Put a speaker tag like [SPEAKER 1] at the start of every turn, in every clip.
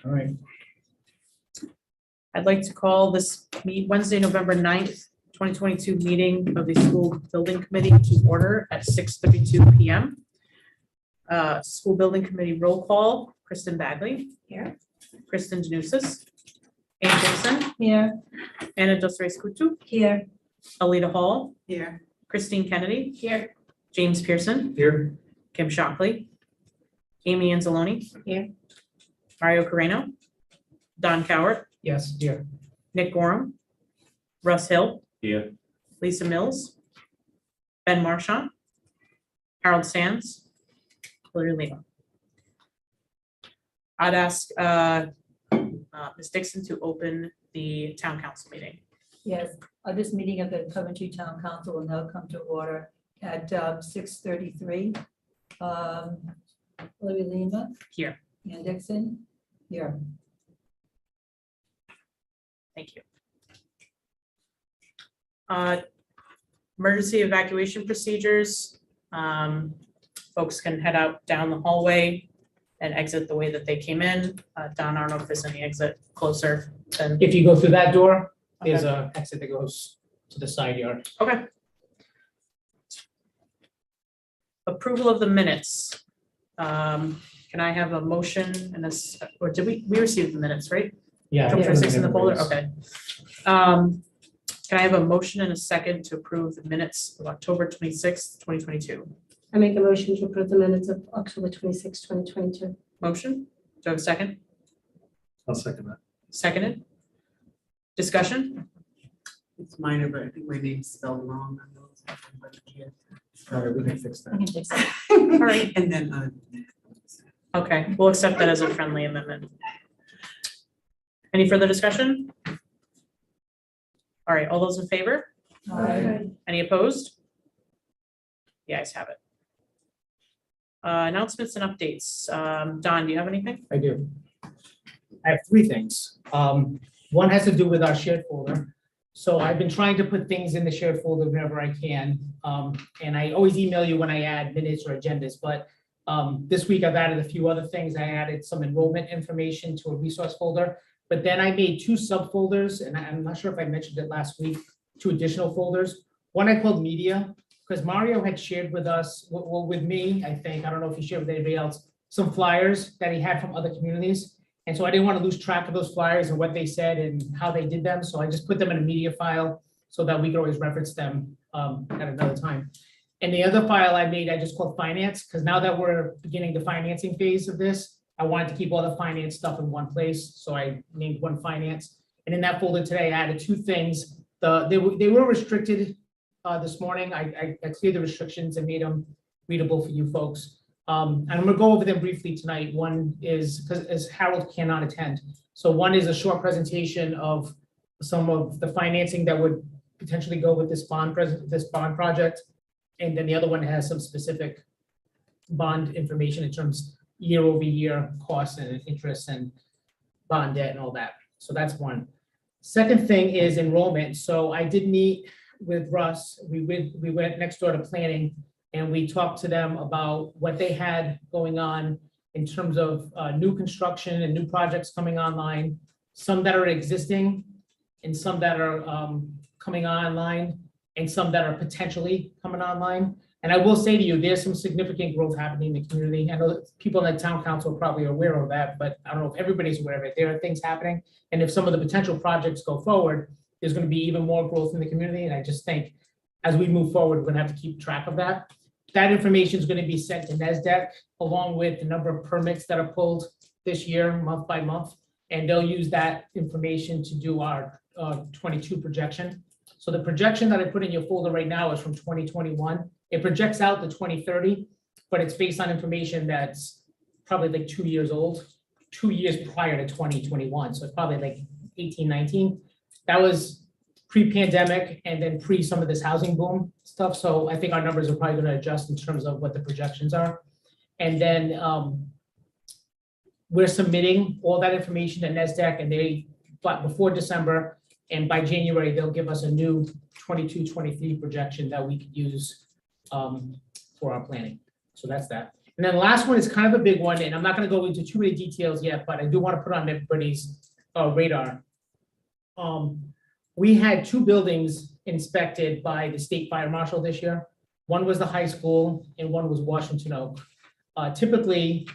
[SPEAKER 1] All right.
[SPEAKER 2] I'd like to call this Wednesday, November 9th, 2022 meeting of the School Building Committee to order at 6:32 PM. School Building Committee roll call, Kristen Bagley. Here. Kristen Danusis. Ann Dixon.
[SPEAKER 3] Here.
[SPEAKER 2] Anna Dos Reis Kutu.
[SPEAKER 3] Here.
[SPEAKER 2] Alita Hall.
[SPEAKER 3] Here.
[SPEAKER 2] Christine Kennedy.
[SPEAKER 3] Here.
[SPEAKER 2] James Pearson.
[SPEAKER 1] Here.
[SPEAKER 2] Kim Shockley. Amy Anzalone.
[SPEAKER 3] Here.
[SPEAKER 2] Mario Carreno. Don Cowart.
[SPEAKER 1] Yes, here.
[SPEAKER 2] Nick Gorham. Russ Hill.
[SPEAKER 1] Here.
[SPEAKER 2] Lisa Mills. Ben Marchant. Harold Sands. Hillary Lima. I'd ask Ms. Dixon to open the town council meeting.
[SPEAKER 3] Yes, this meeting of the Coventry Town Council will now come to order at 6:33. Olivia Lima.
[SPEAKER 2] Here.
[SPEAKER 3] Ann Dixon. Here.
[SPEAKER 2] Thank you. Emergency evacuation procedures. Folks can head out down the hallway and exit the way that they came in. Don, I don't know if there's any exit closer than.
[SPEAKER 4] If you go through that door, there's
[SPEAKER 2] Okay.
[SPEAKER 4] a exit that goes to the side yard.
[SPEAKER 2] Okay. Approval of the minutes. Can I have a motion and this, or did we received the minutes, right?
[SPEAKER 4] Yeah.
[SPEAKER 2] October 26th in the folder,
[SPEAKER 4] Yes.
[SPEAKER 2] okay. Can I have a motion and a second to approve the minutes of October 26th, 2022?
[SPEAKER 5] I make a motion to approve the minutes of October 26, 2022.
[SPEAKER 2] Motion? Do I have a second?
[SPEAKER 1] I'll second that.
[SPEAKER 2] Seconded? Discussion?
[SPEAKER 6] It's minor, but I think my name's spelled wrong on those.
[SPEAKER 1] All right, we can fix that.
[SPEAKER 2] All right.
[SPEAKER 6] And then,
[SPEAKER 2] Okay, we'll accept that as a friendly amendment. Any further discussion? All right, all those in favor? Any opposed? The ayes have it. Announcements and updates. Don, do you have anything?
[SPEAKER 4] I do. I have three things. One has to do with our shared folder. So I've been trying to put things in the shared folder whenever I can. And I always email you when I add minutes or agendas, but this week I've added a few other things. I added some enrollment information to a resource folder, but then I made two subfolders, and I'm not sure if I mentioned it last week, two additional folders. One I called media, because Mario had shared with us, well, with me, I think, I don't know if he shared with anybody else, some flyers that he had from other communities. And so I didn't want to lose track of those flyers and what they said and how they did them. So I just put them in a media file so that we could always reference them at another time. And the other file I made, I just called finance, because now that we're beginning the financing phase of this, I wanted to keep all the finance stuff in one place. So I named one finance. And in that folder today, I added two things. They were restricted this morning. I cleared the restrictions and made them readable for you folks. And I'm gonna go over them briefly tonight. One is, because as Harold cannot attend. So one is a short presentation of some of the financing that would potentially go with this bond project. And then the other one has some specific bond information in terms year over year costs and interest and bond debt and all that. So that's one. Second thing is enrollment. So I did meet with Russ. We went next door to planning and we talked to them about what they had going on in terms of new construction and new projects coming online, some that are existing and some that are coming online and some that are potentially coming online. And I will say to you, there's some significant growth happening in the community. I know people in the town council are probably aware of that, but I don't know if everybody's aware of it. There are things happening. And if some of the potential projects go forward, there's going to be even more growth in the community. And I just think as we move forward, we're going to have to keep track of that. That information is going to be sent to NESDEC along with the number of permits that are pulled this year, month by month. And they'll use that information to do our 22 projection. So the projection that I put in your folder right now is from 2021. It projects out to 2030, but it's based on information that's probably like 2 years old, 2 years prior to 2021. So it's probably like 18, 19. That was pre-pandemic and then pre some of this housing boom stuff. So I think our numbers are probably going to adjust in terms of what the projections are. And then we're submitting all that information to NESDEC and they, but before December, and by January, they'll give us a new 22-23 projection that we could use for our planning. So that's that. And then the last one is kind of a big one, and I'm not gonna go into too many details yet, but I do want to put on everybody's radar. We had 2 buildings inspected by the state fire marshal this year. One was the high school and one was Washington Oak. Typically,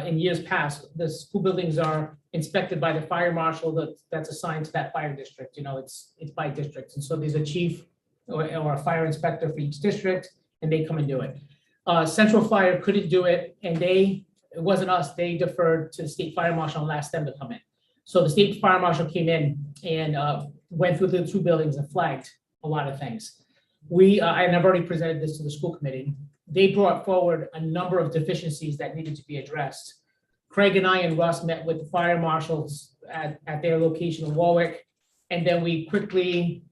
[SPEAKER 4] in years past, the school buildings are inspected by the fire marshal that's assigned to that fire district. You know, it's by districts. And so there's a chief or a fire inspector for each district, and they come and do it. Central Fire couldn't do it, and it wasn't us, they deferred to the state fire marshal and asked them to come in. So the state fire marshal came in and went through the 2 buildings and flagged a lot of things. And I've already presented this to the school committee. They brought forward a number of deficiencies that needed to be addressed. Craig and I and Russ met with the fire marshals at their location in Warwick. And then we quickly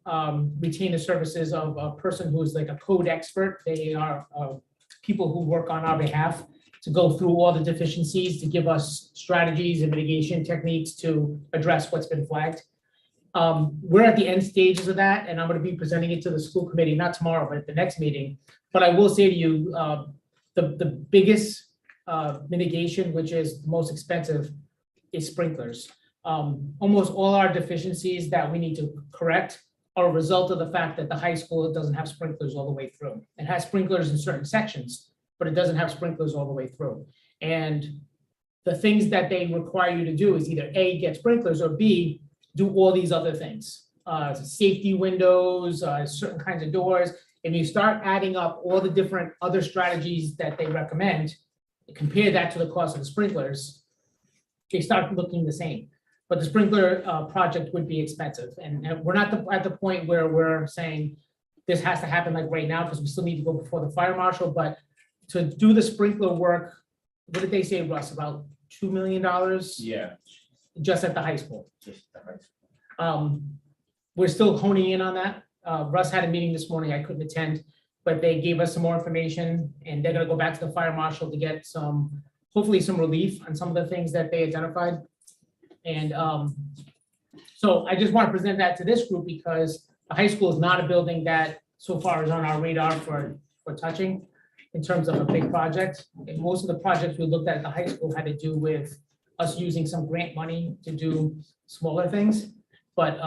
[SPEAKER 4] retained the services of a person who is like a code expert. They are people who work on our behalf to go through all the deficiencies, to give us strategies and mitigation techniques to address what's been flagged. We're at the end stages of that, and I'm going to be presenting it to the school committee, not tomorrow, but at the next meeting. But I will say to you, the biggest mitigation, which is the most expensive, is sprinklers. Almost all our deficiencies that we need to correct are a result of the fact that the high school doesn't have sprinklers all the way through. It has sprinklers in certain sections, but it doesn't have sprinklers all the way through. And the things that they require you to do is either A, get sprinklers, or B, do all these other things. Safety windows, certain kinds of doors. If you start adding up all the different other strategies that they recommend, compare that to the cost of the sprinklers, they start looking the same. But the sprinkler project would be expensive. And we're not at the point where we're saying this has to happen like right now, because we still need to go before the fire marshal. But to do the sprinkler work, what did they say, Russ, about $2 million?
[SPEAKER 7] Yeah,
[SPEAKER 4] Just at the high school.
[SPEAKER 7] just the high school.
[SPEAKER 4] We're still honing in on that. Russ had a meeting this morning, I couldn't attend, but they gave us some more information, and they're gonna go back to the fire marshal to get hopefully some relief on some of the things that they identified. And so I just want to present that to this group, because the high school is not a building that so far is on our radar for touching in terms of a big project. And most of the projects we looked at the high school had to do with us using some grant money to do smaller things. But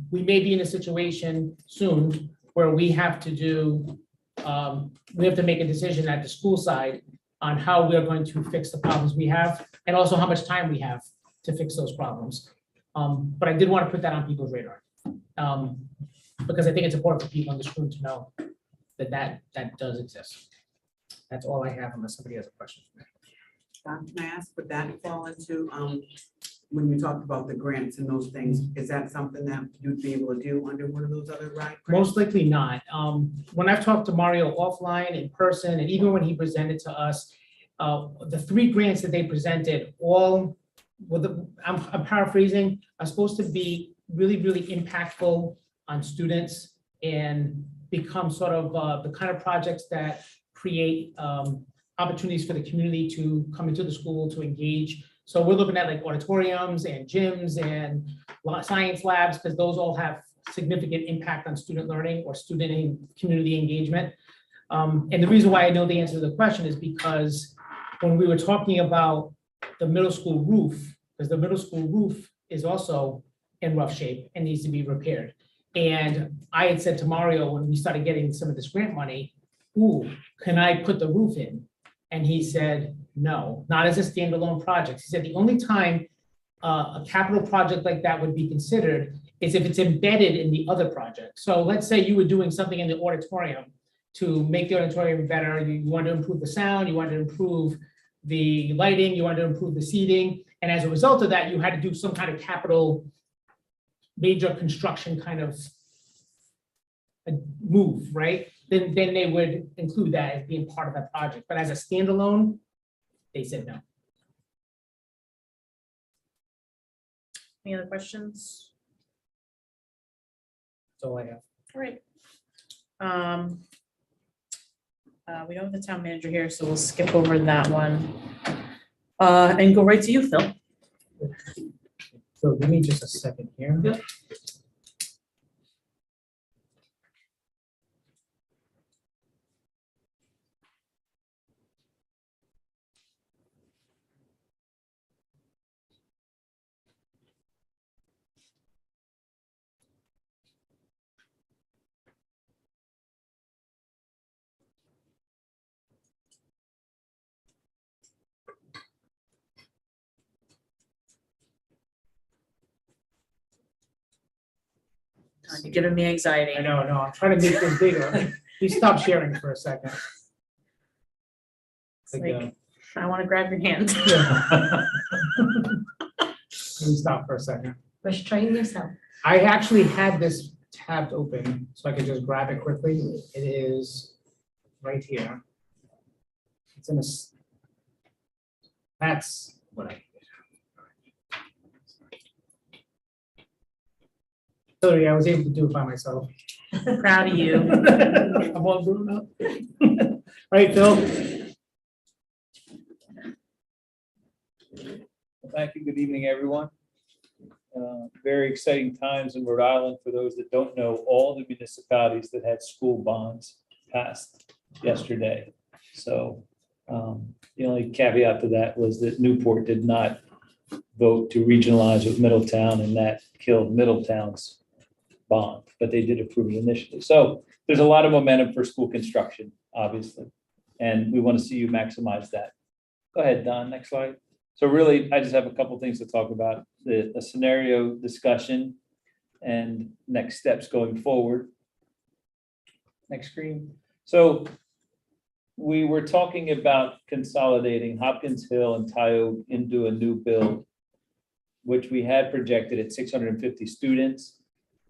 [SPEAKER 4] we may be in a situation soon where we have to make a decision at the school side on how we are going to fix the problems we have, and also how much time we have to fix those problems. But I did want to put that on people's radar. Because I think it's important for people in this room to know that does exist. That's all I have, unless somebody has a question for me.
[SPEAKER 6] Can I ask, would that fall into, when you talked about the grants and those things, is that something that you'd be able to do under one of those other grants?
[SPEAKER 4] Most likely not. When I've talked to Mario offline, in person, and even when he presented to us, the 3 grants that they presented, all with I'm paraphrasing, are supposed to be really, really impactful on students and become sort of the kind of projects that create opportunities for the community to come into the school to engage. So we're looking at like auditoriums and gyms and science labs, because those all have significant impact on student learning or student and community engagement. And the reason why I know the answer to the question is because when we were talking about the middle school roof, because the middle school roof is also in rough shape and needs to be repaired. And I had said to Mario, when we started getting some of this grant money, ooh, can I put the roof in? And he said, no, not as a standalone project. He said the only time a capital project like that would be considered is if it's embedded in the other project. So let's say you were doing something in the auditorium to make the auditorium better. You want to improve the sound, you want to improve the lighting, you want to improve the seating. And as a result of that, you had to do some kind of capital major construction kind of a move, right? Then they would include that as being part of that project. But as a standalone, they said no.
[SPEAKER 2] Any other questions?
[SPEAKER 4] That's all I have.
[SPEAKER 2] All right. We don't have the town manager here, so we'll skip over that one. And go right to you, Phil.
[SPEAKER 4] So give me just a second here.
[SPEAKER 2] Yep. You're giving me anxiety.
[SPEAKER 4] I know, no, I'm trying to make this bigger. Please stop sharing for a second.
[SPEAKER 2] It's like, I want to grab your hand.
[SPEAKER 4] Please stop for a second.
[SPEAKER 5] Restrain yourself.
[SPEAKER 4] I actually had this tabbed open, so I could just grab it quickly. It is right here. It's in a. That's what I. So yeah, I was able to do it by myself.
[SPEAKER 2] Proud of you.
[SPEAKER 4] I'm all grown up. All right, Phil.
[SPEAKER 7] Thank you. Good evening, everyone. Very exciting times in Rhode Island. For those that don't know, all the municipalities that had school bonds passed yesterday. So the only caveat to that was that Newport did not vote to regionalize with Middletown, and that killed Middletown's bond, but they did approve it initially. So there's a lot of momentum for school construction, obviously, and we want to see you maximize that. Go ahead, Don, next slide. So really, I just have a couple things to talk about, a scenario discussion and next steps going forward. Next screen. So we were talking about consolidating Hopkins Hill and Tyoke into a new build, which we had projected at 650 students.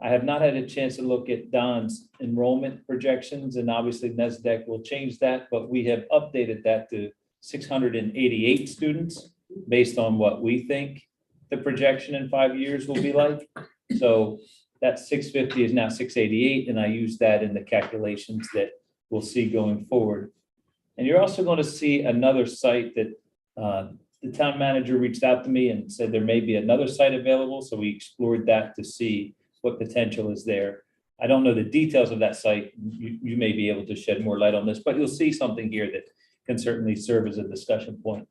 [SPEAKER 7] I have not had a chance to look at Don's enrollment projections, and obviously NESDEC will change that, but we have updated that to 688 students based on what we think the projection in 5 years will be like. So that 650 is now 688, and I use that in the calculations that we'll see going forward. And you're also going to see another site that the town manager reached out to me and said there may be another site available, so we explored that to see what potential is there. I don't know the details of that site. You may be able to shed more light on this, but you'll see something here that can certainly serve as a discussion point.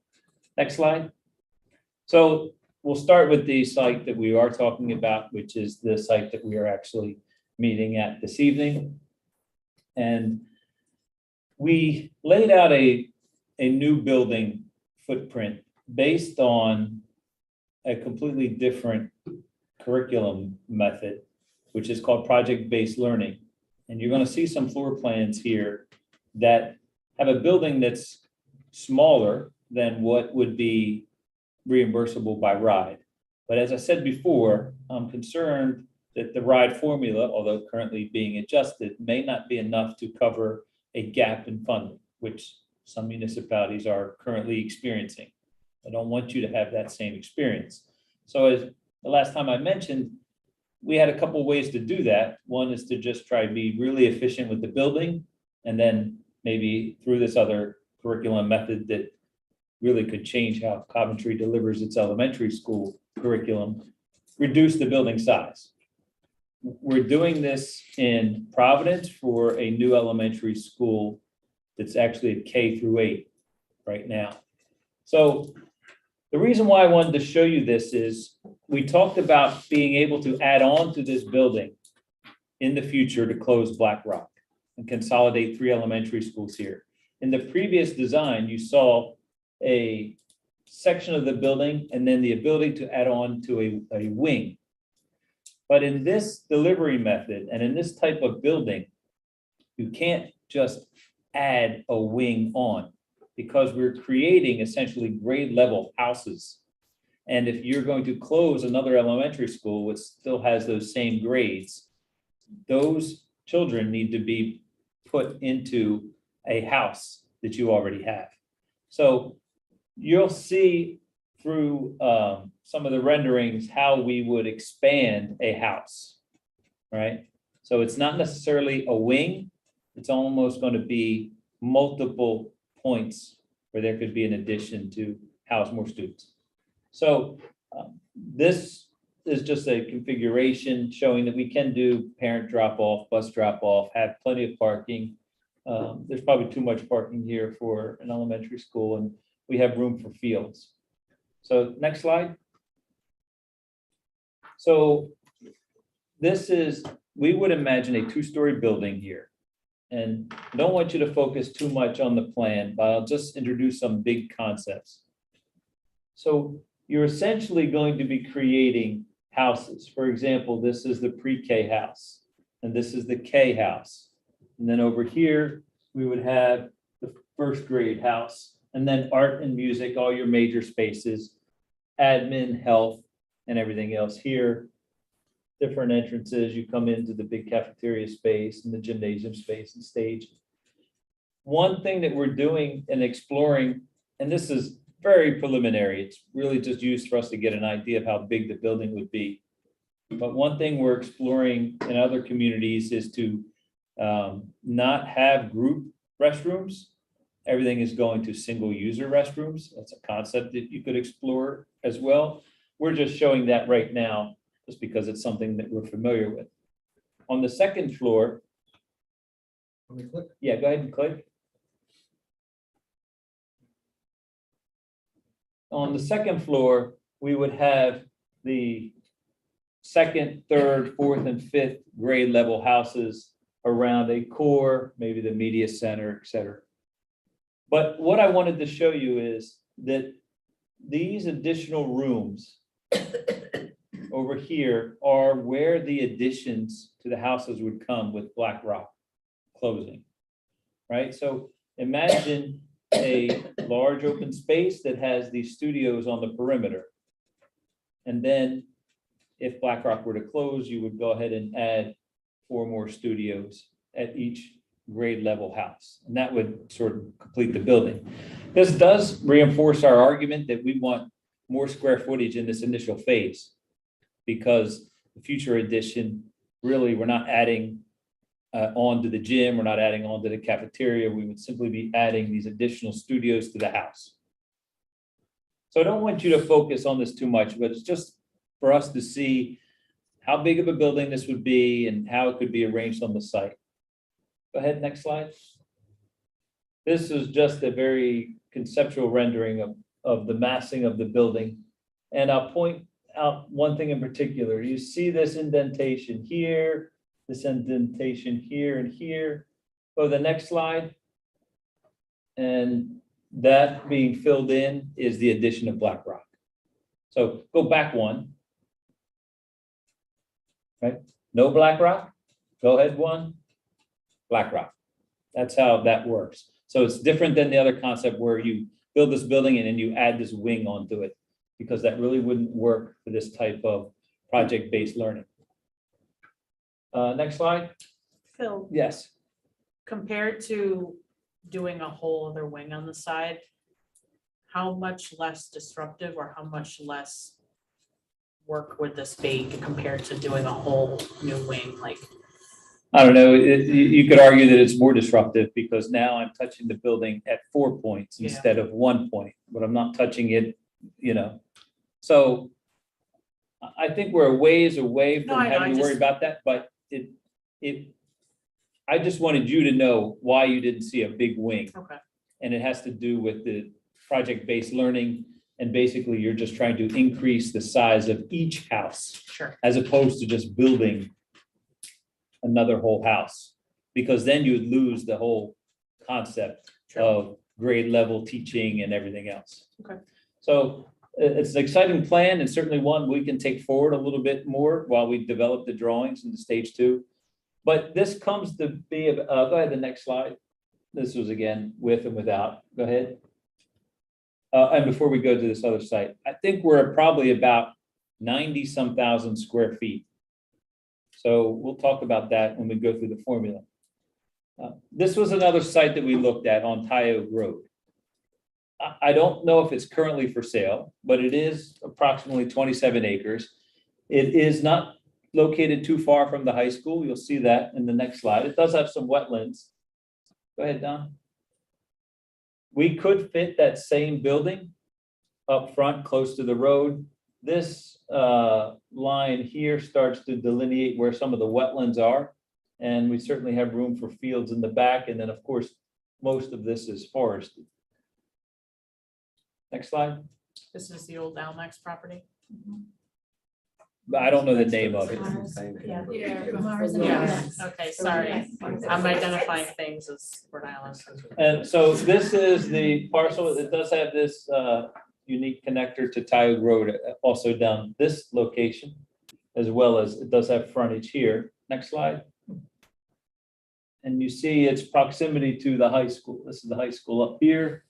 [SPEAKER 7] Next slide. So we'll start with the site that we are talking about, which is the site that we are actually meeting at this evening. And we laid out a new building footprint based on a completely different curriculum method, which is called project-based learning. And you're going to see some floor plans here that have a building that's smaller than what would be reimbursable by RIDE. But as I said before, I'm concerned that the RIDE formula, although currently being adjusted, may not be enough to cover a gap in funding, which some municipalities are currently experiencing. I don't want you to have that same experience. So as the last time I mentioned, we had a couple ways to do that. One is to just try to be really efficient with the building, and then maybe through this other curriculum method that really could change how Coventry delivers its elementary school curriculum, reduce the building size. We're doing this in Providence for a new elementary school that's actually a K-8 right now. So the reason why I wanted to show you this is we talked about being able to add on to this building in the future to close Black Rock and consolidate 3 elementary schools here. In the previous design, you saw a section of the building and then the ability to add on to a wing. But in this delivery method and in this type of building, you can't just add a wing on, because we're creating essentially grade level houses. And if you're going to close another elementary school which still has those same grades, those children need to be put into a house that you already have. So you'll see through some of the renderings how we would expand a house, right? So it's not necessarily a wing. It's almost going to be multiple points where there could be an addition to house more students. So this is just a configuration showing that we can do parent drop-off, bus drop-off, have plenty of parking. There's probably too much parking here for an elementary school, and we have room for fields. So next slide. So this is, we would imagine a 2-story building here. And I don't want you to focus too much on the plan, but I'll just introduce some big concepts. So you're essentially going to be creating houses. For example, this is the pre-K house. and this is the K house. And then over here, we would have the first grade house, and then art and music, all your major spaces, admin, health, and everything else here. Different entrances, you come into the big cafeteria space and the gymnasium space and stage. One thing that we're doing and exploring, and this is very preliminary, it's really just used for us to get an idea of how big the building would be. But one thing we're exploring in other communities is to not have group restrooms. Everything is going to single user restrooms. That's a concept that you could explore as well. We're just showing that right now, just because it's something that we're familiar with. On the second floor,
[SPEAKER 1] Let me click.
[SPEAKER 7] yeah, go ahead and click. On the second floor, we would have the second, third, fourth, and fifth grade level houses around a core, maybe the media center, et cetera. But what I wanted to show you is that these additional rooms over here are where the additions to the houses would come with Black Rock closing, right? So imagine a large open space that has these studios on the perimeter. And then if Black Rock were to close, you would go ahead and add 4 more studios at each grade level house. And that would sort of complete the building. This does reinforce our argument that we want more square footage in this initial phase, because the future addition, really, we're not adding on to the gym, we're not adding on to the cafeteria, we would simply be adding these additional studios to the house. So I don't want you to focus on this too much, but it's just for us to see how big of a building this would be and how it could be arranged on the site. Go ahead, next slide. This is just a very conceptual rendering of the massing of the building. And I'll point out one thing in particular. You see this indentation here, this indentation here and here. Go to the next slide. And that being filled in is the addition of Black Rock. So go back one. Right? No Black Rock. Go ahead one. Black Rock. That's how that works. So it's different than the other concept where you build this building and then you add this wing onto it, because that really wouldn't work for this type of project-based learning. Next slide.
[SPEAKER 2] Phil,
[SPEAKER 7] Yes.
[SPEAKER 2] compared to doing a whole other wing on the side, how much less disruptive or how much less work would this be compared to doing a whole new wing? Like,
[SPEAKER 7] I don't know, you could argue that it's more disruptive because now I'm touching the building at 4 points
[SPEAKER 2] Yeah.
[SPEAKER 7] instead of 1 point, but I'm not touching it, you know. So I think we're a ways away
[SPEAKER 2] No,
[SPEAKER 7] from
[SPEAKER 2] I know,
[SPEAKER 7] having
[SPEAKER 2] I
[SPEAKER 7] to worry
[SPEAKER 2] just-
[SPEAKER 7] about that, but I just wanted you to know why you didn't see a big wing.
[SPEAKER 2] okay,
[SPEAKER 7] And it has to do with the project-based learning. And basically, you're just trying to increase the size of each house
[SPEAKER 2] sure.
[SPEAKER 7] as opposed to just building another whole house. Because then you would lose the whole concept
[SPEAKER 2] Sure.
[SPEAKER 7] of grade level teaching and everything else.
[SPEAKER 2] Okay.
[SPEAKER 7] So it's an exciting plan and certainly one we can take forward a little bit more while we develop the drawings in the stage 2. But this comes to be, go ahead, the next slide. This was again with and without. Go ahead. And before we go to this other site, I think we're probably about 90-some thousand square feet. So we'll talk about that when we go through the formula. This was another site that we looked at on Tyoke Road. I don't know if it's currently for sale, but it is approximately 27 acres. It is not located too far from the high school. You'll see that in the next slide. It does have some wetlands. Go ahead, Don. We could fit that same building up front, close to the road. This line here starts to delineate where some of the wetlands are. And we certainly have room for fields in the back. And then, of course, most of this is forested. Next slide.
[SPEAKER 2] This is the old Almax property.
[SPEAKER 7] But I don't know the name of it.
[SPEAKER 5] Yeah.
[SPEAKER 2] Yeah, okay, sorry. I'm identifying things as Rhode Island.
[SPEAKER 7] And so this is the parcel. It does have this unique connector to Tyoke Road, also down this location, as well as it does have frontage here. Next slide. And you see its proximity to the high school. This is the high school up here,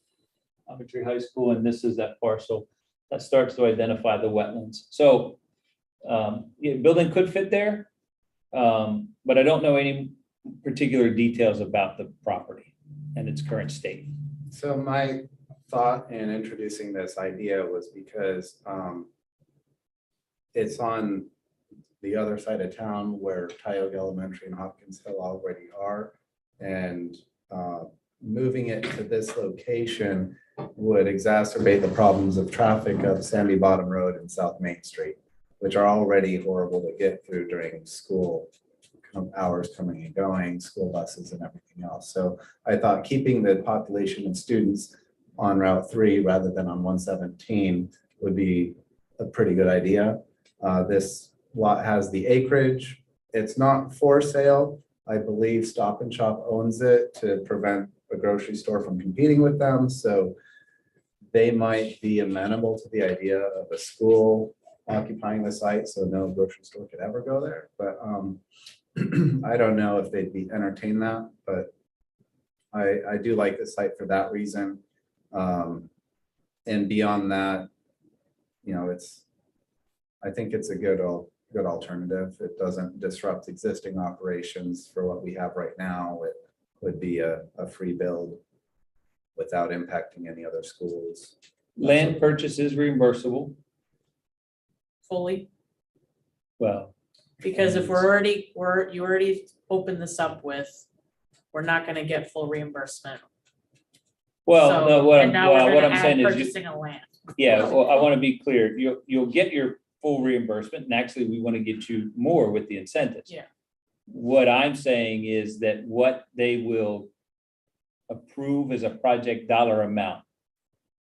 [SPEAKER 7] Coventry High School, and this is that parcel that starts to identify the wetlands. So yeah, building could fit there, but I don't know any particular details about the property and its current state.
[SPEAKER 8] So my thought in introducing this idea was because it's on the other side of town where Tioga Elementary and Hopkins Hill already are. And moving it to this location would exacerbate the problems of traffic of Sandy Bottom Road and South Main Street, which are already horrible to get through during school hours coming and going, school buses and everything else. So I thought keeping the population of students on Route 3 rather than on 117 would be a pretty good idea. This lot has the acreage. It's not for sale. I believe Stop and Shop owns it to prevent a grocery store from competing with them. So they might be amenable to the idea of a school occupying the site, so no grocery store could ever go there. But I don't know if they'd be entertain that, but I do like the site for that reason. And beyond that, you know, I think it's a good alternative. It doesn't disrupt existing operations for what we have right now. It would be a free build without impacting any other schools.
[SPEAKER 7] Land purchase is reimbursable.
[SPEAKER 2] Fully,
[SPEAKER 7] Well,
[SPEAKER 2] because if you already opened this up with, we're not gonna get full reimbursement.
[SPEAKER 7] well,
[SPEAKER 2] So-
[SPEAKER 7] no, what
[SPEAKER 2] and now we're
[SPEAKER 7] I'm
[SPEAKER 2] gonna add
[SPEAKER 7] saying is,
[SPEAKER 2] purchasing a land.
[SPEAKER 7] yeah, well, I want to be clear. You'll get your full reimbursement, and actually, we want to get you more with the incentives.
[SPEAKER 2] Yeah.
[SPEAKER 7] What I'm saying is that what they will approve as a project dollar amount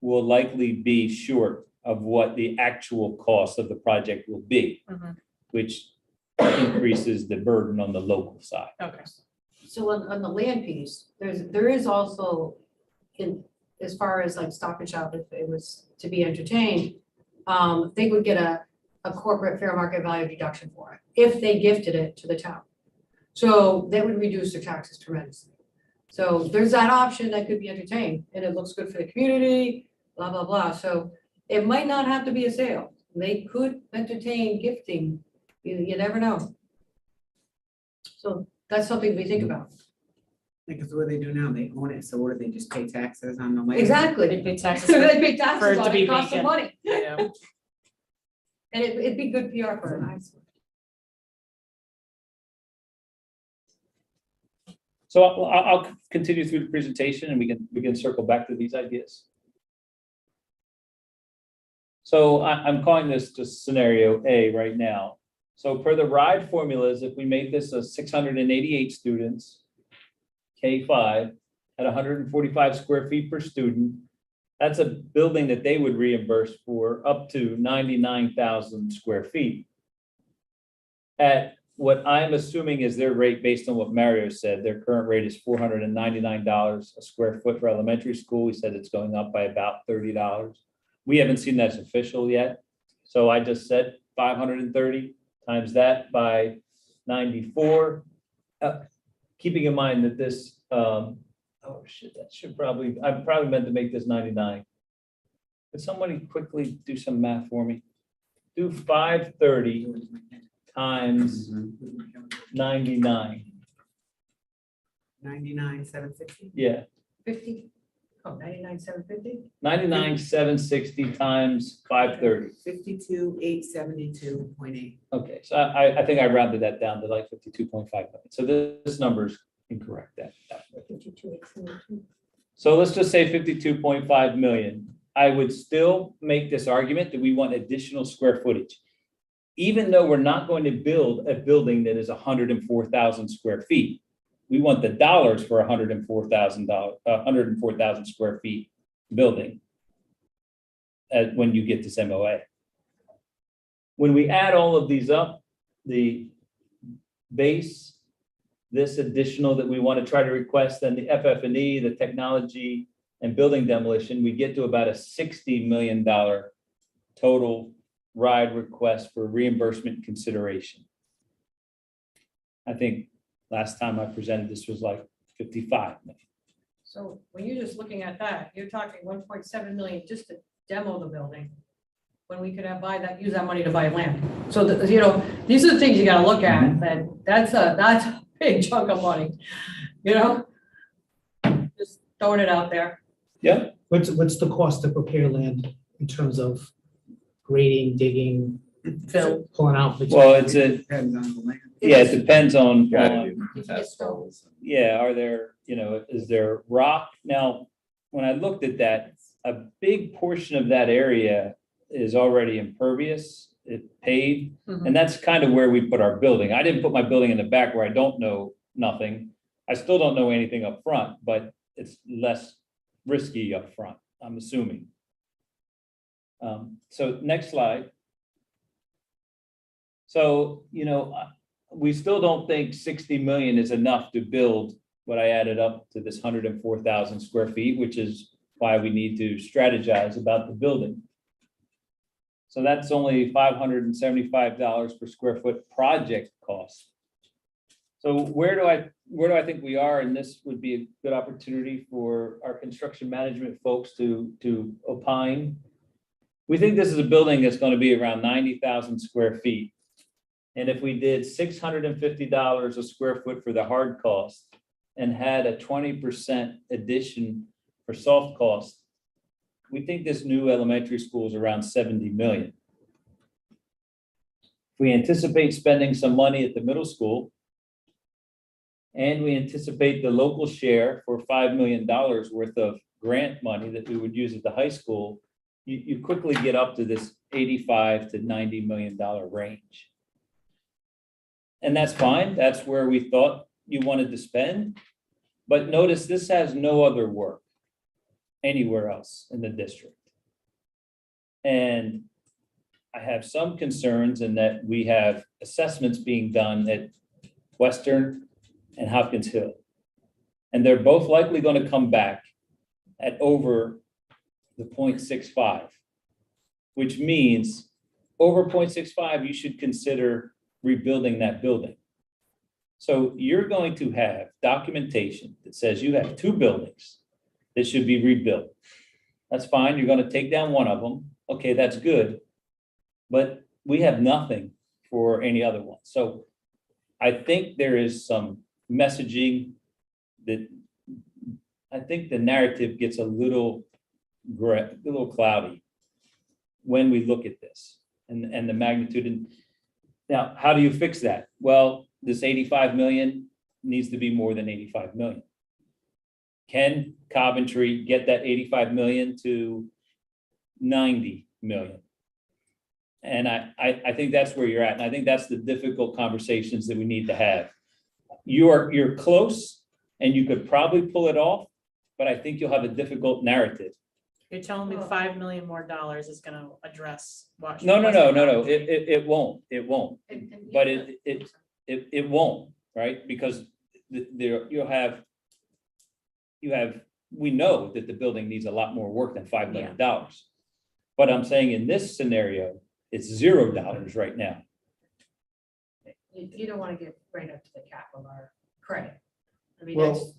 [SPEAKER 7] will likely be short of what the actual cost of the project will be,
[SPEAKER 2] Mhm.
[SPEAKER 7] which increases the burden on the local side.
[SPEAKER 2] Okay,
[SPEAKER 5] So on the land piece, there is also, in, as far as like Stop and Shop, if it was to be entertained, they would get a corporate fair market value deduction for it, if they gifted it to the town. So that would reduce their taxes tremendously. So there's that option that could be entertained, and it looks good for the community, blah, blah, blah. So it might not have to be a sale. They could entertain gifting, you never know. So that's something we think about.
[SPEAKER 6] Because what they do now, they own it, so what do they just pay taxes on the land?
[SPEAKER 2] they
[SPEAKER 5] Exactly.
[SPEAKER 2] pay taxes.
[SPEAKER 5] So
[SPEAKER 2] for-
[SPEAKER 5] they pay
[SPEAKER 2] for it
[SPEAKER 5] taxes
[SPEAKER 2] to
[SPEAKER 5] on
[SPEAKER 2] be
[SPEAKER 5] it, costs some
[SPEAKER 2] vacant.
[SPEAKER 5] money,
[SPEAKER 2] Yeah.
[SPEAKER 5] and it'd be good PR for them.
[SPEAKER 7] So I'll continue through the presentation and we can circle back to these ideas. So I'm calling this just scenario A right now. So per the RIDE formulas, if we make this a 688 students, K-5, at 145 square feet per student, that's a building that they would reimburse for up to 99,000 square feet. At what I'm assuming is their rate based on what Mario said, their current rate is $499 a square foot for elementary school. He said it's going up by about $30. We haven't seen that's official yet. So I just said 530 times that by 94. Keeping in mind that this, oh shit, that should probably, I probably meant to make this 99. Could somebody quickly do some math for me? Do 530 times 99.
[SPEAKER 6] 99,760.
[SPEAKER 7] Yeah,
[SPEAKER 5] 50, 99,750?
[SPEAKER 7] 99,760 times 530.
[SPEAKER 6] 52,872.8.
[SPEAKER 7] Okay, so I think I rounded that down to like 52.5 million. So this number's incorrect. That way.
[SPEAKER 5] 52,872.
[SPEAKER 7] So let's just say 52.5 million. I would still make this argument that we want additional square footage. Even though we're not going to build a building that is 104,000 square feet, we want the dollars for $104,000 square feet building when you get this MOA. When we add all of these up, the base, this additional that we want to try to request, then the FF&E, the technology and building demolition, we get to about a $60 million total RIDE request for reimbursement consideration. I think Last time I presented, this was like 55 million.
[SPEAKER 5] So when you're just looking at that, you're talking 1.7 million just to demo the building. When we could have use that money to buy land. So, these are the things you gotta look at, that's a big chunk of money, Just throwing it out there.
[SPEAKER 7] Yeah,
[SPEAKER 4] What's the cost to prepare land in terms of grading, digging,
[SPEAKER 2] Phil,
[SPEAKER 4] pulling out?
[SPEAKER 7] well, it's a,
[SPEAKER 6] Depends on the land.
[SPEAKER 7] yeah, it depends on,
[SPEAKER 8] Gotta do
[SPEAKER 5] If you
[SPEAKER 8] test
[SPEAKER 5] get
[SPEAKER 8] holes.
[SPEAKER 7] yeah, are there, is there rock? Now, when I looked at that, a big portion of that area is already impervious, it paved, and that's kind of where we put our building. I didn't put my building in the back where I don't know nothing. I still don't know anything up front, but it's less risky up front, I'm assuming. So next slide. So, we still don't think 60 million is enough to build what I added up to this 104,000 square feet, which is why we need to strategize about the building. So that's only $575 per square foot project cost. So where do I think we are? And this would be a good opportunity for our construction management folks to opine. We think this is a building that's going to be around 90,000 square feet. And if we did $650 a square foot for the hard cost and had a 20% addition for soft cost, we think this new elementary school is around 70 million. We anticipate spending some money at the middle school, and we anticipate the local share for $5 million worth of grant money that we would use at the high school. You quickly get up to this $85 to $90 million range. And that's fine. That's where we thought you wanted to spend. But notice this has no other work anywhere else in the district. And I have some concerns in that we have assessments being done at Western and Hopkins Hill. And they're both likely going to come back at over the 0.65, which means over 0.65, you should consider rebuilding that building. So you're going to have documentation that says you have two buildings that should be rebuilt. That's fine. You're going to take down one of them. Okay, that's good. But we have nothing for any other one. So I think there is some messaging that I think the narrative gets a little cloudy when we look at this and the magnitude. And now, how do you fix that? Well, this 85 million needs to be more than 85 million. Can Coventry get that 85 million to 90 million? And I think that's where you're at. And I think that's the difficult conversations that we need to have. You're close and you could probably pull it off, but I think you'll have a difficult narrative.
[SPEAKER 2] you're telling me $5 million more is gonna address what?
[SPEAKER 7] No. It won't. But it won't, right? Because we know that the building needs a lot more work than $5 million. But I'm saying in this scenario, it's $0 right now.
[SPEAKER 5] You don't want to get right up to the cap of our credit. I mean,
[SPEAKER 8] Well,
[SPEAKER 5] that's,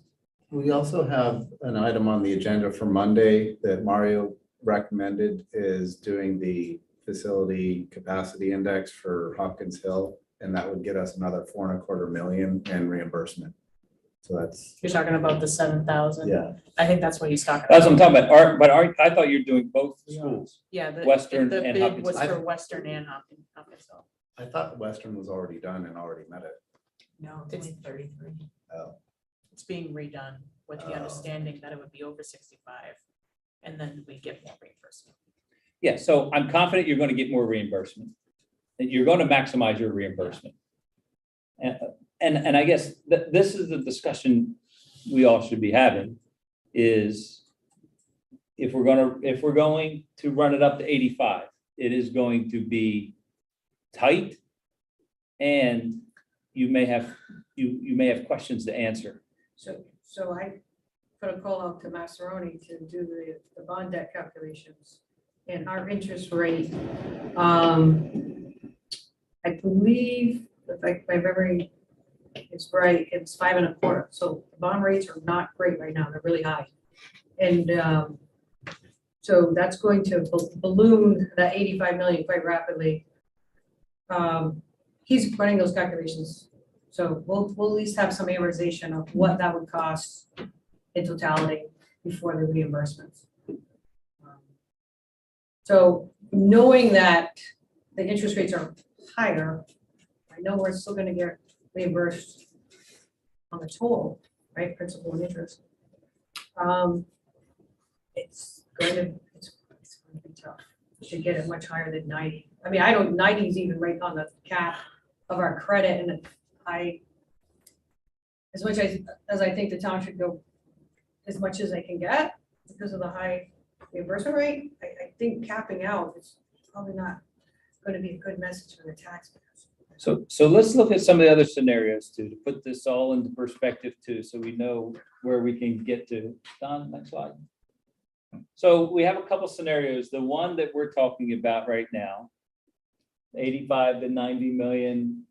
[SPEAKER 8] we also have an item on the agenda for Monday that Mario recommended is doing the facility capacity index for Hopkins Hill. And that would get us another 4.25 million in reimbursement. So that's,
[SPEAKER 2] You're talking about the 7,000?
[SPEAKER 8] yeah,
[SPEAKER 2] I think that's what he's talking about.
[SPEAKER 7] That's what I'm talking about. But I thought you were doing both schools.
[SPEAKER 2] Yeah.
[SPEAKER 7] Western
[SPEAKER 2] the
[SPEAKER 7] and
[SPEAKER 2] bid
[SPEAKER 7] Hopkins.
[SPEAKER 2] was for Western and Hopkins Hill.
[SPEAKER 8] I thought Western was already done and already met it.
[SPEAKER 2] No, it's only 33.
[SPEAKER 8] Oh.
[SPEAKER 2] It's being redone with the
[SPEAKER 8] Oh.
[SPEAKER 2] understanding that it would be over 65, and then we get more reimbursement.
[SPEAKER 7] Yeah, so I'm confident you're going to get more reimbursement. That you're going to maximize your reimbursement. And I guess this is the discussion we all should be having is if we're going to run it up to 85, it is going to be tight and you may have questions to answer.
[SPEAKER 5] so I put a call out to Massaroni to do the bond debt calculations. And our interest rate, I believe, if my memory It's right, it's 5.25, so the bond rates are not great right now, they're really high. And so that's going to balloon that 85 million quite rapidly. He's running those calculations, so we'll at least have some amortization of what that would cost in totality before the reimbursements. So knowing that the interest rates are higher, I know we're still gonna get reimbursed on the total, right, principal and interest. It's going to be tough to get it much higher than 90. I mean, 90 is even right on the cap of our credit, and as much as I think the town should go as much as they can get because of the high reimbursement rate, I think capping out is probably not going to be a good message for the taxpayers.
[SPEAKER 7] So let's look at some of the other scenarios too, to put this all into perspective too, so we know where we can get to. Don, next slide. So we have a couple scenarios. The one that we're talking about right now, 85 to 90 million.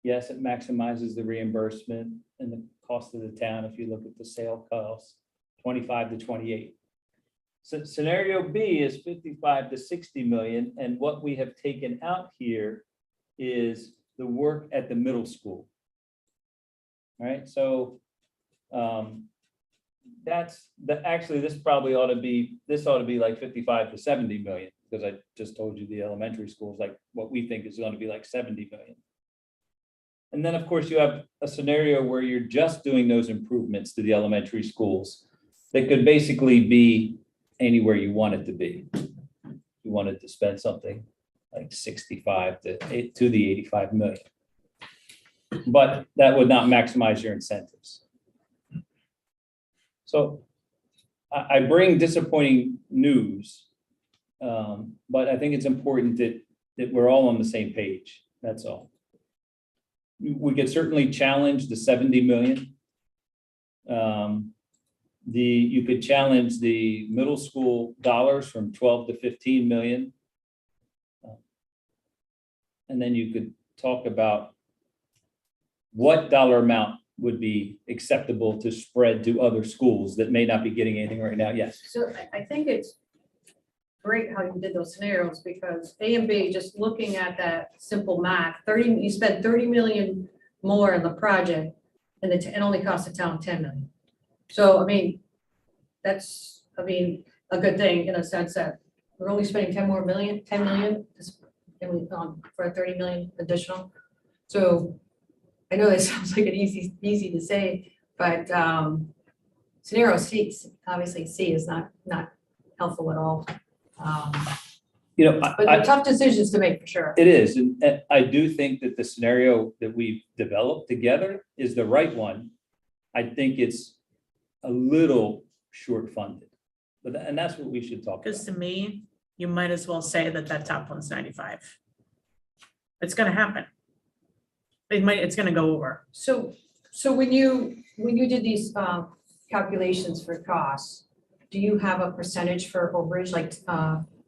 [SPEAKER 7] Yes, it maximizes the reimbursement and the cost of the town. If you look at the sale costs, 25 to 28. So scenario B is 55 to 60 million. And what we have taken out here is the work at the middle school. All right, so actually, this probably ought to be like 55 to 70 million, because I just told you the elementary school is like what we think is going to be like 70 million. And then, of course, you have a scenario where you're just doing those improvements to the elementary schools that could basically be anywhere you want it to be. You wanted to spend something like 65 to the 85 million. But that would not maximize your incentives. So I bring disappointing news, but I think it's important that we're all on the same page. That's all. We could certainly challenge the 70 million. You could challenge the middle school dollars from 12 to 15 million. And then you could talk about what dollar amount would be acceptable to spread to other schools that may not be getting anything right now. Yes.
[SPEAKER 5] So I think it's great how you did those scenarios, because A and B, just looking at that simple math, you spent 30 million more in the project and it only cost the town 10 million. So, I mean, that's, a good thing in a sense that we're only spending 10 million for 30 million additional. So I know that sounds like an easy to say, but scenario C, obviously C is not helpful at all. But they're tough decisions to make for sure.
[SPEAKER 7] It is, and I do think that the scenario that we've developed together is the right one. I think it's a little short funded, and that's what we should talk
[SPEAKER 2] Because
[SPEAKER 7] about.
[SPEAKER 2] to me, you might as well say that top one's 95. It's gonna happen. It's gonna go over.
[SPEAKER 5] So when you did these calculations for costs, do you have a percentage for overage, like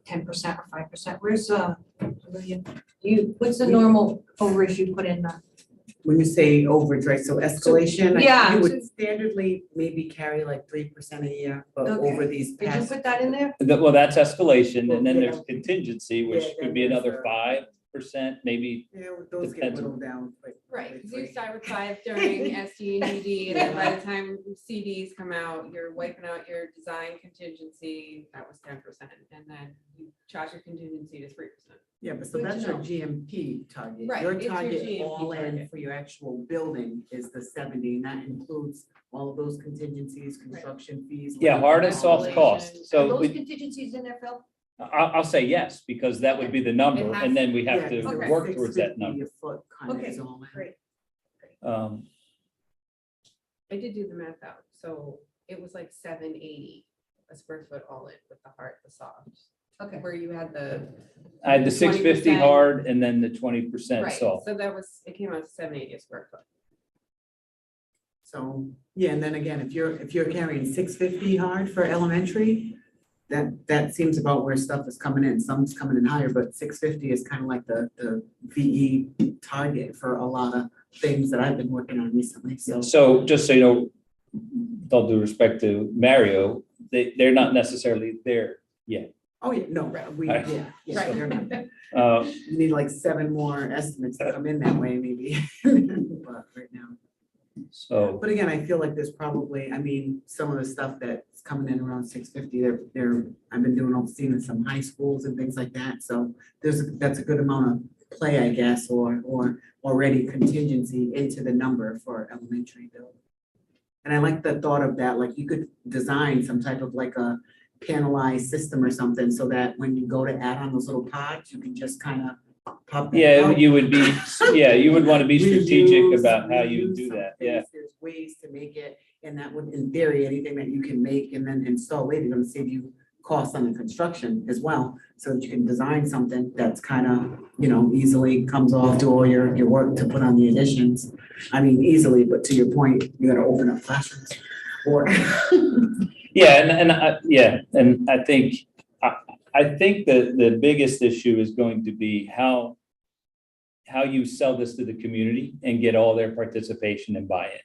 [SPEAKER 5] 10% or 5%? Where's what's the normal overage you put in the?
[SPEAKER 6] When you say overage, right, so escalation,
[SPEAKER 5] yeah,
[SPEAKER 6] you would standardly maybe carry like 3% a year, but
[SPEAKER 5] Okay.
[SPEAKER 6] over these
[SPEAKER 5] Did you
[SPEAKER 6] past.
[SPEAKER 5] put that in there?
[SPEAKER 7] Well, that's escalation, and then
[SPEAKER 6] Yeah.
[SPEAKER 7] there's contingency, which
[SPEAKER 6] Yeah,
[SPEAKER 7] could be
[SPEAKER 6] then there's
[SPEAKER 7] another 5%, maybe.
[SPEAKER 6] Yeah, those get
[SPEAKER 7] Depends.
[SPEAKER 6] whittled down.
[SPEAKER 9] Right, because you start with 5 during SD and ED, and then by the time CDs come out, you're wiping out your design contingency, that was 10%, and then you charge your contingency to 3%.
[SPEAKER 6] Yeah, but so
[SPEAKER 5] Good to
[SPEAKER 6] that's your
[SPEAKER 5] know.
[SPEAKER 6] GMP target.
[SPEAKER 9] Right,
[SPEAKER 6] Your
[SPEAKER 9] it's your
[SPEAKER 6] target
[SPEAKER 9] GMP
[SPEAKER 6] all in
[SPEAKER 9] target.
[SPEAKER 6] for your actual building is the 70, and that includes all of those contingencies, construction fees.
[SPEAKER 7] Yeah, hard and soft
[SPEAKER 9] Installation.
[SPEAKER 7] costs.
[SPEAKER 5] Are
[SPEAKER 7] So
[SPEAKER 5] those
[SPEAKER 7] we-
[SPEAKER 5] contingencies in there, Phil?
[SPEAKER 7] I'll say yes, because that would be the number,
[SPEAKER 9] It has
[SPEAKER 7] and then we have
[SPEAKER 6] Yeah,
[SPEAKER 7] to
[SPEAKER 6] so
[SPEAKER 5] Okay.
[SPEAKER 7] work towards that
[SPEAKER 6] 650
[SPEAKER 7] number.
[SPEAKER 6] a foot kind of
[SPEAKER 5] Okay,
[SPEAKER 6] is all in.
[SPEAKER 5] great.
[SPEAKER 9] I did do the math out, so it was like 780 a square foot all in with the hard, the soft,
[SPEAKER 5] Okay.
[SPEAKER 9] where you had the.
[SPEAKER 7] I had the 650
[SPEAKER 9] 20%.
[SPEAKER 7] hard and then the 20%
[SPEAKER 9] Right,
[SPEAKER 7] soft.
[SPEAKER 9] so that was, it came out to 780 a square foot.
[SPEAKER 6] So, yeah, and then again, if you're carrying 650 hard for elementary, that seems about where stuff is coming in. Some's coming in higher, but 650 is kind of like the VE target for a lot of things that I've been working on recently, so.
[SPEAKER 7] So just so you know, with all due respect to Mario, they're not necessarily there yet.
[SPEAKER 6] Oh, yeah, no, we,
[SPEAKER 7] Right.
[SPEAKER 6] yeah,
[SPEAKER 2] Right.
[SPEAKER 6] they're not.
[SPEAKER 7] Uh,
[SPEAKER 6] You need like 7 more estimates to come in that way, maybe, but right now.
[SPEAKER 7] So,
[SPEAKER 6] But again, I feel like there's probably, I mean, some of the stuff that's coming in around 650, I've been seeing in some high schools and things like that, so that's a good amount of play, I guess, or already contingency into the number for elementary build. And I like the thought of that, like you could design some type of like a panelized system or something, so that when you go to add on those little pods, you can just kind of pop that
[SPEAKER 7] yeah,
[SPEAKER 6] out.
[SPEAKER 7] you would want to be strategic
[SPEAKER 6] Reuse,
[SPEAKER 7] about how you
[SPEAKER 6] reuse
[SPEAKER 7] do
[SPEAKER 6] some
[SPEAKER 7] that,
[SPEAKER 6] things.
[SPEAKER 7] yeah.
[SPEAKER 6] There's ways to make it, and that would, in theory, anything that you can make and then install later, gonna save you costs on the construction as well, so that you can design something that's kind of, easily comes off, do all your work to put on the additions. I mean, easily, but to your point, you gotta open up classrooms or.
[SPEAKER 7] Yeah, and I think the biggest issue is going to be how you sell this to the community and get all their participation and buy-in.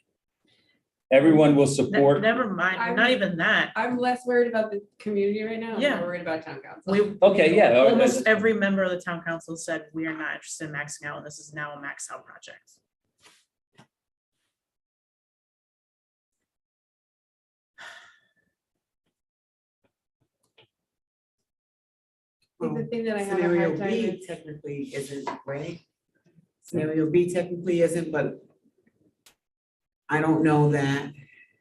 [SPEAKER 7] Everyone will support,
[SPEAKER 2] Never mind, not even that.
[SPEAKER 9] I'm less worried about the community right now. I'm
[SPEAKER 2] Yeah.
[SPEAKER 9] more worried about town council.
[SPEAKER 2] We,
[SPEAKER 7] okay, yeah.
[SPEAKER 2] almost every member of the town council said, we are not interested in maxing out, and this is now a max out project.
[SPEAKER 9] I think the thing that I have a
[SPEAKER 6] Scenario
[SPEAKER 9] hard time
[SPEAKER 6] B
[SPEAKER 9] with.
[SPEAKER 6] technically isn't, right? Scenario B technically isn't, but I don't know that,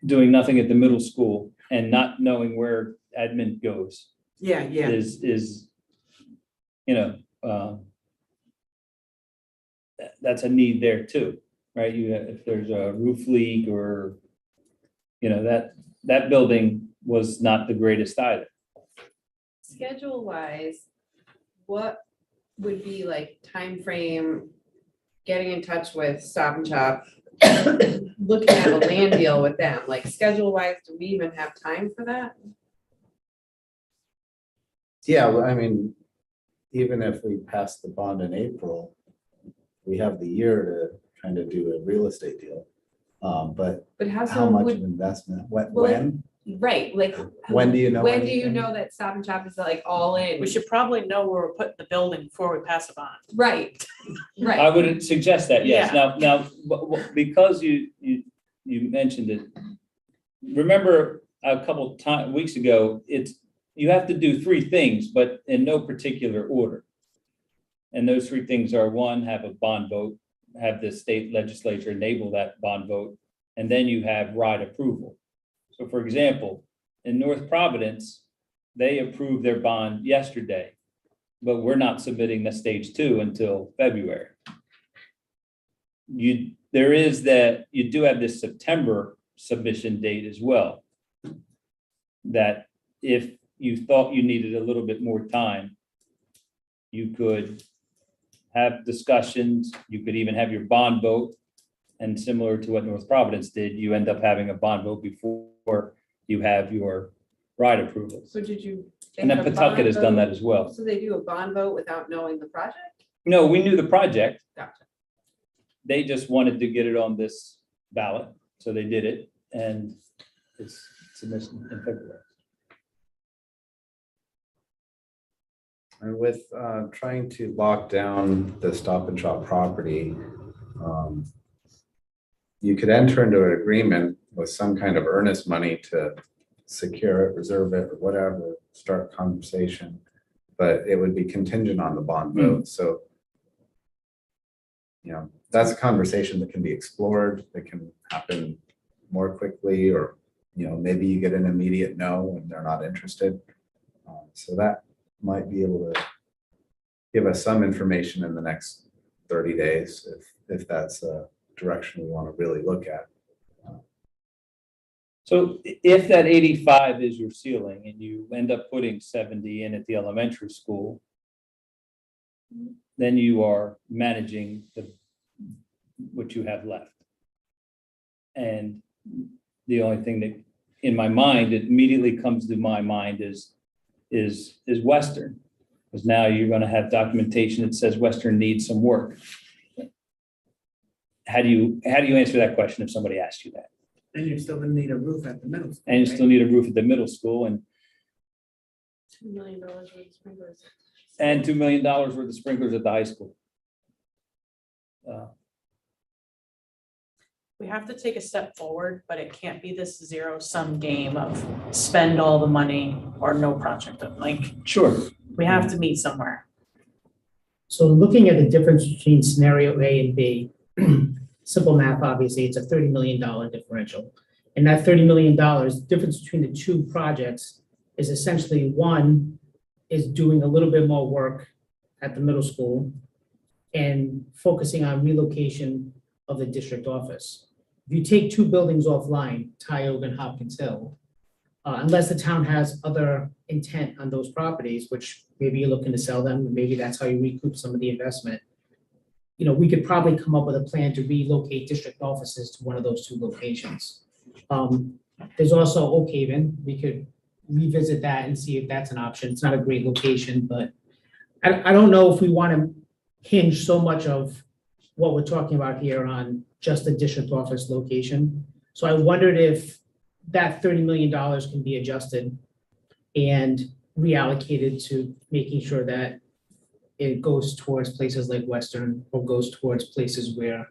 [SPEAKER 7] Doing nothing at the middle school and not knowing where admin goes
[SPEAKER 6] yeah,
[SPEAKER 7] is, that's a need there too, right? If there's a roof leak or, that building was not the greatest either.
[SPEAKER 9] Schedule wise, what would be like time frame? Getting in touch with Stop and Shop, looking at a land deal with them, like schedule wise, do we even have time for that?
[SPEAKER 8] Yeah, well, I mean, even if we pass the bond in April, we have the year to kind of do a real estate deal. But
[SPEAKER 9] But how
[SPEAKER 8] how
[SPEAKER 9] soon
[SPEAKER 8] much
[SPEAKER 9] would,
[SPEAKER 8] of investment, when,
[SPEAKER 9] Well, right, like.
[SPEAKER 8] when do you know?
[SPEAKER 9] When do you
[SPEAKER 8] anything?
[SPEAKER 9] know that Stop and Shop is like all in?
[SPEAKER 2] We should probably know where we're putting the building before we pass a bond.
[SPEAKER 9] Right,
[SPEAKER 7] I
[SPEAKER 9] right.
[SPEAKER 7] wouldn't suggest that, yes.
[SPEAKER 2] Yeah.
[SPEAKER 7] Now, because you mentioned it, remember a couple weeks ago, you have to do 3 things, but in no particular order. And those 3 things are, 1, have a bond vote, have the state legislature enable that bond vote, and then you have RIDE approval. So for example, in North Providence, they approved their bond yesterday, but we're not submitting the stage 2 until February. You do have this September submission date as well. That if you thought you needed a little bit more time, you could have discussions, you could even have your bond vote. And similar to what North Providence did, you end up having a bond vote before you have your RIDE approvals.
[SPEAKER 9] So did you? they
[SPEAKER 7] And then
[SPEAKER 9] had a
[SPEAKER 7] Pawtucket
[SPEAKER 9] bond
[SPEAKER 7] has done that
[SPEAKER 9] vote?
[SPEAKER 7] as well.
[SPEAKER 9] So they do a bond vote without knowing the project?
[SPEAKER 7] No, we knew the project.
[SPEAKER 9] Gotcha.
[SPEAKER 7] They just wanted to get it on this ballot, so they did it, and it's submission in February.
[SPEAKER 8] And with trying to lock down the Stop and Shop property, you could enter into an agreement with some kind of earnest money to secure it, reserve it, or whatever, start conversation. But it would be contingent on the bond vote, so that's a conversation that can be explored, that can happen more quickly, or maybe you get an immediate no and they're not interested. So that might be able to give us some information in the next 30 days if that's a direction we want to really look at.
[SPEAKER 7] So if that 85 is your ceiling and you end up putting 70 in at the elementary school, then you are managing what you have left. And the only thing that in my mind, it immediately comes to my mind is is Western. Because now you're gonna have documentation that says Western needs some work. How do you answer that question if somebody asked you that?
[SPEAKER 6] And you're still gonna need a roof at the middle school.
[SPEAKER 7] And you
[SPEAKER 6] right?
[SPEAKER 7] still need a roof at the middle school and
[SPEAKER 5] $2 million worth of sprinklers.
[SPEAKER 7] $2 million worth of sprinklers at the high school.
[SPEAKER 2] We have to take a step forward, but it can't be this zero-sum game of spend all the money or no project. Like,
[SPEAKER 7] Sure.
[SPEAKER 2] we have to meet somewhere.
[SPEAKER 4] So looking at the difference between scenario A and B, simple math, obviously, it's a $30 million differential. And that $30 million difference between the two projects is essentially one is doing a little bit more work at the middle school and focusing on relocation of the district office. If you take two buildings offline, Tioga and Hopkins Hill, unless the town has other intent on those properties, which maybe you're looking to sell them, maybe that's how you recoup some of the investment. You know, we could probably come up with a plan to relocate district offices to one of those two locations. There's also Oak Haven, we could revisit that and see if that's an option. It's not a great location, but I don't know if we want to hinge so much of what we're talking about here on just the district office location. So I wondered if that $30 million can be adjusted and reallocated to making sure that it goes towards places like Western or goes towards places where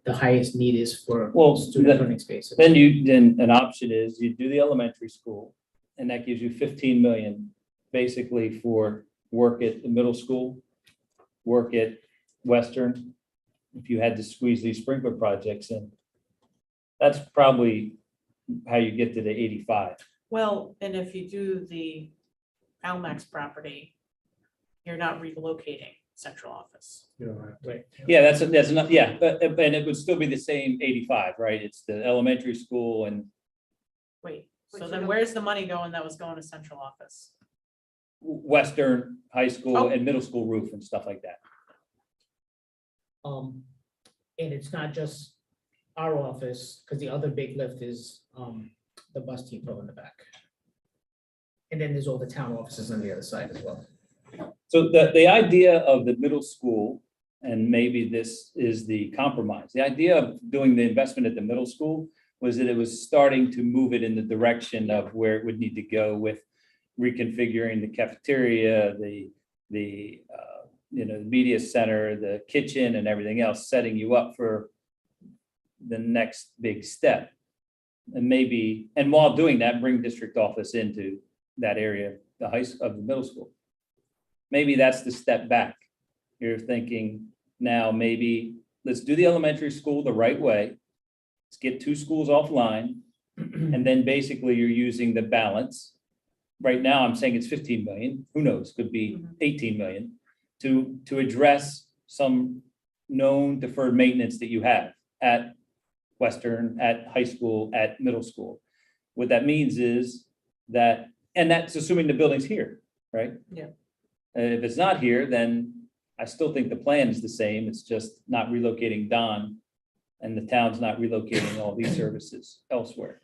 [SPEAKER 4] the highest need is for
[SPEAKER 7] Well,
[SPEAKER 4] student learning spaces.
[SPEAKER 7] Then an option is you do the elementary school and that gives you 15 million basically for work at the middle school, work at Western. If you had to squeeze these sprinkler projects in, that's probably how you get to the 85.
[SPEAKER 2] Well, and if you do the Almax property, you're not relocating central office.
[SPEAKER 1] You don't have to.
[SPEAKER 4] Right.
[SPEAKER 7] Yeah, that's enough. Yeah, but and it would still be the same 85, right? It's the elementary school and
[SPEAKER 2] Wait, so
[SPEAKER 5] But you
[SPEAKER 2] then
[SPEAKER 5] don't-
[SPEAKER 2] where's the money going that was going to central office?
[SPEAKER 7] Western high school
[SPEAKER 2] Oh.
[SPEAKER 7] and middle school roof and stuff like that.
[SPEAKER 4] And it's not just our office, because the other big lift is, the bus depot in the back. And then there's all the town offices on the other side as well.
[SPEAKER 7] So the idea of the middle school, and maybe this is the compromise, the idea of doing the investment at the middle school was that it was starting to move it in the direction of where it would need to go with reconfiguring the cafeteria, the media center, the kitchen and everything else, setting you up for the next big step. And maybe, and while doing that, bring district office into that area, the of the middle school. Maybe that's the step back. You're thinking now, maybe let's do the elementary school the right way. Let's get two schools offline. And then basically you're using the balance. Right now, I'm saying it's 15 million. Who knows? Could be 18 million to address some known deferred maintenance that you have at Western, at high school, at middle school. What that means is that, and that's assuming the building's here, right?
[SPEAKER 2] Yeah.
[SPEAKER 7] If it's not here, then I still think the plan is the same. It's just not relocating Don, and the town's not relocating all these services elsewhere.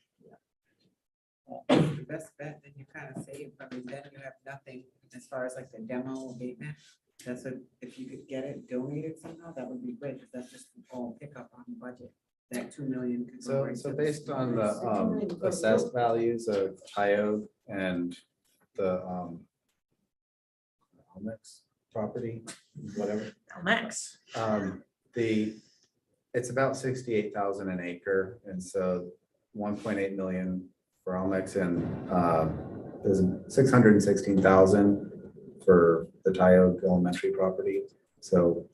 [SPEAKER 6] The best bet, then you kind of save, I mean, then you have nothing as far as like the demo abatement. That's what, if you could get it donated somehow, that would be great, because that's just all pickup on the budget. That 2 million. could go right
[SPEAKER 8] So
[SPEAKER 6] to
[SPEAKER 8] based on the
[SPEAKER 5] $6
[SPEAKER 8] assessed values of Tioga and the Almex property, whatever.
[SPEAKER 2] Max.
[SPEAKER 8] It's about 68,000 an acre, and so 1.8 million for Almex and there's 616,000 for the Tioga Elementary property. So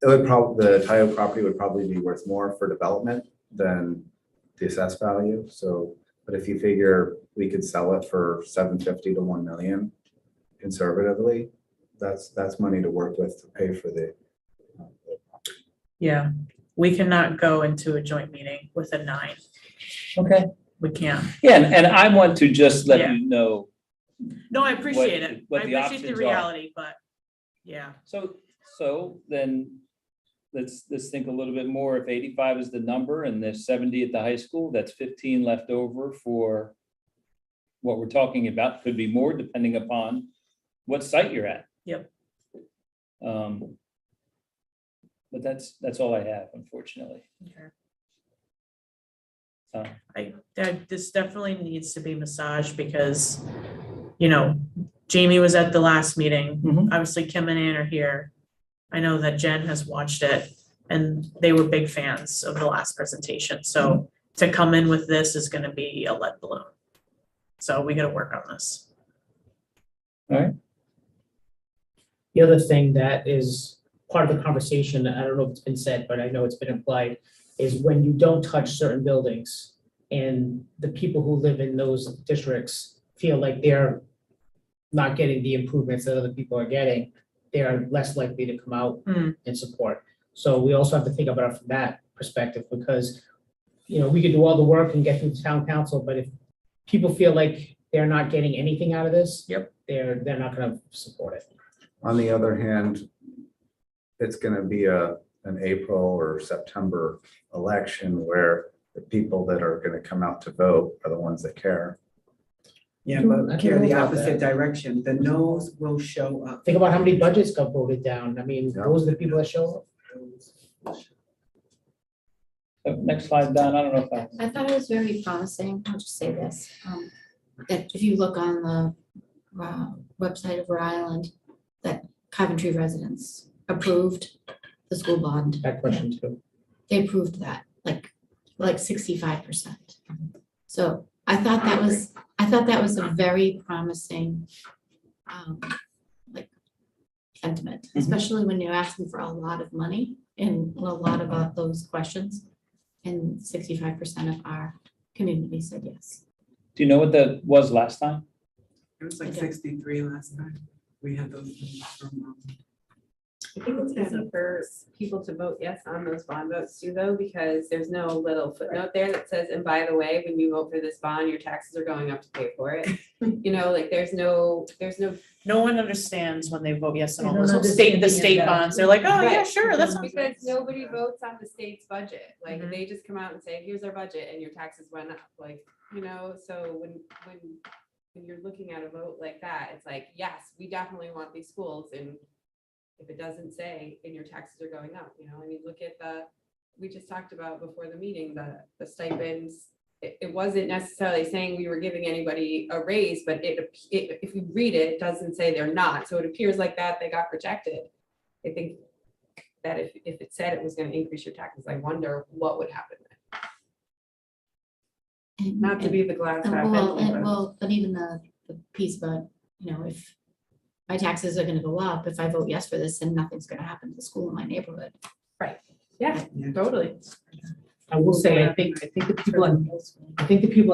[SPEAKER 8] it would the Tioga property would probably be worth more for development than the assessed value. So, but if you figure we could sell it for 750 to 1 million conservatively, that's money to work with to pay for the
[SPEAKER 2] Yeah, we cannot go into a joint meeting with a 9.
[SPEAKER 7] Okay.
[SPEAKER 2] We can't.
[SPEAKER 7] Yeah, and I want to just let
[SPEAKER 2] Yeah.
[SPEAKER 7] you know,
[SPEAKER 2] No, I appreciate it.
[SPEAKER 7] what
[SPEAKER 2] I
[SPEAKER 7] the
[SPEAKER 2] appreciate the
[SPEAKER 7] options are.
[SPEAKER 2] reality, but yeah.
[SPEAKER 7] so then let's think a little bit more. If 85 is the number and there's 70 at the high school, that's 15 left over for what we're talking about. Could be more depending upon what site you're at.
[SPEAKER 2] Yep.
[SPEAKER 7] But that's all I have, unfortunately.
[SPEAKER 2] This definitely needs to be massaged because, you know, Jamie was at the last meeting.
[SPEAKER 4] Mhm.
[SPEAKER 2] Obviously Kim and Ann are here. I know that Jen has watched it and they were big fans of the last presentation. So to come in with this is gonna be a lead balloon. So we gotta work on this.
[SPEAKER 4] The other thing that is part of the conversation, I don't know if it's been said, but I know it's been implied, is when you don't touch certain buildings and the people who live in those districts feel like they're not getting the improvements that other people are getting, they are less likely to come out and support. So we also have to think about it from that perspective because, you know, we could do all the work and get through the town council, but if people feel like they're not getting anything out of this, they're not gonna support it.
[SPEAKER 8] On the other hand, it's gonna be an April or September election where the people that are gonna come out to vote are the ones that care.
[SPEAKER 6] Yeah,
[SPEAKER 4] I
[SPEAKER 6] but
[SPEAKER 4] don't
[SPEAKER 6] care
[SPEAKER 4] know
[SPEAKER 6] the
[SPEAKER 4] about
[SPEAKER 6] opposite
[SPEAKER 4] that.
[SPEAKER 6] direction. The no's will show up.
[SPEAKER 4] Think about how many budgets got voted down. I mean,
[SPEAKER 8] Yeah.
[SPEAKER 4] those are the people that show up.
[SPEAKER 7] So next slide, Don, I don't know if I.
[SPEAKER 10] I thought it was very promising, I'll just say this, that if you look on the website of Rhode Island, that Coventry residents approved the school bond.
[SPEAKER 4] That question too.
[SPEAKER 10] They approved that, like 65%. So I thought that was a very promising, like sentiment, especially when you're asking for a lot of money in a lot of those questions. And 65% of our community said yes.
[SPEAKER 7] Do you know what that was last time?
[SPEAKER 6] It was like
[SPEAKER 10] I don't.
[SPEAKER 6] 63 last time. We had those from,
[SPEAKER 9] I think it's easy for people to vote yes on those bond votes too, though, because there's no little footnote there that says, and by the way, when you vote for this bond, your taxes are going up to pay for it. You know, like there's no.
[SPEAKER 2] No one understands when they vote yes on all
[SPEAKER 3] They don't
[SPEAKER 2] those
[SPEAKER 3] understand
[SPEAKER 2] the
[SPEAKER 3] the
[SPEAKER 2] state
[SPEAKER 3] impact.
[SPEAKER 2] bonds. They're like, oh, yeah,
[SPEAKER 9] Right.
[SPEAKER 2] sure, that sounds
[SPEAKER 9] Because
[SPEAKER 2] nice.
[SPEAKER 9] nobody votes on the state's budget, like
[SPEAKER 2] Mhm.
[SPEAKER 9] they just come out and say, here's our budget, and your taxes went up, like, you know, so when you're looking at a vote like that, it's like, yes, we definitely want these schools, and if it doesn't say, and your taxes are going up, you know, I mean, look at we just talked about before the meeting, the stipends. It wasn't necessarily saying we were giving anybody a raise, but if you read it, it doesn't say they're not, so it appears like that they got rejected. I think that if it said it was gonna increase your taxes, I wonder what would happen then.
[SPEAKER 10] And-
[SPEAKER 9] Not to be the glass half
[SPEAKER 10] Well,
[SPEAKER 9] empty, but-
[SPEAKER 10] but even the piece about, you know, if my taxes are gonna go up, if I vote yes for this, then nothing's gonna happen to the school in my neighborhood.
[SPEAKER 9] yeah,
[SPEAKER 6] yeah.
[SPEAKER 9] totally.
[SPEAKER 4] I will say, I think the people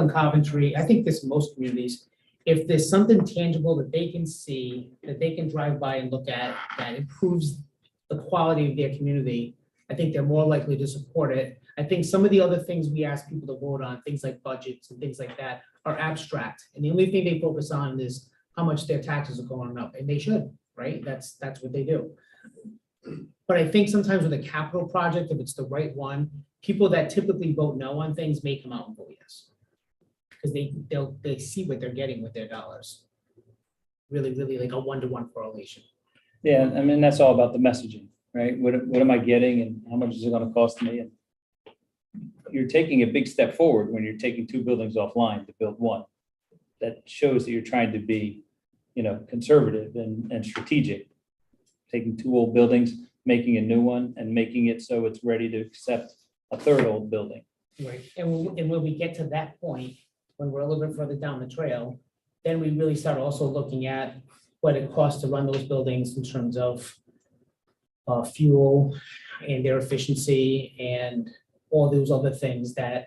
[SPEAKER 4] in Coventry, I think this most communities, if there's something tangible that they can see, that they can drive by and look at, that improves the quality of their community, I think they're more likely to support it. I think some of the other things we ask people to vote on, things like budgets and things like that, are abstract. And the only thing they focus on is how much their taxes are going up, and they should, right? That's what they do. But I think sometimes with a capital project, if it's the right one, people that typically vote no on things may come out and vote yes. Because they see what they're getting with their dollars. Really, really like a 1-to-1 correlation.
[SPEAKER 7] Yeah, I mean, that's all about the messaging, right? What am I getting and how much is it gonna cost me? And you're taking a big step forward when you're taking 2 buildings offline to build one. That shows that you're trying to be, you know, conservative and strategic. Taking 2 old buildings, making a new one and making it so it's ready to accept a 3rd old building.
[SPEAKER 4] Right, and when we get to that point, when we're a little bit further down the trail, then we really start also looking at what it costs to run those buildings in terms of fuel and their efficiency and all those other things that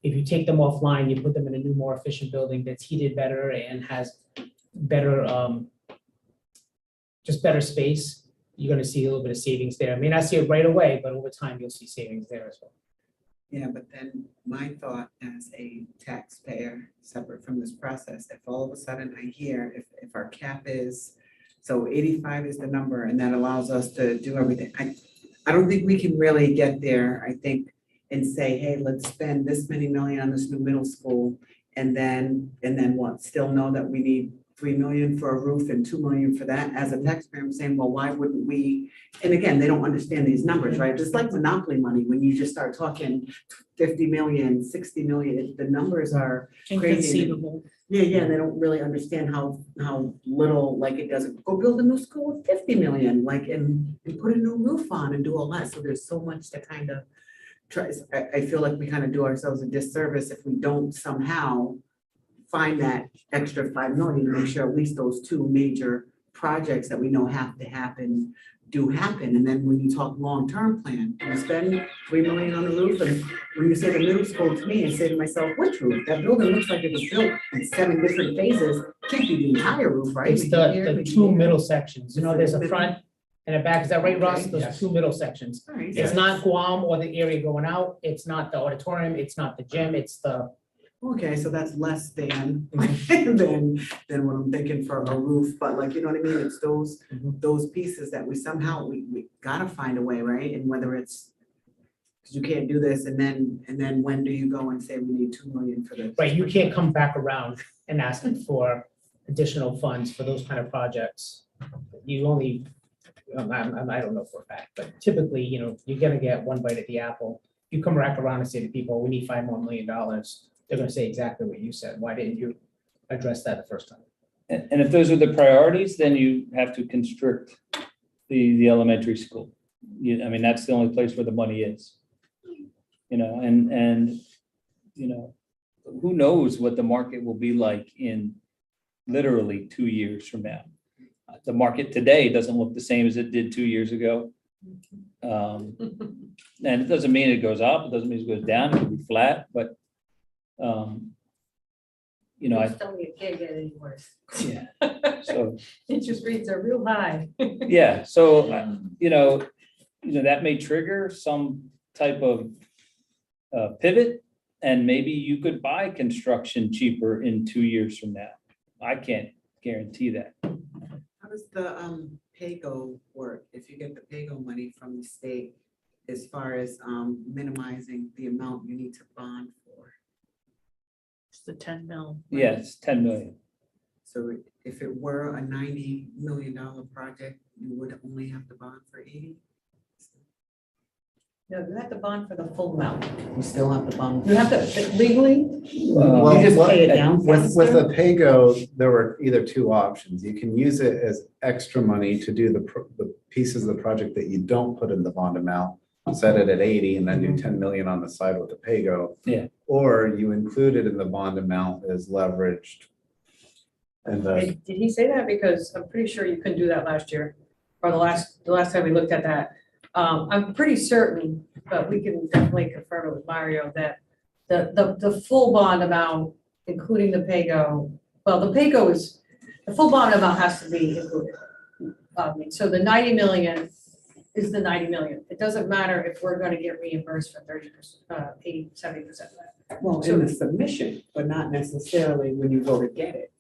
[SPEAKER 4] if you take them offline, you put them in a new, more efficient building that's heated better and has better, just better space, you're gonna see a little bit of savings there. May not see it right away, but over time, you'll see savings there as well.
[SPEAKER 6] Yeah, but then my thought as a taxpayer, separate from this process, if all of a sudden I hear if our cap is, so 85 is the number and that allows us to do everything. I don't think we can really get there, I think, and say, hey, let's spend this many million on this new middle school And then what, still know that we need 3 million for a roof and 2 million for that. As a taxpayer, I'm saying, well, why wouldn't we? And again, they don't understand these numbers, right? Just like monopoly money, when you just start talking 50 million, 60 million, the numbers are crazy.
[SPEAKER 2] Inconceivable.
[SPEAKER 6] Yeah, they don't really understand how little, like, it doesn't, go build a new school with 50 million, like, and put a new roof on and do all that. So there's so much to kind of try. I feel like we kind of do ourselves a disservice if we don't somehow find that extra 5 million to make sure at least those two major projects that we know have to happen do happen. And then when you talk long-term plan, you spend 3 million on the roof, and when you say the middle school to me, I say to myself, which roof? That building looks like it was built in 7 different phases. Can't be the entire roof, right?
[SPEAKER 4] It's
[SPEAKER 6] Maybe
[SPEAKER 4] the
[SPEAKER 6] here, maybe
[SPEAKER 4] two
[SPEAKER 6] here.
[SPEAKER 4] middle sections, you know, there's a front and a back, is that right, Ross?
[SPEAKER 6] Okay.
[SPEAKER 4] Those
[SPEAKER 1] Yes.
[SPEAKER 4] two middle sections.
[SPEAKER 6] All right.
[SPEAKER 4] It's not Guam or the area going out, it's not the auditorium, it's not the gym, it's the,
[SPEAKER 6] Okay, so that's less than,
[SPEAKER 4] Mhm.
[SPEAKER 6] than what I'm thinking for a roof, but like, you know what I mean? It's
[SPEAKER 4] Mhm.
[SPEAKER 6] those pieces that we somehow, we gotta find a way, right? And whether it's, because you can't do this, and then when do you go and say we need 2 million for this?
[SPEAKER 4] right, you can't come back around and ask for additional funds for those kind of projects. You only, I don't know for a fact, but typically, you know, you're gonna get one bite at the apple. You come back around and say to people, we need $5 more million, they're gonna say exactly what you said. Why didn't you address that the first time?
[SPEAKER 7] And if those are the priorities, then you have to constrict the elementary school. I mean, that's the only place where the money is. You know, and, you know, who knows what the market will be like in literally 2 years from now. The market today doesn't look the same as it did 2 years ago. And it doesn't mean it goes up, it doesn't mean it goes down, it could be flat, but, you know,
[SPEAKER 5] Just tell me it can't get any worse.
[SPEAKER 7] yeah, so,
[SPEAKER 5] Interest rates are real high.
[SPEAKER 7] yeah, so, you know, that may trigger some type of pivot, and maybe you could buy construction cheaper in 2 years from now. I can't guarantee that.
[SPEAKER 6] How does the PAYGO work? If you get the PAYGO money from the state, as far as minimizing the amount you need to bond for?
[SPEAKER 2] It's the 10 mil.
[SPEAKER 7] Yes, 10 million.
[SPEAKER 6] So if it were a $90 million project, you would only have to bond for 80?
[SPEAKER 5] No, you have to bond for the full amount.
[SPEAKER 6] You still have to bond.
[SPEAKER 5] You have to legally,
[SPEAKER 8] Well,
[SPEAKER 6] You just
[SPEAKER 8] what-
[SPEAKER 6] pay it down
[SPEAKER 8] With
[SPEAKER 6] faster?
[SPEAKER 8] the PAYGO, there were either two options. You can use it as extra money to do the pieces of the project that you don't put in the bond amount, set it at 80 and then do 10 million on the side with the PAYGO.
[SPEAKER 7] Yeah.
[SPEAKER 8] Or you include it in the bond amount as leveraged. And
[SPEAKER 5] did he say that? Because I'm pretty sure you couldn't do that last year, or the last time we looked at that. I'm pretty certain, but we can definitely confirm it with Mario, that the full bond amount, including the PAYGO, well, the PAYGO is, the full bond amount has to be included. So the 90 million is the 90 million. It doesn't matter if we're gonna get reimbursed for 30%, 80, 70% of that.
[SPEAKER 6] Well, in the submission, but not necessarily when you go to get it.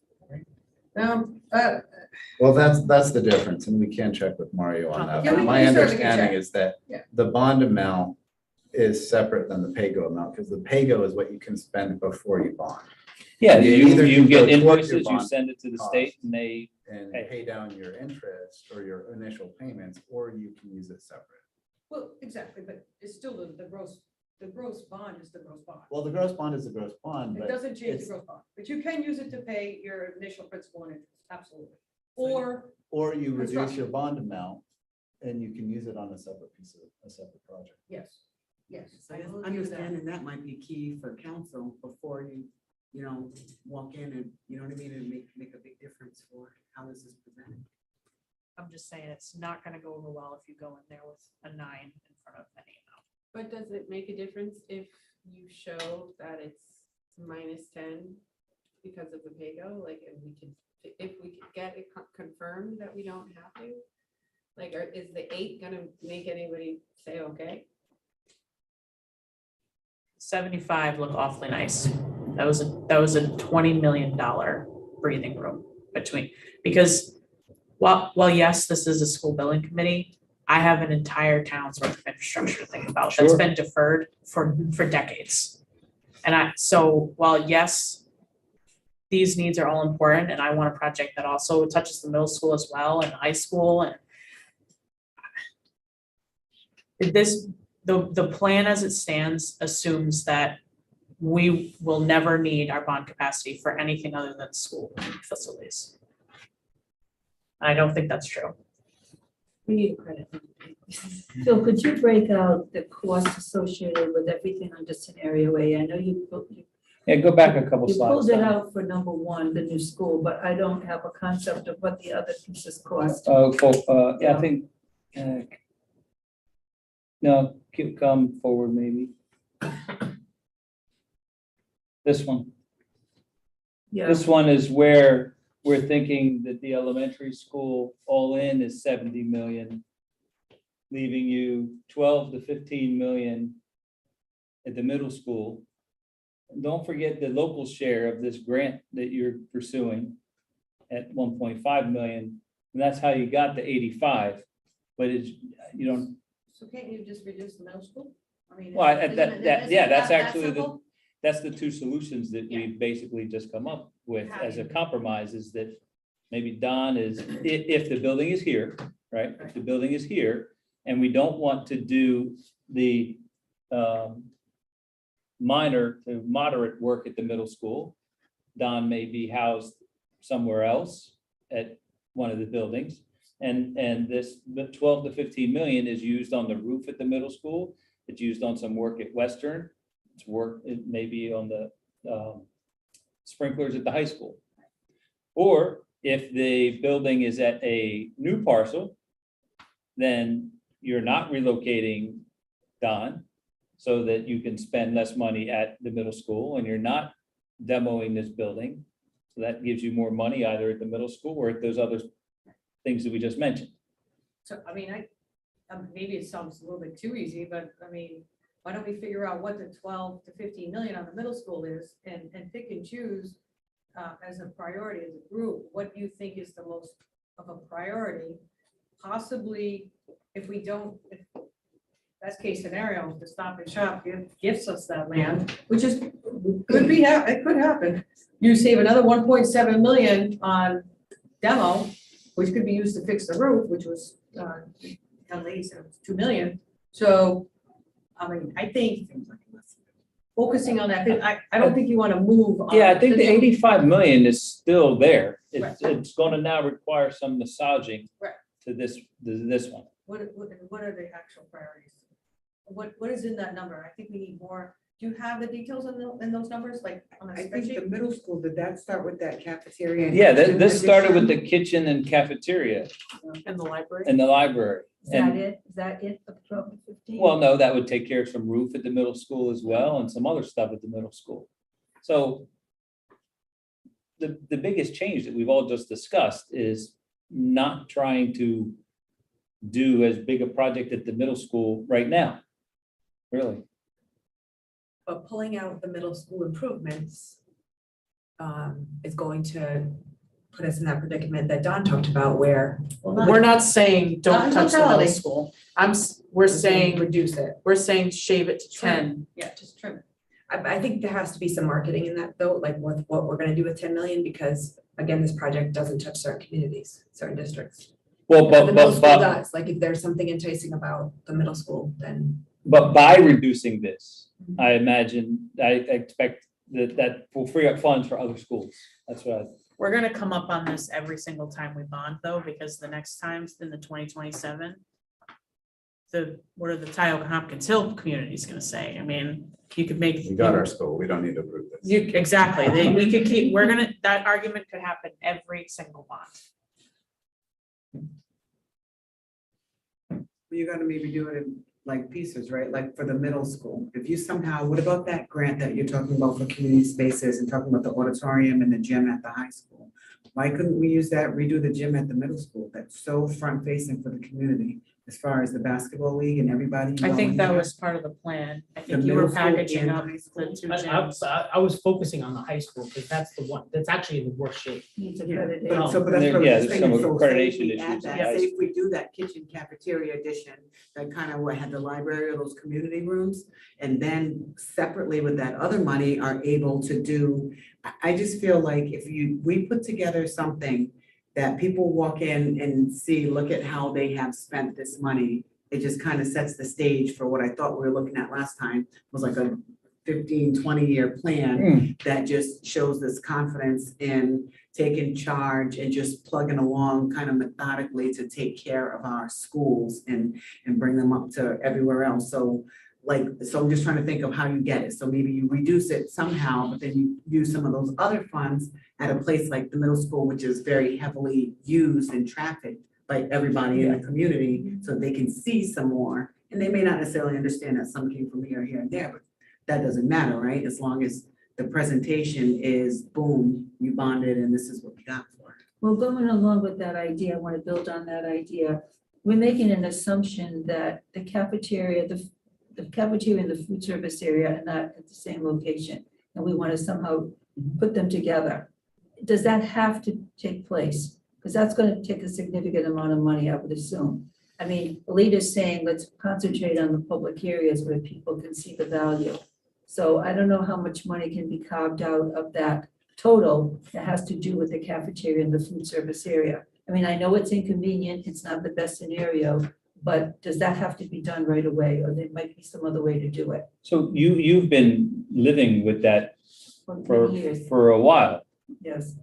[SPEAKER 8] well, that's the difference, and we can check with Mario on that.
[SPEAKER 5] Yeah,
[SPEAKER 8] But
[SPEAKER 5] we
[SPEAKER 8] my
[SPEAKER 5] can certainly
[SPEAKER 8] understanding
[SPEAKER 5] check.
[SPEAKER 8] is that
[SPEAKER 5] Yeah.
[SPEAKER 8] the bond amount is separate than the PAYGO amount, because the PAYGO is what you can spend before you bond.
[SPEAKER 7] Yeah,
[SPEAKER 8] You either
[SPEAKER 7] you
[SPEAKER 8] can
[SPEAKER 7] get
[SPEAKER 8] go towards your
[SPEAKER 7] invoices, you
[SPEAKER 8] bond
[SPEAKER 7] send it to the state, and they,
[SPEAKER 8] And
[SPEAKER 7] Hey.
[SPEAKER 8] pay down your interest or your initial payments, or you can use it separate.
[SPEAKER 5] Well, exactly, but it's still the gross bond is the gross bond.
[SPEAKER 8] Well, the gross bond is the gross bond,
[SPEAKER 5] It
[SPEAKER 8] but
[SPEAKER 5] doesn't change the
[SPEAKER 8] it's-
[SPEAKER 5] gross bond, but you can use it to pay your initial principal and interest, absolutely. Or,
[SPEAKER 8] or you reduce
[SPEAKER 5] Construction.
[SPEAKER 8] your bond amount and you can use it on a separate a separate project.
[SPEAKER 5] yes, yes.
[SPEAKER 6] So
[SPEAKER 5] I will do that.
[SPEAKER 6] understanding that might be key for council before you know, walk in and, you know what I mean, and make a big difference for how this is presented.
[SPEAKER 2] I'm just saying, it's not gonna go over well if you go in there with a 9 in front of any amount.
[SPEAKER 9] But does it make a difference if you show that it's -10 because of the PAYGO? Like, if we could get it confirmed that we don't have to? Like, is the 8 gonna make anybody say, okay?
[SPEAKER 2] 75 look awfully nice. That was a $20 million breathing room between, because while yes, this is a school building committee, I have an entire town's worth of infrastructure to think about that's
[SPEAKER 7] Sure.
[SPEAKER 2] been deferred for decades. And so while yes, these needs are all important, and I want a project that also touches the middle school as well and high school and the plan as it stands assumes that we will never need our bond capacity for anything other than school facilities. I don't think that's true.
[SPEAKER 5] We need credit.
[SPEAKER 3] Phil, could you break out the cost associated with everything under scenario A? I know you
[SPEAKER 7] Yeah, go back a couple
[SPEAKER 3] you
[SPEAKER 7] slides.
[SPEAKER 3] pulled it
[SPEAKER 7] down.
[SPEAKER 3] out for number one, the new school, but I don't have a concept of what the other pieces cost.
[SPEAKER 7] Yeah, I think, no, come forward maybe. This one.
[SPEAKER 3] Yeah,
[SPEAKER 7] This one is where we're thinking that the elementary school all in is 70 million, leaving you 12 to 15 million at the middle school. And don't forget the local share of this grant that you're pursuing at 1.5 million. And that's how you got to 85. But it's, you don't,
[SPEAKER 5] So can't you just reduce the middle school? I mean.
[SPEAKER 7] well,
[SPEAKER 5] isn't
[SPEAKER 7] that,
[SPEAKER 5] it-
[SPEAKER 7] that,
[SPEAKER 5] isn't
[SPEAKER 7] yeah,
[SPEAKER 5] it
[SPEAKER 7] that's
[SPEAKER 5] that
[SPEAKER 7] actually the,
[SPEAKER 5] simple?
[SPEAKER 7] that's the two solutions that we've basically just come up with
[SPEAKER 5] How
[SPEAKER 7] as
[SPEAKER 5] do
[SPEAKER 7] a
[SPEAKER 5] you-
[SPEAKER 7] compromise is that maybe Don is, if the building is here, right? If the building is here and we don't want to do the minor to moderate work at the middle school, Don may be housed somewhere else at one of the buildings. And this, the 12 to 15 million is used on the roof at the middle school. It's used on some work at Western. It's work, it may be on the sprinklers at the high school. Or if the building is at a new parcel, then you're not relocating Don so that you can spend less money at the middle school and you're not demoing this building. So that gives you more money either at the middle school or at those other things that we just mentioned.
[SPEAKER 5] So, I mean, maybe it sounds a little bit too easy, but I mean, why don't we figure out what the 12 to 15 million on the middle school is and pick and choose as a priority as a group, what you think is the most of a priority? Possibly, if we don't, if best case scenario, if the Stop and Shop gives us that land, which is, could be, it could happen. You save another 1.7 million on demo, which could be used to fix the roof, which was, young lady said it was 2 million. So, I mean, I think focusing on that, I don't think you want to move. on
[SPEAKER 7] Yeah, I think the
[SPEAKER 5] this-
[SPEAKER 7] 85 million is still there.
[SPEAKER 5] Right.
[SPEAKER 7] It's gonna now require some massaging
[SPEAKER 5] Right.
[SPEAKER 7] to this one.
[SPEAKER 5] What are the actual priorities? What is in that number? I think we need more. Do you have the details in those numbers, like on a
[SPEAKER 6] I think the
[SPEAKER 5] spreadsheet?
[SPEAKER 6] middle school, did that start with that cafeteria? and
[SPEAKER 7] Yeah,
[SPEAKER 6] kitchen
[SPEAKER 7] this started with
[SPEAKER 6] addition?
[SPEAKER 7] the kitchen and cafeteria
[SPEAKER 2] In the library.
[SPEAKER 7] and the library.
[SPEAKER 3] is that
[SPEAKER 7] And,
[SPEAKER 3] it? Is that it? The 12 to 15?
[SPEAKER 7] well, no, that would take care of some roof at the middle school as well and some other stuff at the middle school. So the biggest change that we've all just discussed is not trying to do as big a project at the middle school right now. Really.
[SPEAKER 11] But pulling out the middle school improvements is going to put us in that predicament that Don talked about where
[SPEAKER 2] We're not saying don't
[SPEAKER 5] Not in
[SPEAKER 2] touch the middle
[SPEAKER 5] totality.
[SPEAKER 2] school. We're saying,
[SPEAKER 11] reduce it.
[SPEAKER 2] we're saying shave it to 10.
[SPEAKER 5] Yeah, just trim it.
[SPEAKER 11] I think there has to be some marketing in that though, like what we're gonna do with 10 million, because again, this project doesn't touch certain communities, certain districts.
[SPEAKER 7] Well,
[SPEAKER 11] The middle school does, like if there's something enticing about the middle school, then
[SPEAKER 7] But by reducing this, I imagine, I expect that will free up funds for other schools. That's what I,
[SPEAKER 2] We're gonna come up on this every single time we bond though, because the next time's in the 2027. What are the Tioga Hopkins Hill communities gonna say? I mean, you could make.
[SPEAKER 8] We got our school. We don't need to prove this.
[SPEAKER 2] Exactly, we could keep, that argument could happen every single bond.
[SPEAKER 6] You gotta maybe do it in like pieces, right? Like for the middle school. If you somehow, what about that grant that you're talking about for community spaces and talking about the auditorium and the gym at the high school? Why couldn't we use that, redo the gym at the middle school? That's so front facing for the community. as far as the basketball league and everybody.
[SPEAKER 2] I think
[SPEAKER 6] going
[SPEAKER 2] that
[SPEAKER 6] there?
[SPEAKER 2] was part of the plan. I
[SPEAKER 6] The
[SPEAKER 2] think you were
[SPEAKER 6] middle school
[SPEAKER 2] packaging
[SPEAKER 6] and
[SPEAKER 2] up
[SPEAKER 6] high
[SPEAKER 2] the
[SPEAKER 6] school?
[SPEAKER 2] two
[SPEAKER 4] I,
[SPEAKER 2] gyms.
[SPEAKER 4] I was focusing on the high school, because that's the one, that's actually in the worst shape.
[SPEAKER 3] Needs
[SPEAKER 6] Yeah,
[SPEAKER 3] accreditation.
[SPEAKER 6] but so, but
[SPEAKER 7] And
[SPEAKER 6] that's
[SPEAKER 7] there-
[SPEAKER 6] what I
[SPEAKER 7] yeah,
[SPEAKER 6] was
[SPEAKER 7] there's
[SPEAKER 6] saying,
[SPEAKER 7] some
[SPEAKER 6] so say
[SPEAKER 7] accreditation
[SPEAKER 6] we
[SPEAKER 7] issues
[SPEAKER 6] add
[SPEAKER 7] in
[SPEAKER 6] that,
[SPEAKER 7] high
[SPEAKER 6] say if we do that kitchen cafeteria addition, that kind of what had the library or those community rooms, and then separately with that other money are able to do, I just feel like if we put together something that people walk in and see, look at how they have spent this money, it just kind of sets the stage for what I thought we were looking at last time, was like a 15, 20-year plan that just shows this confidence in taking charge and just plugging along kind of methodically to take care of our schools and bring them up to everywhere else. So I'm just trying to think of how you get it. So maybe you reduce it somehow, but then you use some of those other funds at a place like the middle school, which is very heavily used and trafficked by everybody in the community, so they can see some more. And they may not necessarily understand that some came from here, and there, but that doesn't matter, right? As long as the presentation is, boom, you bonded and this is what we got for it.
[SPEAKER 3] Well, going along with that idea, I want to build on that idea. We're making an assumption that the cafeteria and the food service area are not at the same location, and we want to somehow put them together. Does that have to take place? Because that's going to take a significant amount of money, I would assume. I mean, the leader's saying, let's concentrate on the public areas where people can see the value. So I don't know how much money can be carved out of that total that has to do with the cafeteria and the food service area. I mean, I know it's inconvenient, it's not the best scenario, but does that have to be done right away, or there might be some other way to do it?
[SPEAKER 7] So you've been living with that
[SPEAKER 3] For many years,
[SPEAKER 7] for a while.
[SPEAKER 3] yes.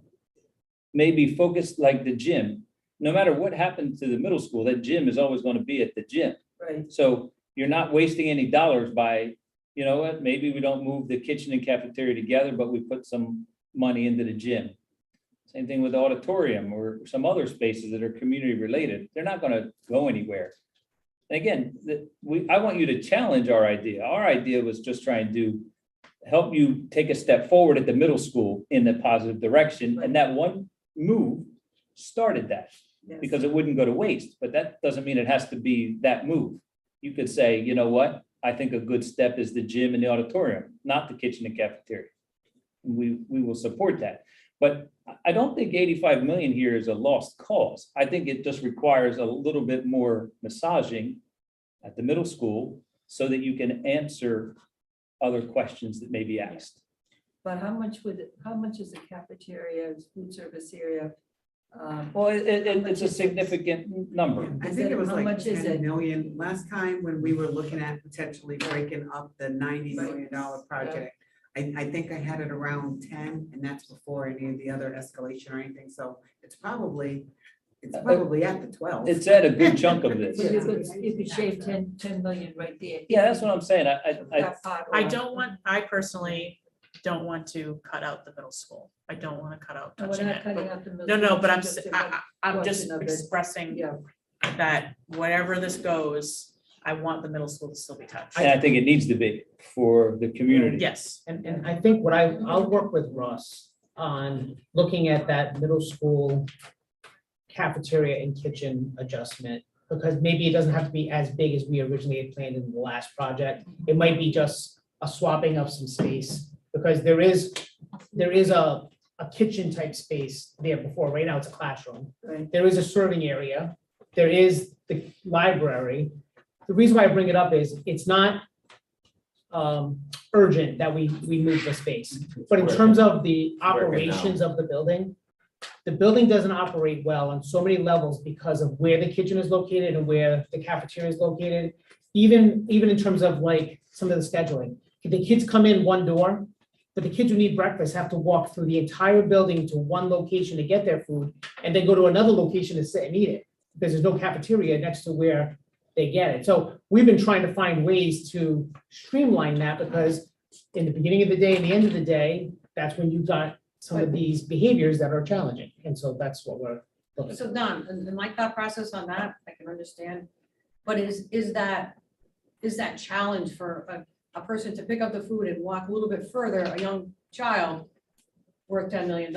[SPEAKER 7] Maybe focus like the gym. No matter what happened to the middle school, that gym is always going to be at the gym.
[SPEAKER 3] Right,
[SPEAKER 7] So you're not wasting any dollars by, you know what, maybe we don't move the kitchen and cafeteria together, but we put some money into the gym. Same thing with the auditorium or some other spaces that are community related. They're not going to go anywhere. And again, I want you to challenge our idea. Our idea was just trying to help you take a step forward at the middle school in the positive direction. And that one move started that,
[SPEAKER 3] yes.
[SPEAKER 7] because it wouldn't go to waste, but that doesn't mean it has to be that move. You could say, you know what, I think a good step is the gym and the auditorium, not the kitchen and cafeteria. We will support that. But I don't think 85 million here is a lost cause. I think it just requires a little bit more massaging at the middle school so that you can answer other questions that may be asked.
[SPEAKER 3] But how much is the cafeteria, food service area?
[SPEAKER 7] Well, it's a significant number.
[SPEAKER 6] I think it was
[SPEAKER 3] How
[SPEAKER 6] like
[SPEAKER 3] much is
[SPEAKER 6] 10
[SPEAKER 3] it?
[SPEAKER 6] million. Last time when we were looking at potentially breaking up the $90 million project, I think I had it around 10, and that's before any of the other escalation or anything. So it's probably at the 12.
[SPEAKER 7] It's at a good chunk of this.
[SPEAKER 3] So you could shave 10 million right there.
[SPEAKER 7] Yeah, that's what I'm saying.
[SPEAKER 2] I personally don't want to cut out the middle school. I don't want to cut out
[SPEAKER 3] No, we're
[SPEAKER 2] touching
[SPEAKER 3] not
[SPEAKER 2] it.
[SPEAKER 3] cutting
[SPEAKER 2] but-
[SPEAKER 3] out the middle.
[SPEAKER 2] No, no,
[SPEAKER 3] school,
[SPEAKER 2] but I'm
[SPEAKER 3] just
[SPEAKER 2] just
[SPEAKER 3] portion of it.
[SPEAKER 2] expressing
[SPEAKER 3] Yeah,
[SPEAKER 2] that wherever this goes, I want the middle school to still be touched.
[SPEAKER 7] And I think it needs to be for the community.
[SPEAKER 2] Yes,
[SPEAKER 4] And I think I'll work with Russ on looking at that middle school cafeteria and kitchen adjustment, because maybe it doesn't have to be as big as we originally had planned in the last project. It might be just a swapping of some space, because there is a kitchen type space there before. Right now, it's a classroom.
[SPEAKER 3] right.
[SPEAKER 4] There is a serving area. There is the library. The reason why I bring it up is it's not urgent that we move the space. But in terms of the operations of the building doesn't operate well on so many levels because of where the kitchen is located and where the cafeteria is located. Even in terms of like some of the scheduling. The kids come in one door, but the kids who need breakfast have to walk through the entire building to one location to get their food and then go to another location to sit and eat it, because there's no cafeteria next to where they get it. So we've been trying to find ways to streamline that, because in the beginning of the day and the end of the day, that's when you've got some of these behaviors that are challenging. And so that's what we're looking at.
[SPEAKER 5] So Don, and my thought process on that, I can understand, but is that challenge for a person to pick up the food and walk a little bit further, a young child, worth $10 million?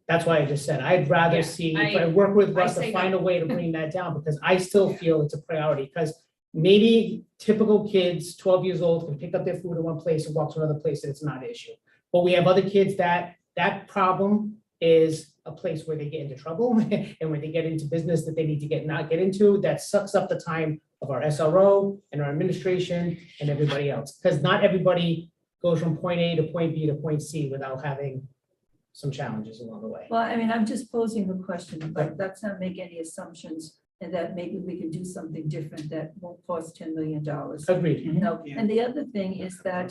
[SPEAKER 4] That's why I just said, I'd rather
[SPEAKER 2] Yeah,
[SPEAKER 4] see, if I work with Russ to
[SPEAKER 2] say
[SPEAKER 4] find
[SPEAKER 2] no.
[SPEAKER 4] a way to bring that down, because I still feel it's a priority, because maybe typical kids, 12 years old, can pick up their food in one place and walk to another place, and it's not an issue. But we have other kids that problem is a place where they get into trouble, and when they get into business that they need to not get into, that sucks up the time of our SRO and our administration and everybody else, because not everybody goes from point A to point B to point C without having some challenges along the way.
[SPEAKER 3] Well, I mean, I'm just posing the question, but let's not make any assumptions, and that maybe we can do something different that won't cost $10 million.
[SPEAKER 4] Agreed.
[SPEAKER 3] No,
[SPEAKER 6] Yeah.
[SPEAKER 3] and the other thing is that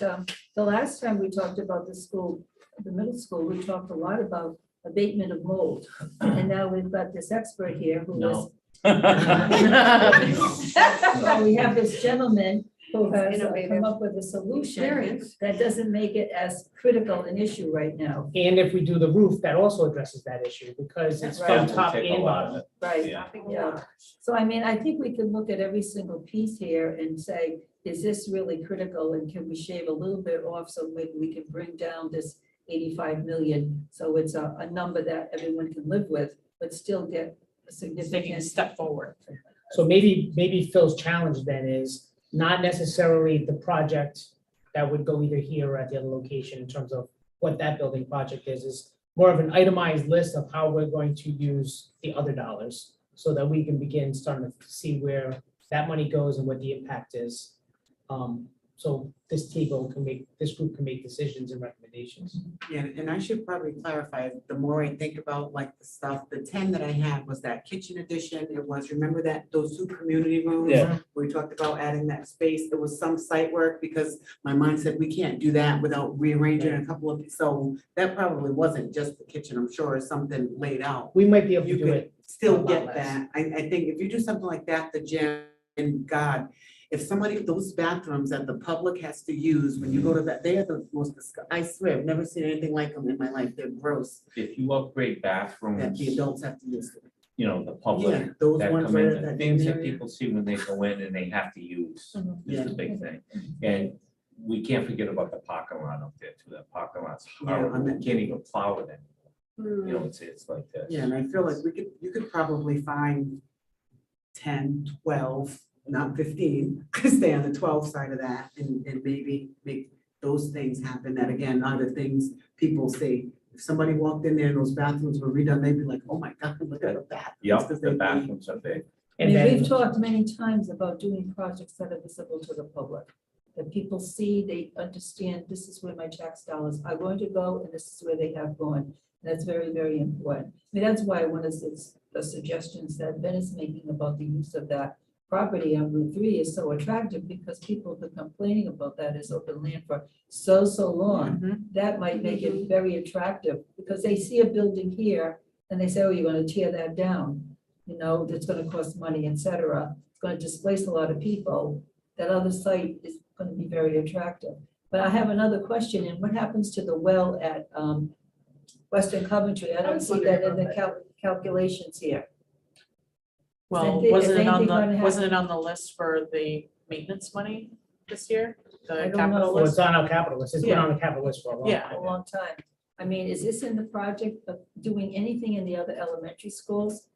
[SPEAKER 3] the last time we talked about the school, the middle school, we talked a lot about abatement of mold. And now we've got this expert here who is. Well, we have this gentleman who has
[SPEAKER 5] Innovative.
[SPEAKER 3] come up with a solution
[SPEAKER 5] Experience.
[SPEAKER 3] that doesn't make it as critical an issue right now.
[SPEAKER 4] And if we do the roof, that also addresses that issue, because it's
[SPEAKER 3] Right.
[SPEAKER 4] from top and bottom.
[SPEAKER 3] Right,
[SPEAKER 8] Yeah.
[SPEAKER 3] yeah. So I mean, I think we can look at every single piece here and say, is this really critical, and can we shave a little bit off so maybe we can bring down this 85 million? So it's a number that everyone can live with, but still get a
[SPEAKER 2] Taking a
[SPEAKER 3] significant.
[SPEAKER 2] step forward.
[SPEAKER 4] So maybe Phil's challenge then is not necessarily the project that would go either here or at the other location in terms of what that building project is more of an itemized list of how we're going to use the other dollars, so that we can begin starting to see where that money goes and what the impact is. So this group can make decisions and recommendations.
[SPEAKER 6] Yeah, and I should probably clarify, the more I think about like the stuff, the 10 that I had was that kitchen addition. It was, remember that, those 2 community rooms?
[SPEAKER 7] Yeah.
[SPEAKER 6] We talked about adding that space. There was some site work because my mind said we can't do that without rearranging a couple of, so that probably wasn't just the kitchen. I'm sure it's something laid out.
[SPEAKER 4] We might be able to
[SPEAKER 6] You
[SPEAKER 4] do
[SPEAKER 6] could
[SPEAKER 4] it. a
[SPEAKER 6] still
[SPEAKER 4] lot
[SPEAKER 6] get
[SPEAKER 4] less.
[SPEAKER 6] that. I think if you do something like that, the gym, and God, if somebody, those bathrooms that the public has to use when you go to that, they are the most, I swear, I've never seen anything like them in my life. They're gross
[SPEAKER 12] If you upgrade
[SPEAKER 6] that
[SPEAKER 12] bathrooms,
[SPEAKER 6] the adults have to use.
[SPEAKER 12] you know, the
[SPEAKER 6] Yeah,
[SPEAKER 12] public
[SPEAKER 6] those
[SPEAKER 12] that
[SPEAKER 6] ones
[SPEAKER 12] come
[SPEAKER 6] right
[SPEAKER 12] in,
[SPEAKER 6] at
[SPEAKER 12] the
[SPEAKER 6] that
[SPEAKER 12] things that
[SPEAKER 6] area.
[SPEAKER 12] people see when they go in and they have to use is
[SPEAKER 6] Yeah.
[SPEAKER 12] the big thing. And we can't forget about the parking lot up there too. That parking lot's
[SPEAKER 6] Yeah, I
[SPEAKER 12] horrible.
[SPEAKER 6] mean-
[SPEAKER 12] You can't even plow it anymore. You know, it's like this.
[SPEAKER 6] Yeah, and I feel like you could probably find 10, 12, not 15, stay on the 12 side of that and maybe make those things happen that again, are the things people say. If somebody walked in there and those bathrooms were redone, they'd be like, oh my God, look at the bathrooms.
[SPEAKER 12] Yep,
[SPEAKER 6] 'cause
[SPEAKER 12] the
[SPEAKER 6] they'd be-
[SPEAKER 12] bathrooms are big.
[SPEAKER 3] I
[SPEAKER 4] And
[SPEAKER 3] mean,
[SPEAKER 4] then,
[SPEAKER 3] we've talked many times about doing projects that are visible to the public. That people see, they understand, this is where my tax dollars are going to go, and this is where they have gone. That's very, very important. I mean, that's why one of the suggestions that Ben is making about the use of that property on Route 3 is so attractive, because people have been complaining about that as open land for so long. That might make it very attractive, because they see a building here, and they say, oh, you're gonna tear that down. You know, that's gonna cost money, et cetera. It's gonna displace a lot of people. That other site is gonna be very attractive. But I have another question, and what happens to the well at Western Coventry? I don't see that in the calculations here.
[SPEAKER 2] Well,
[SPEAKER 3] Is
[SPEAKER 2] wasn't it on
[SPEAKER 3] anything gonna
[SPEAKER 2] the, wasn't it
[SPEAKER 3] happen?
[SPEAKER 2] on the list for the maintenance money this year?
[SPEAKER 3] I
[SPEAKER 2] The
[SPEAKER 3] don't
[SPEAKER 2] capital
[SPEAKER 3] know.
[SPEAKER 4] well,
[SPEAKER 2] list?
[SPEAKER 4] it's on our capital list. It's been
[SPEAKER 2] Yeah.
[SPEAKER 4] on the capital list for a long
[SPEAKER 2] Yeah.
[SPEAKER 4] time.
[SPEAKER 3] A long time. I mean, is this in the project of doing anything in the other elementary schools?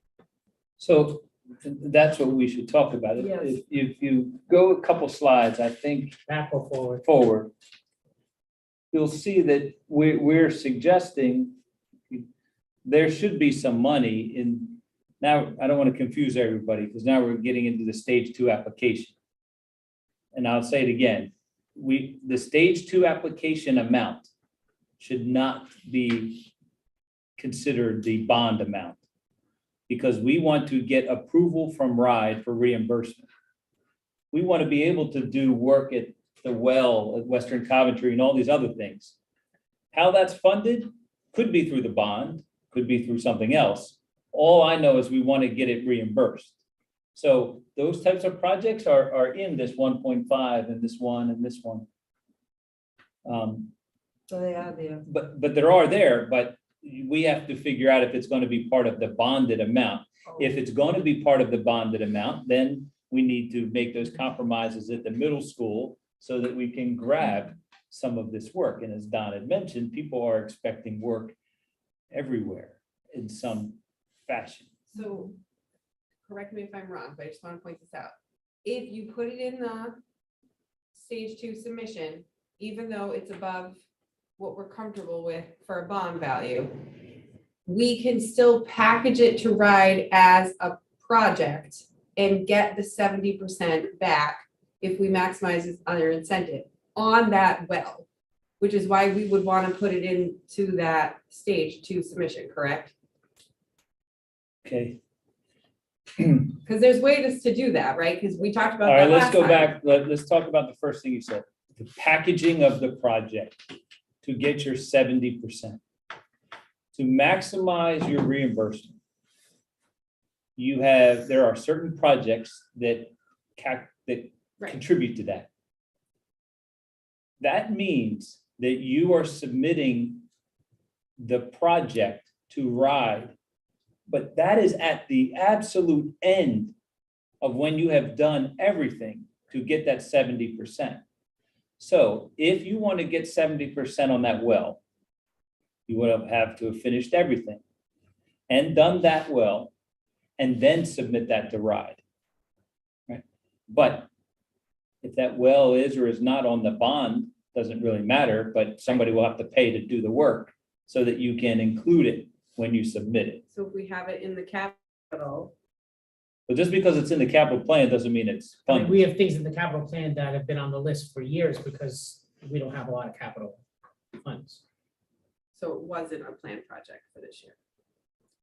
[SPEAKER 7] So that's what we should talk about.
[SPEAKER 3] Yes.
[SPEAKER 7] If you go a couple slides, I think
[SPEAKER 4] Back or forward.
[SPEAKER 7] forward, you'll see that we're suggesting there should be some money in, now, I don't want to confuse everybody, because now we're getting into the stage 2 application. And I'll say it again, the stage 2 application amount should not be considered the bond amount, because we want to get approval from RIDE for reimbursement. We want to be able to do work at the well at Western Coventry and all these other things. How that's funded could be through the bond, could be through something else. All I know is we want to get it reimbursed. So those types of projects are in this 1.5 and this one and this one.
[SPEAKER 3] So they are there.
[SPEAKER 7] But there are there, but we have to figure out if it's going to be part of the bonded amount. If it's going to be part of the bonded amount, then we need to make those compromises at the middle school so that we can grab some of this work. And as Don had mentioned, people are expecting work everywhere. in some fashion.
[SPEAKER 9] So, correct me if I'm wrong, but I just want to point this out. If you put it in the stage 2 submission, even though it's above what we're comfortable with for a bond value, we can still package it to RIDE as a project and get the 70% back if we maximize its other incentive on that well, which is why we would want to put it into that stage 2 submission, correct?
[SPEAKER 7] Okay,
[SPEAKER 9] Because there's ways to do that, right? Because we talked
[SPEAKER 7] all
[SPEAKER 9] about
[SPEAKER 7] right,
[SPEAKER 9] that
[SPEAKER 7] let's
[SPEAKER 9] last
[SPEAKER 7] go
[SPEAKER 9] time.
[SPEAKER 7] back, let's talk about the first thing you said, the packaging of the project to get your 70%. To maximize your reimbursement, there are certain projects that
[SPEAKER 9] Right.
[SPEAKER 7] contribute to that. That means that you are submitting the project to RIDE, but that is at the absolute end of when you have done everything to get that 70%. So if you want to get 70% on that well, you would have to have finished everything and done that well, and then submit that to RIDE. Right? But if that well is or is not on the bond, doesn't really matter, but somebody will have to pay to do the work so that you can include it when you submit it.
[SPEAKER 9] So if we have it in the capital,
[SPEAKER 7] But just because it's in the capital plan doesn't mean it's
[SPEAKER 4] I mean,
[SPEAKER 7] funded.
[SPEAKER 4] we have things in the capital plan that have been on the list for years because we don't have a lot of capital funds.
[SPEAKER 9] so it wasn't a planned project for this year.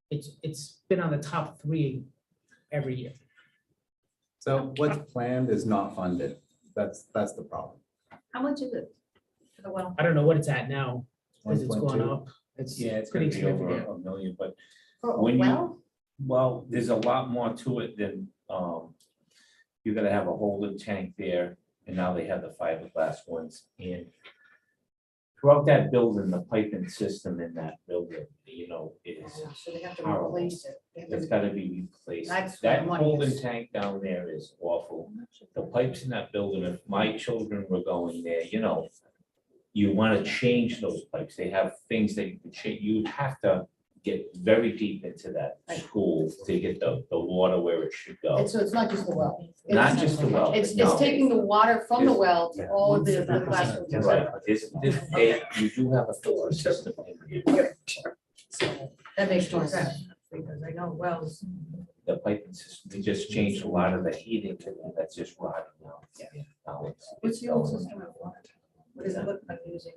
[SPEAKER 4] It's been on the top 3 every year.
[SPEAKER 8] So what's planned is not funded. That's the problem.
[SPEAKER 5] How much is it for the well?
[SPEAKER 4] I don't know what it's at now, because it's gone
[SPEAKER 8] 1.2.
[SPEAKER 4] up. It's
[SPEAKER 12] Yeah, it's
[SPEAKER 4] pretty
[SPEAKER 12] gonna be over
[SPEAKER 4] significant.
[SPEAKER 12] a million, but
[SPEAKER 5] For a
[SPEAKER 12] when you-
[SPEAKER 5] well?
[SPEAKER 12] well, there's a lot more to it than, you're gonna have a holding tank there, and now they have the fiberglass ones, and throughout that building, the piping system in that building, is
[SPEAKER 5] So they have to
[SPEAKER 12] horrible.
[SPEAKER 5] replace it. They have to-
[SPEAKER 12] It's gotta be replaced.
[SPEAKER 5] That's where the
[SPEAKER 12] That
[SPEAKER 5] money
[SPEAKER 12] holding
[SPEAKER 5] is.
[SPEAKER 12] tank down there is awful. The pipes in that building, if my children were going there, you wanna change those pipes. They have things that you could change. You'd have to get very deep into that
[SPEAKER 5] Right.
[SPEAKER 12] school to get the water where it should go.
[SPEAKER 5] And so it's not just the well.
[SPEAKER 12] Not
[SPEAKER 5] It's-
[SPEAKER 12] just the well.
[SPEAKER 5] It's
[SPEAKER 12] no.
[SPEAKER 5] taking the water from the well to all of the classrooms.
[SPEAKER 12] Right, you do have a filter system in here.
[SPEAKER 5] That makes more sense, because I know wells.
[SPEAKER 12] The piping system, they just changed a lot of the heating to that. That's just rotting now. Now it's-
[SPEAKER 5] What's the old system of water? What does it look like using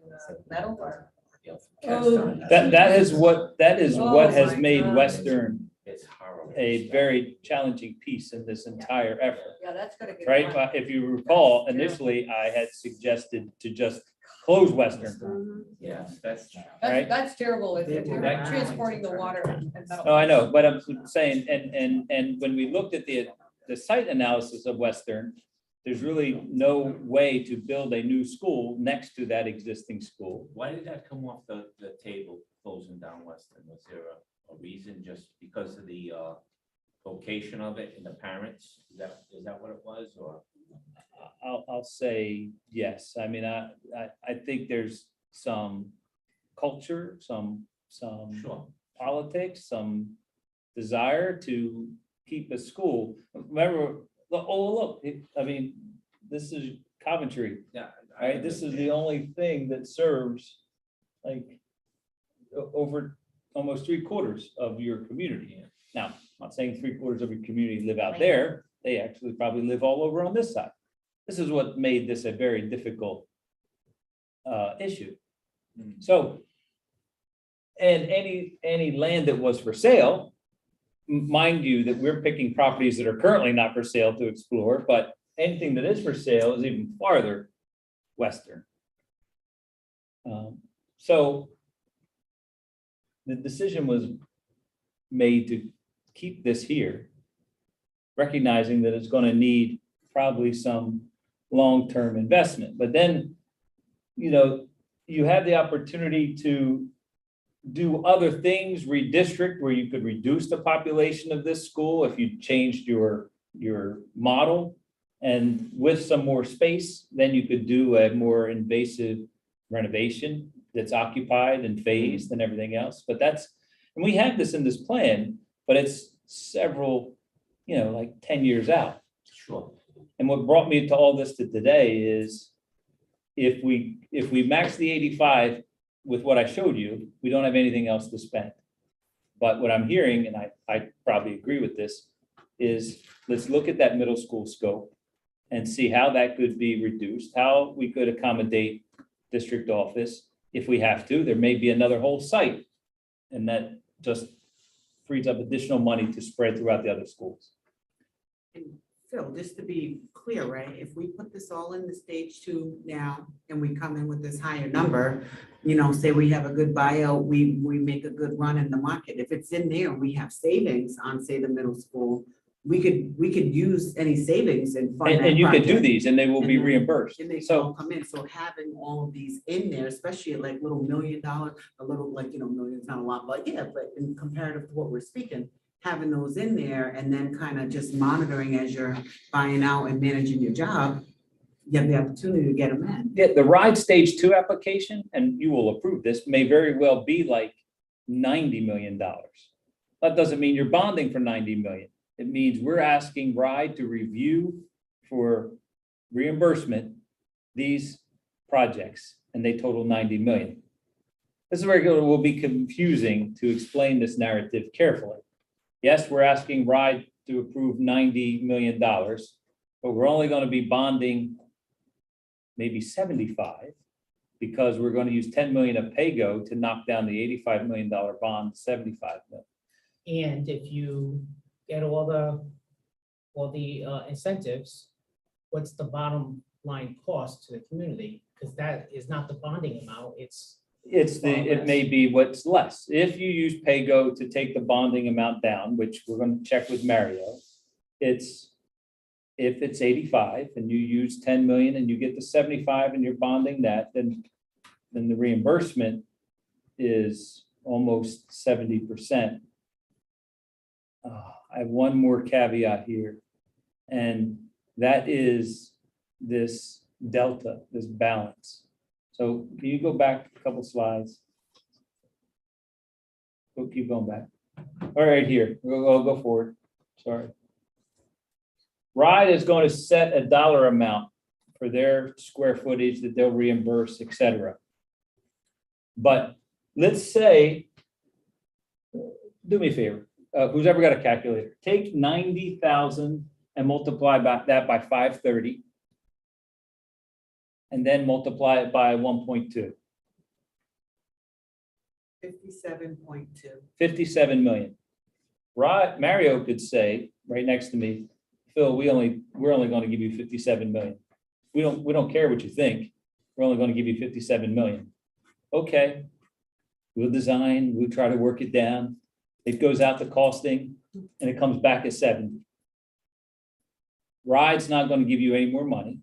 [SPEAKER 5] metal or?
[SPEAKER 12] Cast iron.
[SPEAKER 7] That is what
[SPEAKER 5] Oh
[SPEAKER 7] has
[SPEAKER 5] my
[SPEAKER 7] made
[SPEAKER 5] God.
[SPEAKER 7] Western
[SPEAKER 12] It's horrible.
[SPEAKER 7] a very challenging piece in this entire effort,
[SPEAKER 5] Yeah, that's gonna be.
[SPEAKER 7] right? If you recall, initially, I had suggested to just close Western.
[SPEAKER 12] Yeah, that's.
[SPEAKER 7] right?
[SPEAKER 5] That's terrible if you're
[SPEAKER 12] That-
[SPEAKER 5] transporting the water and metal.
[SPEAKER 7] Oh, I know, but I'm saying, and when we looked at the site analysis of Western, there's really no way to build a new school next to that existing school.
[SPEAKER 12] Why did that come off the table, closing down Weston? Was there a reason, just because of the location of it and the parents? Is that what it was, or?
[SPEAKER 7] I'll say yes. I mean, I think there's some culture, some
[SPEAKER 12] Sure.
[SPEAKER 7] politics, some desire to keep a school. Remember, look, I mean, this is Coventry,
[SPEAKER 12] Yeah.
[SPEAKER 7] right? This is the only thing that serves like over almost 3/4 of your community. Now, I'm not saying 3/4 of your community live out there. They actually probably live all over on this side. This is what made this a very difficult issue. So, and any land that was for sale, mind you, that we're picking properties that are currently not for sale to explore, but anything that is for sale is even farther western. So the decision was made to keep this here, recognizing that it's going to need probably some long-term investment. But then, you have the opportunity to do other things, redistrict, where you could reduce the population of this school if you changed your model. And with some more space, then you could do a more invasive renovation that's occupied and phased and everything else. But And we have this in this plan, but it's several, like 10 years out.
[SPEAKER 12] Sure.
[SPEAKER 7] And what brought me to all this to today is if we max the 85 with what I showed you, we don't have anything else to spend. But what I'm hearing, and I probably agree with this, is let's look at that middle school scope and see how that could be reduced, how we could accommodate district office. If we have to, there may be another whole site. And that just frees up additional money to spread throughout the other schools.
[SPEAKER 6] And Phil, just to be clear, right, if we put this all in the stage 2 now and we come in with this higher number, say we have a good buyout, we make a good run in the market. If it's in there, we have savings on, say, the middle school, we could use any savings and fund that
[SPEAKER 7] And you could do
[SPEAKER 6] project.
[SPEAKER 7] these and they will be
[SPEAKER 6] And then-
[SPEAKER 7] reimbursed.
[SPEAKER 6] And they can
[SPEAKER 7] So
[SPEAKER 6] all come in, so having all of these in there, especially at like little $1 million, a little like, million's not a lot, but yeah, but in comparative to what we're speaking, having those in there and then kind of just monitoring as you're buying out and managing your job, you have the opportunity to get them in.
[SPEAKER 7] yeah, the RIDE Stage 2 application, and you will approve this, may very well be like $90 million. That doesn't mean you're bonding for 90 million. It means we're asking RIDE to review for reimbursement these projects, and they total 90 million. This is where it will be confusing to explain this narrative carefully. Yes, we're asking RIDE to approve $90 million, but we're only going to be bonding maybe 75 because we're going to use 10 million of PAYGO to knock down the $85 million bond, 75 million.
[SPEAKER 4] And if you get all the incentives, what's the bottom line cost to the community? Because that is not the bonding amount,
[SPEAKER 7] It may be what's less. If you use PAYGO to take the bonding amount down, which we're going to check with Mario, if it's 85 and you use 10 million and you get to 75 and you're bonding that, then the reimbursement is almost 70%. I have one more caveat here, and that is this delta, this balance. So can you go back a couple slides? Keep going back. All right, here, I'll go forward. Sorry. RIDE is going to set a dollar amount for their square footage that they'll reimburse, et cetera. But let's say, do me a favor, who's ever got a calculator, take 90,000 and multiply that by 530. And then multiply it by 1.2,
[SPEAKER 6] 57.2.
[SPEAKER 7] 57 million. Mario could say, right next to me, Phil, we're only going to give you 57 million. We don't care what you think. We're only going to give you 57 million. Okay, we'll design, we'll try to work it down. It goes out to costing and it comes back at 70. RIDE's not going to give you any more money.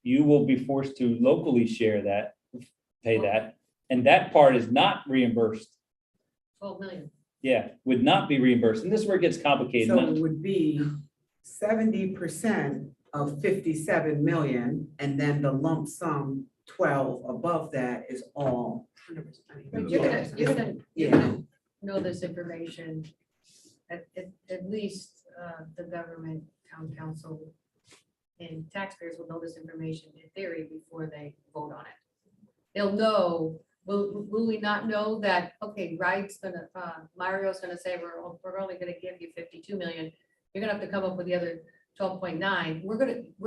[SPEAKER 7] You will be forced to locally share that, pay that, and that part is not reimbursed.
[SPEAKER 5] 12 million.
[SPEAKER 7] Yeah, would not be reimbursed. And this is where it gets complicated.
[SPEAKER 6] So it would be 70% of 57 million, and then the lump sum 12 above that is all. 100%.
[SPEAKER 5] But you're
[SPEAKER 6] Yeah.
[SPEAKER 5] gonna know this information, at least the government, town council, and taxpayers will know this information in theory before they vote on it. They'll know, will we not know that, okay, RIDE's gonna, Mario's gonna say, we're only gonna give you 52 million. You're gonna have to come up with the other 12.9. We're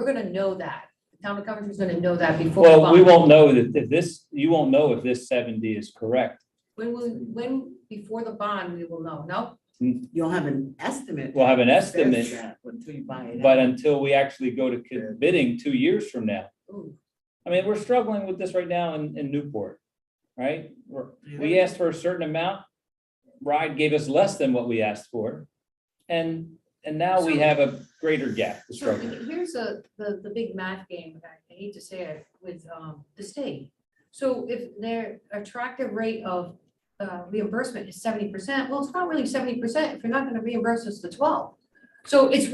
[SPEAKER 5] gonna know that. The town of Coventry's gonna know that before.
[SPEAKER 7] Well, we
[SPEAKER 5] bond.
[SPEAKER 7] won't know that if this, you won't know if this 70 is correct.
[SPEAKER 5] When, before the bond, we will know, no?
[SPEAKER 6] You'll have an estimate.
[SPEAKER 7] We'll have an
[SPEAKER 6] that says
[SPEAKER 7] estimate,
[SPEAKER 6] that Until you buy it.
[SPEAKER 7] but
[SPEAKER 6] out.
[SPEAKER 7] until we actually go to bidding 2 years from now.
[SPEAKER 5] Ooh.
[SPEAKER 7] I mean, we're struggling with this right now in Newport, right? We asked for a certain amount. RIDE gave us less than what we asked for. And now we
[SPEAKER 5] So-
[SPEAKER 7] have a greater gap to
[SPEAKER 5] So
[SPEAKER 7] struggle.
[SPEAKER 5] here's the big math game, I hate to say it, with the state. So if their attractive rate of reimbursement is 70%, well, it's not really 70% if you're not gonna reimburse us the 12. So it's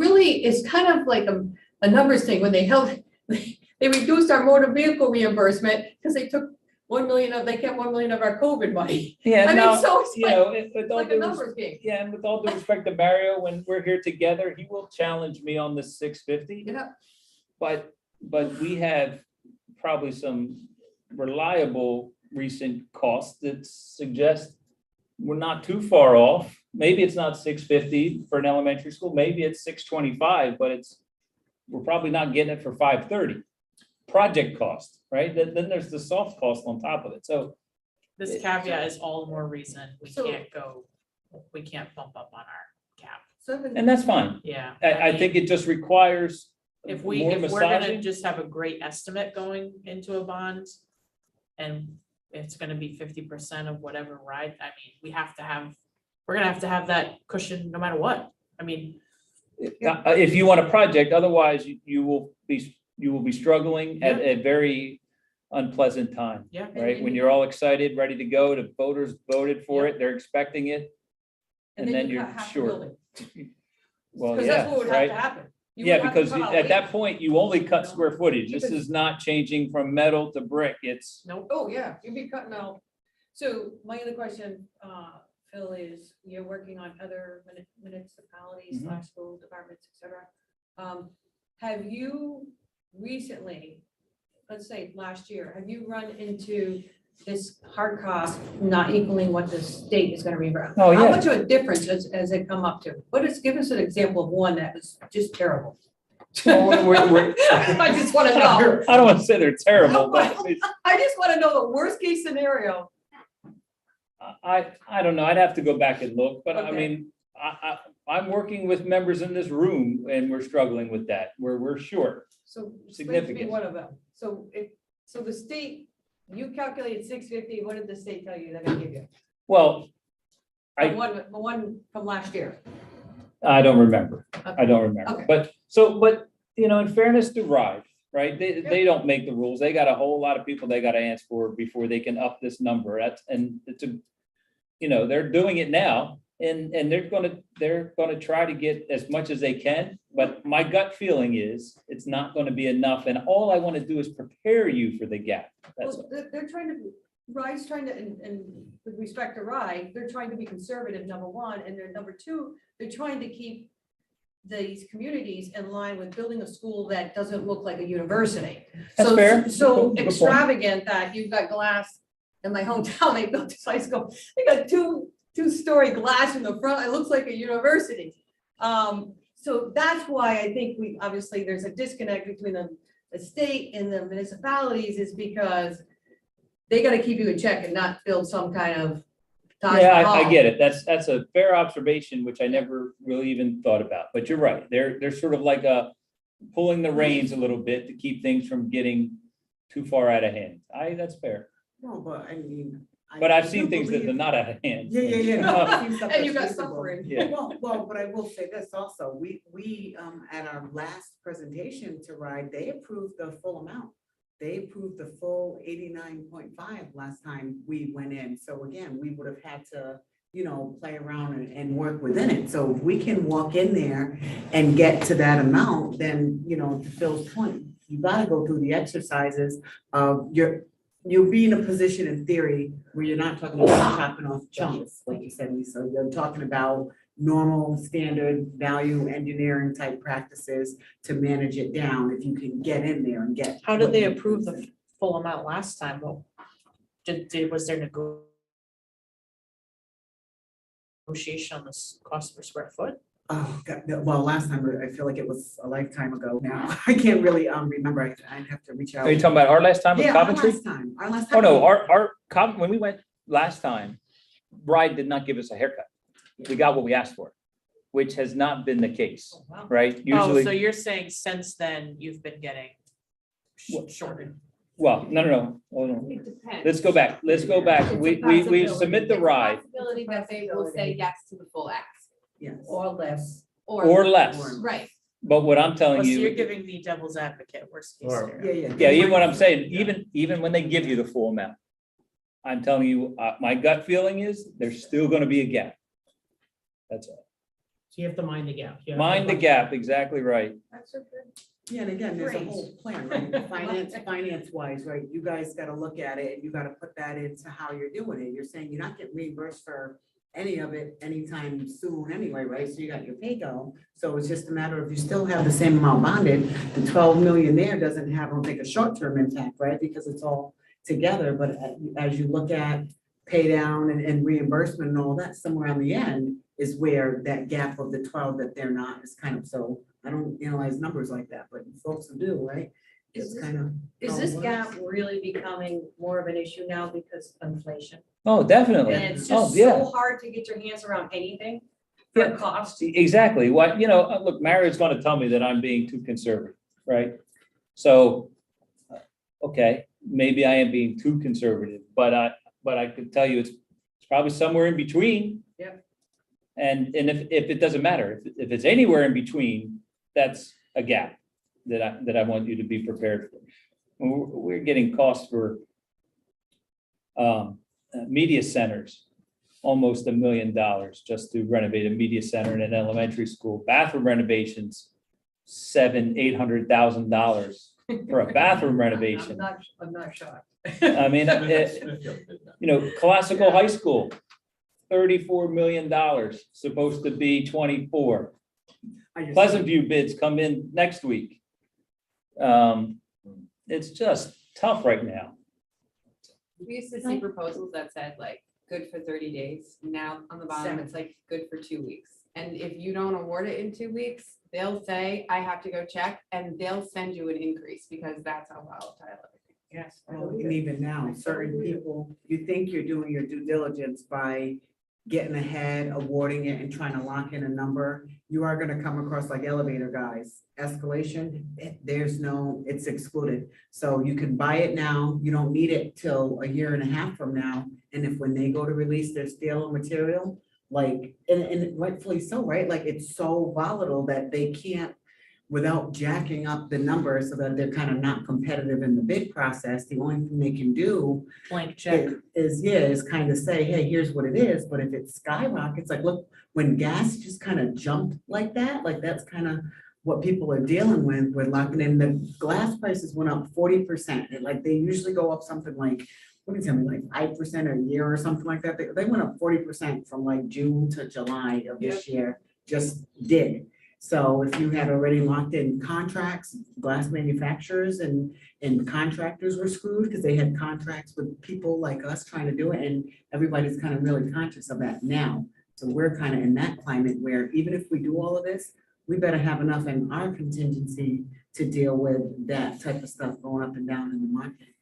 [SPEAKER 5] kind of like a numbers thing, when they reduced our motor vehicle reimbursement because they took they kept 1 million of our COVID money.
[SPEAKER 7] Yeah,
[SPEAKER 5] I mean,
[SPEAKER 7] now,
[SPEAKER 5] so it's
[SPEAKER 7] you
[SPEAKER 5] like,
[SPEAKER 7] know, with
[SPEAKER 5] it's
[SPEAKER 7] all
[SPEAKER 5] like a
[SPEAKER 7] due
[SPEAKER 5] numbers game.
[SPEAKER 7] yeah, and with all due respect to Mario, when we're here together, he will challenge me on the 650.
[SPEAKER 5] Yeah.
[SPEAKER 7] But we have probably some reliable recent costs that suggest we're not too far off. Maybe it's not 650 for an elementary school, maybe it's 625, but we're probably not getting it for 530. Project cost, right? Then there's the soft cost on top of it. So
[SPEAKER 2] This caveat is all the more reason we
[SPEAKER 5] So-
[SPEAKER 2] can't bump up on our cap.
[SPEAKER 7] and that's fine.
[SPEAKER 2] Yeah.
[SPEAKER 7] I
[SPEAKER 2] mean,
[SPEAKER 7] think it just requires
[SPEAKER 2] If
[SPEAKER 7] more
[SPEAKER 2] we're gonna
[SPEAKER 7] massaging.
[SPEAKER 2] just have a great estimate going into a bond, and it's gonna be 50% of whatever ride, I mean, we're gonna have to have that cushion no matter what. I mean,
[SPEAKER 7] If you want a project, otherwise you will be struggling at a very unpleasant time,
[SPEAKER 2] yeah.
[SPEAKER 7] right? When you're all excited, ready to go, the voters voted for it, they're expecting it. And then
[SPEAKER 5] you
[SPEAKER 7] you're
[SPEAKER 5] cut half the
[SPEAKER 7] short.
[SPEAKER 5] building.
[SPEAKER 7] Well,
[SPEAKER 5] Because
[SPEAKER 7] yeah,
[SPEAKER 5] that's what would have
[SPEAKER 7] right?
[SPEAKER 5] to happen. You
[SPEAKER 7] Yeah,
[SPEAKER 5] would have to
[SPEAKER 7] because
[SPEAKER 5] cut out
[SPEAKER 7] at that
[SPEAKER 5] labor.
[SPEAKER 7] point, you only cut square footage. This is not changing from metal to brick. It's,
[SPEAKER 2] Nope.
[SPEAKER 5] Oh, yeah, you'd be cutting out. So my other question, Phil, is you're working on other municipalities
[SPEAKER 7] Mhm.
[SPEAKER 5] slash school departments, et cetera. Have you recently, let's say last year, have you run into this hard cost not equaling what the state is gonna reimburse?
[SPEAKER 7] Oh,
[SPEAKER 5] How
[SPEAKER 7] yeah.
[SPEAKER 5] much of a difference has it come up to? Give us an example of one that was just terrible. I just wanna know.
[SPEAKER 7] I don't want to say they're terrible, but it's-
[SPEAKER 5] I just wanna know the worst case scenario.
[SPEAKER 7] I don't know. I'd have to go back and look, but I
[SPEAKER 5] Okay.
[SPEAKER 7] mean, I'm working with members in this room and we're struggling with that, where we're short.
[SPEAKER 5] So explain to me
[SPEAKER 7] Significant.
[SPEAKER 5] one of them. So the state, you calculated 650, what did the state tell you they're gonna give you?
[SPEAKER 7] Well,
[SPEAKER 5] The
[SPEAKER 7] I-
[SPEAKER 5] one from last year.
[SPEAKER 7] I don't remember. I don't remember.
[SPEAKER 5] Okay.
[SPEAKER 7] But, you know, in fairness to RIDE, right, they don't make the rules. They got a whole lot of people they gotta answer for before they can up this number. And it's you know, they're doing it now and they're gonna try to get as much as they can. But my gut feeling is it's not gonna be enough. And all I wanna do is prepare you for the gap. That's
[SPEAKER 5] Well, they're trying to, RIDE's trying to, and with respect to RIDE, they're trying to be conservative, number one, and they're number two, they're trying to keep these communities in line with building a school that doesn't look like a university.
[SPEAKER 7] That's
[SPEAKER 5] So-
[SPEAKER 7] fair.
[SPEAKER 5] So
[SPEAKER 7] Good point.
[SPEAKER 5] extravagant that you've got glass in my hometown, they built this high school, they got two-story glass in the front, it looks like a university. So that's why I think obviously, there's a disconnect between the state and the municipalities is because they gotta keep you in check and not build some kind of Taj
[SPEAKER 7] Yeah, I
[SPEAKER 5] Mahal.
[SPEAKER 7] get it. That's a fair observation, which I never really even thought about, but you're right. They're sort of like pulling the reins a little bit to keep things from getting too far out of hand. That's fair,
[SPEAKER 6] No, but I mean.
[SPEAKER 7] but I've
[SPEAKER 6] I
[SPEAKER 7] seen
[SPEAKER 6] do
[SPEAKER 7] things that are
[SPEAKER 6] believe-
[SPEAKER 7] not out of hand.
[SPEAKER 6] Yeah. No, I've seen stuff
[SPEAKER 5] And you got
[SPEAKER 6] that's visible.
[SPEAKER 5] suffering.
[SPEAKER 7] Yeah.
[SPEAKER 6] Well, but I will say this also, we, at our last presentation to RIDE, they approved the full amount. They approved the full 89.5 last time we went in. So again, we would have had to, play around and work within it. So if we can walk in there and get to that amount, then, to Phil's point, you gotta go through the exercises of you'll be in a position in theory where you're not talking about chopping off chunks, like you said, Lisa. You're talking about normal, standard value engineering type practices to manage it down if you can get in there and get.
[SPEAKER 2] How did
[SPEAKER 6] what
[SPEAKER 2] they
[SPEAKER 6] you
[SPEAKER 2] approve
[SPEAKER 6] need.
[SPEAKER 2] the full amount last time? Well, was there negotiation on this cost per square foot?
[SPEAKER 6] Oh, God, no, well, last time, I feel like it was a lifetime ago now. I can't really remember. I'd have to reach out.
[SPEAKER 7] Are you talking about our last time with
[SPEAKER 6] Yeah, our
[SPEAKER 7] Coventry?
[SPEAKER 6] last time, our last
[SPEAKER 7] Oh,
[SPEAKER 6] time.
[SPEAKER 7] no, when we went last time, RIDE did not give us a haircut. We got what we asked for, which has not been the case,
[SPEAKER 5] Wow.
[SPEAKER 7] right?
[SPEAKER 2] Oh, so
[SPEAKER 7] Usually,
[SPEAKER 2] you're saying since then you've been getting shorted?
[SPEAKER 7] well, no. Hold on.
[SPEAKER 9] It depends.
[SPEAKER 7] Let's go back.
[SPEAKER 9] It's a
[SPEAKER 7] We
[SPEAKER 9] possibility.
[SPEAKER 7] submit the
[SPEAKER 9] It's a
[SPEAKER 7] RIDE
[SPEAKER 9] Possibility that they will say yes to the full ask,
[SPEAKER 6] Yes.
[SPEAKER 5] Or less.
[SPEAKER 7] or less.
[SPEAKER 9] right.
[SPEAKER 7] But what I'm
[SPEAKER 2] Oh,
[SPEAKER 7] telling
[SPEAKER 2] so you're
[SPEAKER 7] you,
[SPEAKER 2] giving me devil's advocate, worst case
[SPEAKER 8] Or-
[SPEAKER 2] scenario.
[SPEAKER 7] yeah, even what I'm saying, even when they give you the full amount, I'm telling you, my gut feeling is there's still gonna be a gap. That's all.
[SPEAKER 4] So you have to mind the gap. You have to
[SPEAKER 7] Mind the
[SPEAKER 4] budget.
[SPEAKER 7] gap, exactly right.
[SPEAKER 5] That's so good.
[SPEAKER 6] Yeah, and again, there's a
[SPEAKER 5] Great.
[SPEAKER 6] whole plan, right? Finance wise, right? You guys gotta look at it and you gotta put that into how you're doing it. You're saying you're not getting reimbursed for any of it anytime soon anyway, right? So you got your pay-go. So it's just a matter of you still have the same amount bonded. The 12 million there doesn't have, I don't think, a short-term impact, right? Because it's all together, but as you look at pay down and reimbursement and all that, somewhere on the end is where that gap of the 12 that they're not is kind of, so I don't analyze numbers like that, but folks who do, right?
[SPEAKER 5] Is
[SPEAKER 6] It's
[SPEAKER 5] this-
[SPEAKER 6] kind of.
[SPEAKER 5] Is
[SPEAKER 6] how it
[SPEAKER 5] this
[SPEAKER 6] works.
[SPEAKER 5] gap really becoming more of an issue now because of inflation?
[SPEAKER 7] Oh, definitely.
[SPEAKER 5] And it's
[SPEAKER 7] Oh,
[SPEAKER 5] just
[SPEAKER 7] yeah.
[SPEAKER 5] so hard to get your hands around anything for
[SPEAKER 7] Yeah.
[SPEAKER 5] cost.
[SPEAKER 7] Exactly. What, look, Mario's gonna tell me that I'm being too conservative, right? So, okay, maybe I am being too conservative, but I could tell you it's probably somewhere in between.
[SPEAKER 5] Yep.
[SPEAKER 7] And if it doesn't matter, if it's anywhere in between, that's a gap that I want you to be prepared for. We're getting costs for media centers, almost $1 million just to renovate a media center in an elementary school. Bathroom renovations, $700,000-800,000 for a bathroom renovation.
[SPEAKER 5] I'm not shocked.
[SPEAKER 7] I mean, Classical High School, $34 million, supposed to be 24. Pleasant View bids come in next week. It's just tough right now.
[SPEAKER 9] We used to see proposals that said like, good for 30 days. Now on the bottom, it's like, good for 2 weeks. And if you don't award it in 2 weeks, they'll say, I have to go check, and they'll send you an increase because that's how volatile it is.
[SPEAKER 5] Yes.
[SPEAKER 6] Well, and even now, certain people, you think you're doing your due diligence by getting ahead, awarding it and trying to lock in a number. You are gonna come across like elevator guys, escalation, it's excluded. So you can buy it now, you don't need it till a year and a half from now. And if when they go to release their steel and material, like, and rightfully so, right? Like, it's so volatile that they can't, without jacking up the numbers so that they're kind of not competitive in the bid process, the only thing they can do
[SPEAKER 2] Blank check.
[SPEAKER 6] is kind of say, hey, here's what it is, but if it skyrockets, like, look, when gas just kind of jumped like that, like, that's kind of what people are dealing with locking in. The glass prices went up 40%, and like, they usually go up something like, what do you tell me, like 5% a year or something like that. They went up 40% from like June to July of this year, just did. So if you had already locked in contracts, glass manufacturers and contractors were screwed because they had contracts with people like us trying to do it, and everybody's kind of really conscious of that now. So we're kind of in that climate where even if we do all of this, we better have enough in our contingency to deal with that type of stuff going up and down in the market.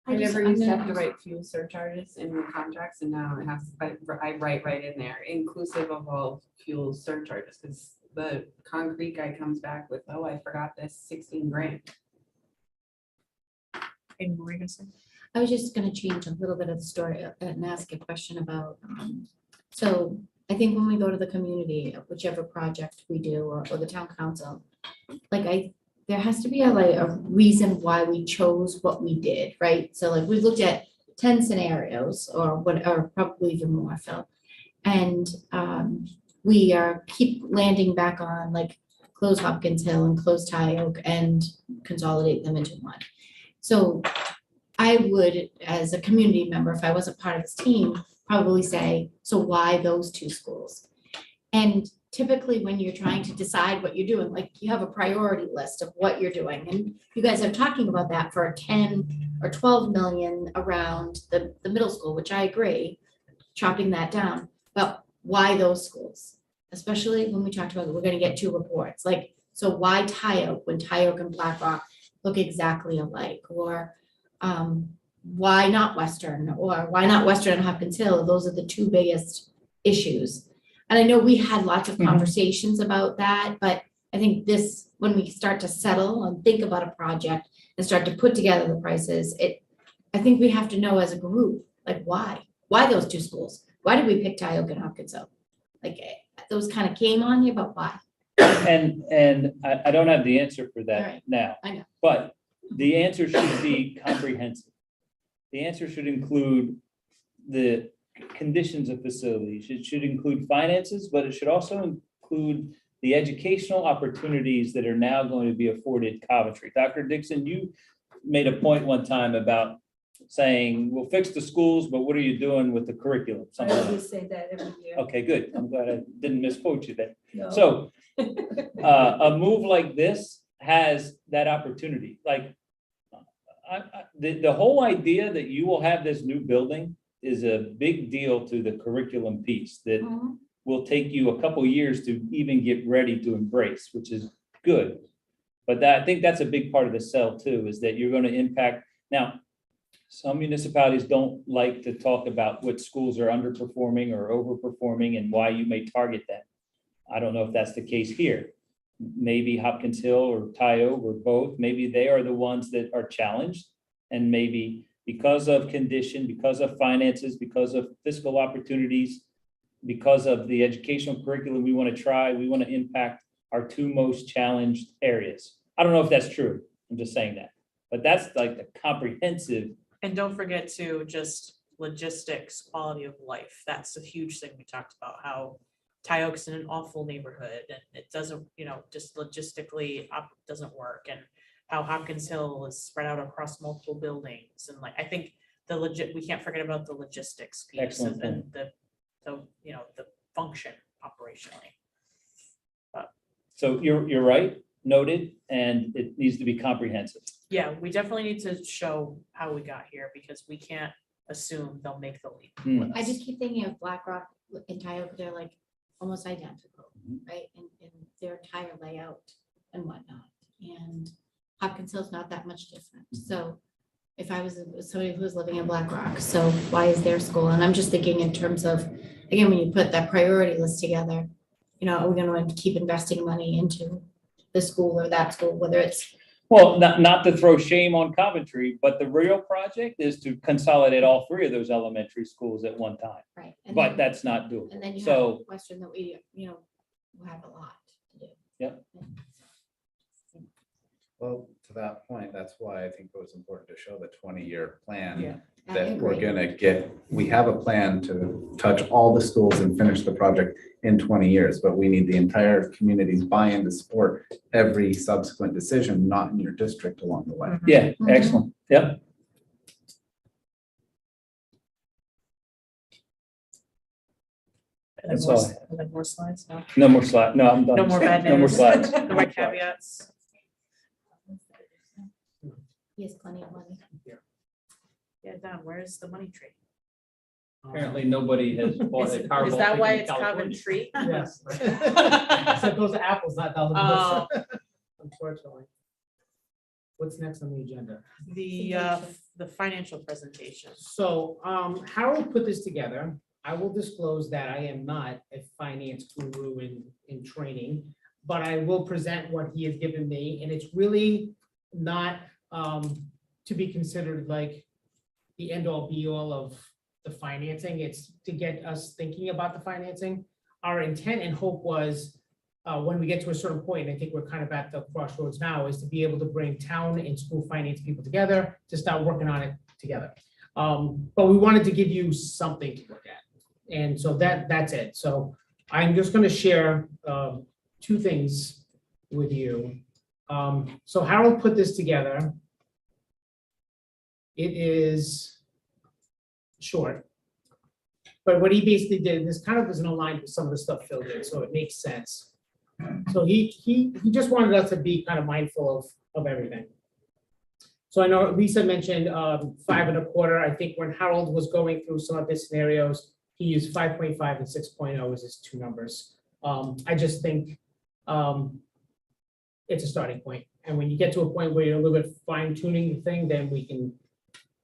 [SPEAKER 9] I never used to have to write fuel surcharges in the contracts, and now it has, I write right in there, inclusive of all fuel surcharges, because the concrete guy comes back with, oh, I forgot this, 16 grand.
[SPEAKER 2] Any more you can say?
[SPEAKER 10] I was just gonna change a little bit of the story and ask a question about, so I think when we go to the community, whichever project we do, or the town council, like there has to be a reason why we chose what we did, right? So like we looked at 10 scenarios or what, or probably even more, Phil. And we keep landing back on like close Hopkins Hill and close Tyoke and consolidate them into one. So I would, as a community member, if I wasn't part of this team, probably say, so why those two schools? And typically when you're trying to decide what you're doing, like you have a priority list of what you're doing. And you guys are talking about that for 10 or 12 million around the middle school, which I agree, chopping that down. But why those schools? Especially when we talked about, we're gonna get 2 reports, like, so why Tyoke when Tyoke and Black Rock look exactly alike? Or why not Western? Or why not Western and Hopkins Hill? Those are the 2 biggest issues. And I know we had lots of conversations about that, but I think this, when we start to settle and think about a project and start to put together the prices, I think we have to know as a group, like why those 2 schools? Why did we pick Tyoke and Hopkins Hill? Like those kind of came on here, but why?
[SPEAKER 7] And I don't have the answer for that
[SPEAKER 10] Right.
[SPEAKER 7] now.
[SPEAKER 10] I know.
[SPEAKER 7] But the answer should be comprehensive. The answer should include the conditions of facilities. It should include finances, but it should also include the educational opportunities that are now going to be afforded Coventry. Dr. Dixon, you made a point one time about saying, we'll fix the schools, but what are you doing with the curriculum?
[SPEAKER 3] I
[SPEAKER 7] Something like
[SPEAKER 3] always say that every year.
[SPEAKER 7] that. Okay, good. I'm glad I didn't misquote you then.
[SPEAKER 3] No.
[SPEAKER 7] So a move like this has that opportunity, like the whole idea that you will have this new building is a big deal to the curriculum piece that
[SPEAKER 10] Mhm.
[SPEAKER 7] will take you a couple years to even get ready to embrace, which is good. But that, I think that's a big part of the sell too, is that you're going to impact. Now, some municipalities don't like to talk about what schools are underperforming or overperforming and why you may target them. I don't know if that's the case here. Maybe Hopkins Hill or Tyo or both, maybe they are the ones that are challenged. And maybe because of condition, because of finances, because of fiscal opportunities, because of the educational curriculum we want to try, we want to impact our two most challenged areas. I don't know if that's true. I'm just saying that. But that's like the comprehensive.
[SPEAKER 2] And don't forget to just logistics, quality of life. That's a huge thing we talked about, how Tyoke's in an awful neighborhood and it doesn't, just logistically doesn't work, and how Hopkins Hill is spread out across multiple buildings. And I think we can't forget about the logistics piece
[SPEAKER 7] Excellent
[SPEAKER 2] and the function operationally.
[SPEAKER 7] So you're right, noted, and it needs to be comprehensive.
[SPEAKER 2] Yeah, we definitely need to show how we got here because we can't assume they'll make the leap.
[SPEAKER 7] Hmm.
[SPEAKER 2] with
[SPEAKER 10] I
[SPEAKER 2] us.
[SPEAKER 10] just keep thinking of Black Rock and Tioga, they're like almost identical, right? In their entire layout and whatnot. And Hopkins Hill's not that much different. So if I was somebody who was living in Black Rock, so why is their school? And I'm just thinking in terms of, again, when you put that priority list together, are we going to keep investing money into the school or that school, whether it's
[SPEAKER 7] Well, not to throw shame on Coventry, but the real project is to consolidate all three of those elementary schools at one time.
[SPEAKER 10] right? And
[SPEAKER 7] But
[SPEAKER 10] then-
[SPEAKER 7] that's not doable.
[SPEAKER 10] And then you have
[SPEAKER 7] So,
[SPEAKER 10] Western that we, will have a lot to do.
[SPEAKER 7] Yep.
[SPEAKER 8] Well, to that point, that's why I think it was important to show the 20-year plan.
[SPEAKER 2] Yeah.
[SPEAKER 10] I
[SPEAKER 8] That we're
[SPEAKER 10] agree.
[SPEAKER 8] we have a plan to touch all the schools and finish the project in 20 years, but we need the entire community's buy-in to support every subsequent decision, not in your district along the way.
[SPEAKER 7] yeah,
[SPEAKER 10] Mhm.
[SPEAKER 7] excellent. Yep.
[SPEAKER 2] And then
[SPEAKER 7] That's
[SPEAKER 2] more,
[SPEAKER 7] all I
[SPEAKER 2] and then more slides, no?
[SPEAKER 7] No more slides. No, I'm done.
[SPEAKER 2] No more bad
[SPEAKER 7] No more
[SPEAKER 2] news.
[SPEAKER 7] slides.
[SPEAKER 2] No more caveats.
[SPEAKER 10] He has plenty of money.
[SPEAKER 2] Yeah, Don, where's the money tree?
[SPEAKER 7] Apparently, nobody has bought a Powerball.
[SPEAKER 2] Is that why
[SPEAKER 7] ticket in
[SPEAKER 2] it's
[SPEAKER 7] California.
[SPEAKER 2] Coventry?
[SPEAKER 4] Yes. Except those are apples, not dollars.
[SPEAKER 2] Oh,
[SPEAKER 4] Unfortunately. What's next on the agenda?
[SPEAKER 2] the financial presentation.
[SPEAKER 4] So Harold put this together. I will disclose that I am not a finance guru in training, but I will present what he has given me, and it's really not to be considered like the end all be all of the financing. It's to get us thinking about the financing. Our intent and hope was when we get to a certain point, I think we're kind of at the crossroads now, is to be able to bring town and school finance people together to start working on it together. But we wanted to give you something to look at. And so that's it. So I'm just gonna share two things with you. So Harold put this together. It is short. But what he basically did, this kind of was in aligned with some of the stuff Phil did, so it makes sense. So he just wanted us to be kind of mindful of everything. So I know Lisa mentioned 5.25. I think when Harold was going through some of his scenarios, he used 5.5 and 6.0 as his two numbers. I just think it's a starting point. And when you get to a point where you're a little bit fine tuning the thing, then we can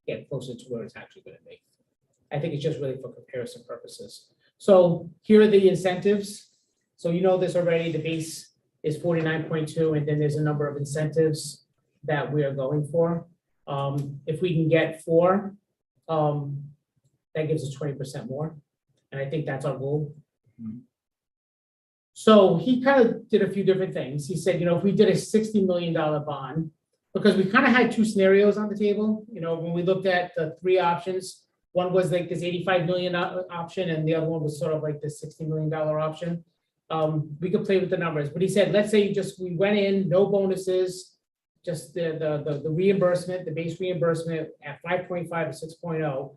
[SPEAKER 4] get closer to where it's actually gonna be. I think it's just really for comparison purposes. So here are the incentives. So you know this already, the base is 49.2, and then there's a number of incentives that we are going for. If we can get 4, that gives us 20% more. And I think that's our goal. So he kind of did a few different things. He said, if we did a $60 million bond, because we kind of had two scenarios on the table, when we looked at the three options, one was like this 85 million option, and the other one was sort of like this $60 million option. we could play with the numbers, but he said, let's say we went in, no bonuses, just the reimbursement, the base reimbursement at 5.5 to 6.0.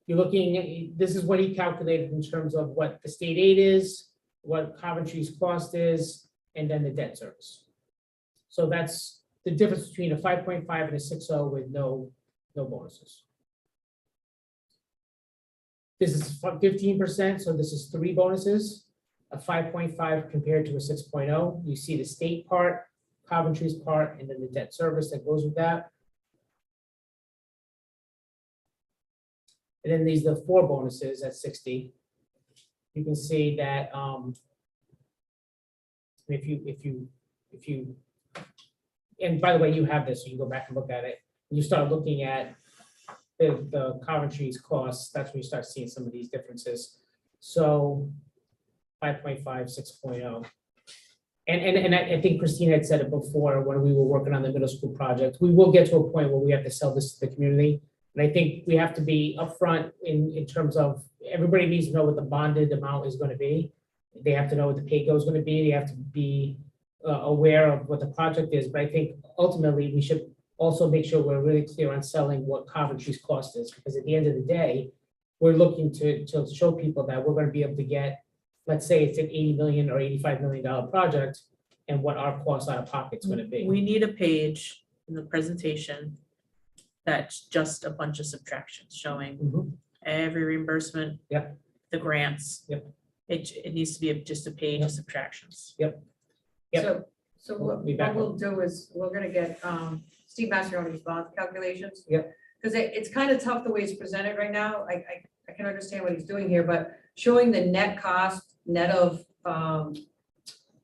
[SPEAKER 4] You're looking, this is what he calculated in terms of what the state aid is, what Coventry's cost is, and then the debt service. So that's the difference between a 5.5 and a 6.0 with no bonuses. This is 15%, so this is 3 bonuses, a 5.5 compared to a 6.0. You see the state part, Coventry's part, and then the debt service that goes with that. And then these are the 4 bonuses at 60. You can see that if you, and by the way, you have this, so you can go back and look at it. You start looking at the Coventry's costs, that's when you start seeing some of these differences. So 5.5, 6.0. And I think Christine had said it before when we were working on the middle school project, we will get to a point where we have to sell this to the community. And I think we have to be upfront in terms of, everybody needs to know what the bonded amount is going to be. They have to know what the pay go is going to be. They have to be aware of what the project is. But I think ultimately we should also make sure we're really clear on selling what Coventry's cost is, because at the end of the day, we're looking to show people that we're going to be able to get, let's say it's an $80 million or $85 million project, and what our cost out of pocket is going to be.
[SPEAKER 2] We need a page in the presentation that's just a bunch of subtractions showing
[SPEAKER 4] Mhm.
[SPEAKER 2] every reimbursement.
[SPEAKER 4] Yep.
[SPEAKER 2] The grants.
[SPEAKER 4] Yep.
[SPEAKER 2] It needs to be just a page of subtractions.
[SPEAKER 4] Yep.
[SPEAKER 5] So
[SPEAKER 4] We'll
[SPEAKER 5] what
[SPEAKER 4] be back
[SPEAKER 5] we'll do is, we're gonna get Steve Mastrioni's bond calculations.
[SPEAKER 4] Yep.
[SPEAKER 5] Because it's kind of tough the way it's presented right now. I can understand what he's doing here, but showing the net cost, net of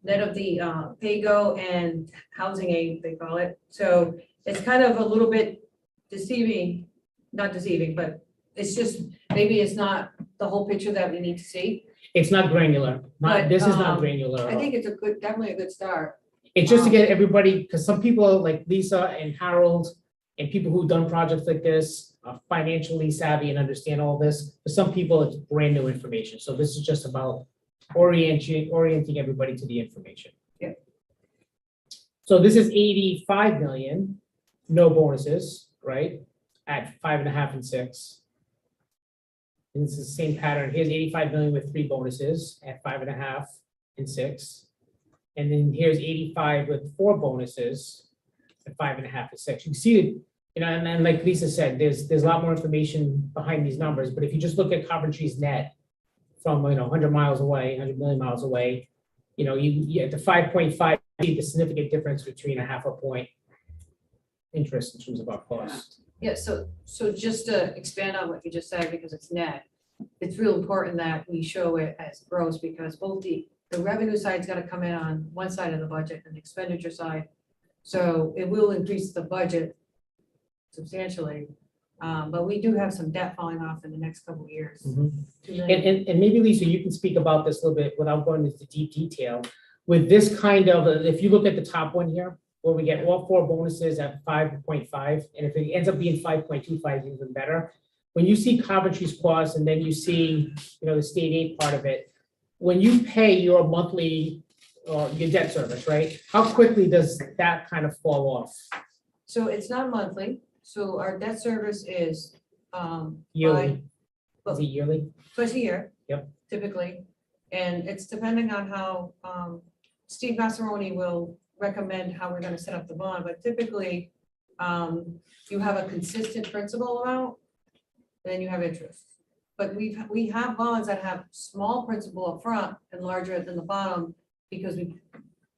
[SPEAKER 5] the pay-go and housing aid, they call it. So it's kind of a little bit deceiving, not deceiving, but it's just, maybe it's not the whole picture that we need to see.
[SPEAKER 4] It's not granular.
[SPEAKER 5] But,
[SPEAKER 4] This is not granular. at
[SPEAKER 5] I
[SPEAKER 4] all.
[SPEAKER 5] think it's definitely a good start.
[SPEAKER 4] It's just to get everybody, because some people like Lisa and Harold and people who've done projects like this are financially savvy and understand all this. For some people, it's brand new information. So this is just about orienting everybody to the information.
[SPEAKER 5] Yeah.
[SPEAKER 4] So this is 85 million, no bonuses, right? At 5.5 and 6. And it's the same pattern. Here's 85 million with 3 bonuses at 5.5 and 6. And then here's 85 with 4 bonuses at 5.5 and 6. You can see it, and like Lisa said, there's a lot more information behind these numbers, but if you just look at Coventry's net from 100 miles away, 100 million miles away, you at the 5.5, see the significant difference between a half a point interest in terms of our cost.
[SPEAKER 5] Yeah, so just to expand on what you just said, because it's net, it's real important that we show it as gross, because both the revenue side's gotta come in on one side of the budget and the expenditure side. So it will increase the budget substantially, but we do have some debt falling off in the next couple of years.
[SPEAKER 4] Mhm.
[SPEAKER 5] 2 million.
[SPEAKER 4] And maybe Lisa, you can speak about this a little bit without going into deep detail. With this kind of, if you look at the top one here, where we get all 4 bonuses at 5.5, and if it ends up being 5.25, even better. When you see Coventry's costs and then you see, the state aid part of it, when you pay your monthly, your debt service, right? How quickly does that kind of fall off?
[SPEAKER 5] So it's not monthly, so our debt service is
[SPEAKER 4] Yearly? Is it yearly?
[SPEAKER 5] twice a year.
[SPEAKER 4] Yep.
[SPEAKER 5] Typically, and it's depending on how Steve Massaroni will recommend how we're gonna set up the bond, but typically you have a consistent principal amount, then you have interest. But we have bonds that have small principal up front and larger than the bottom, because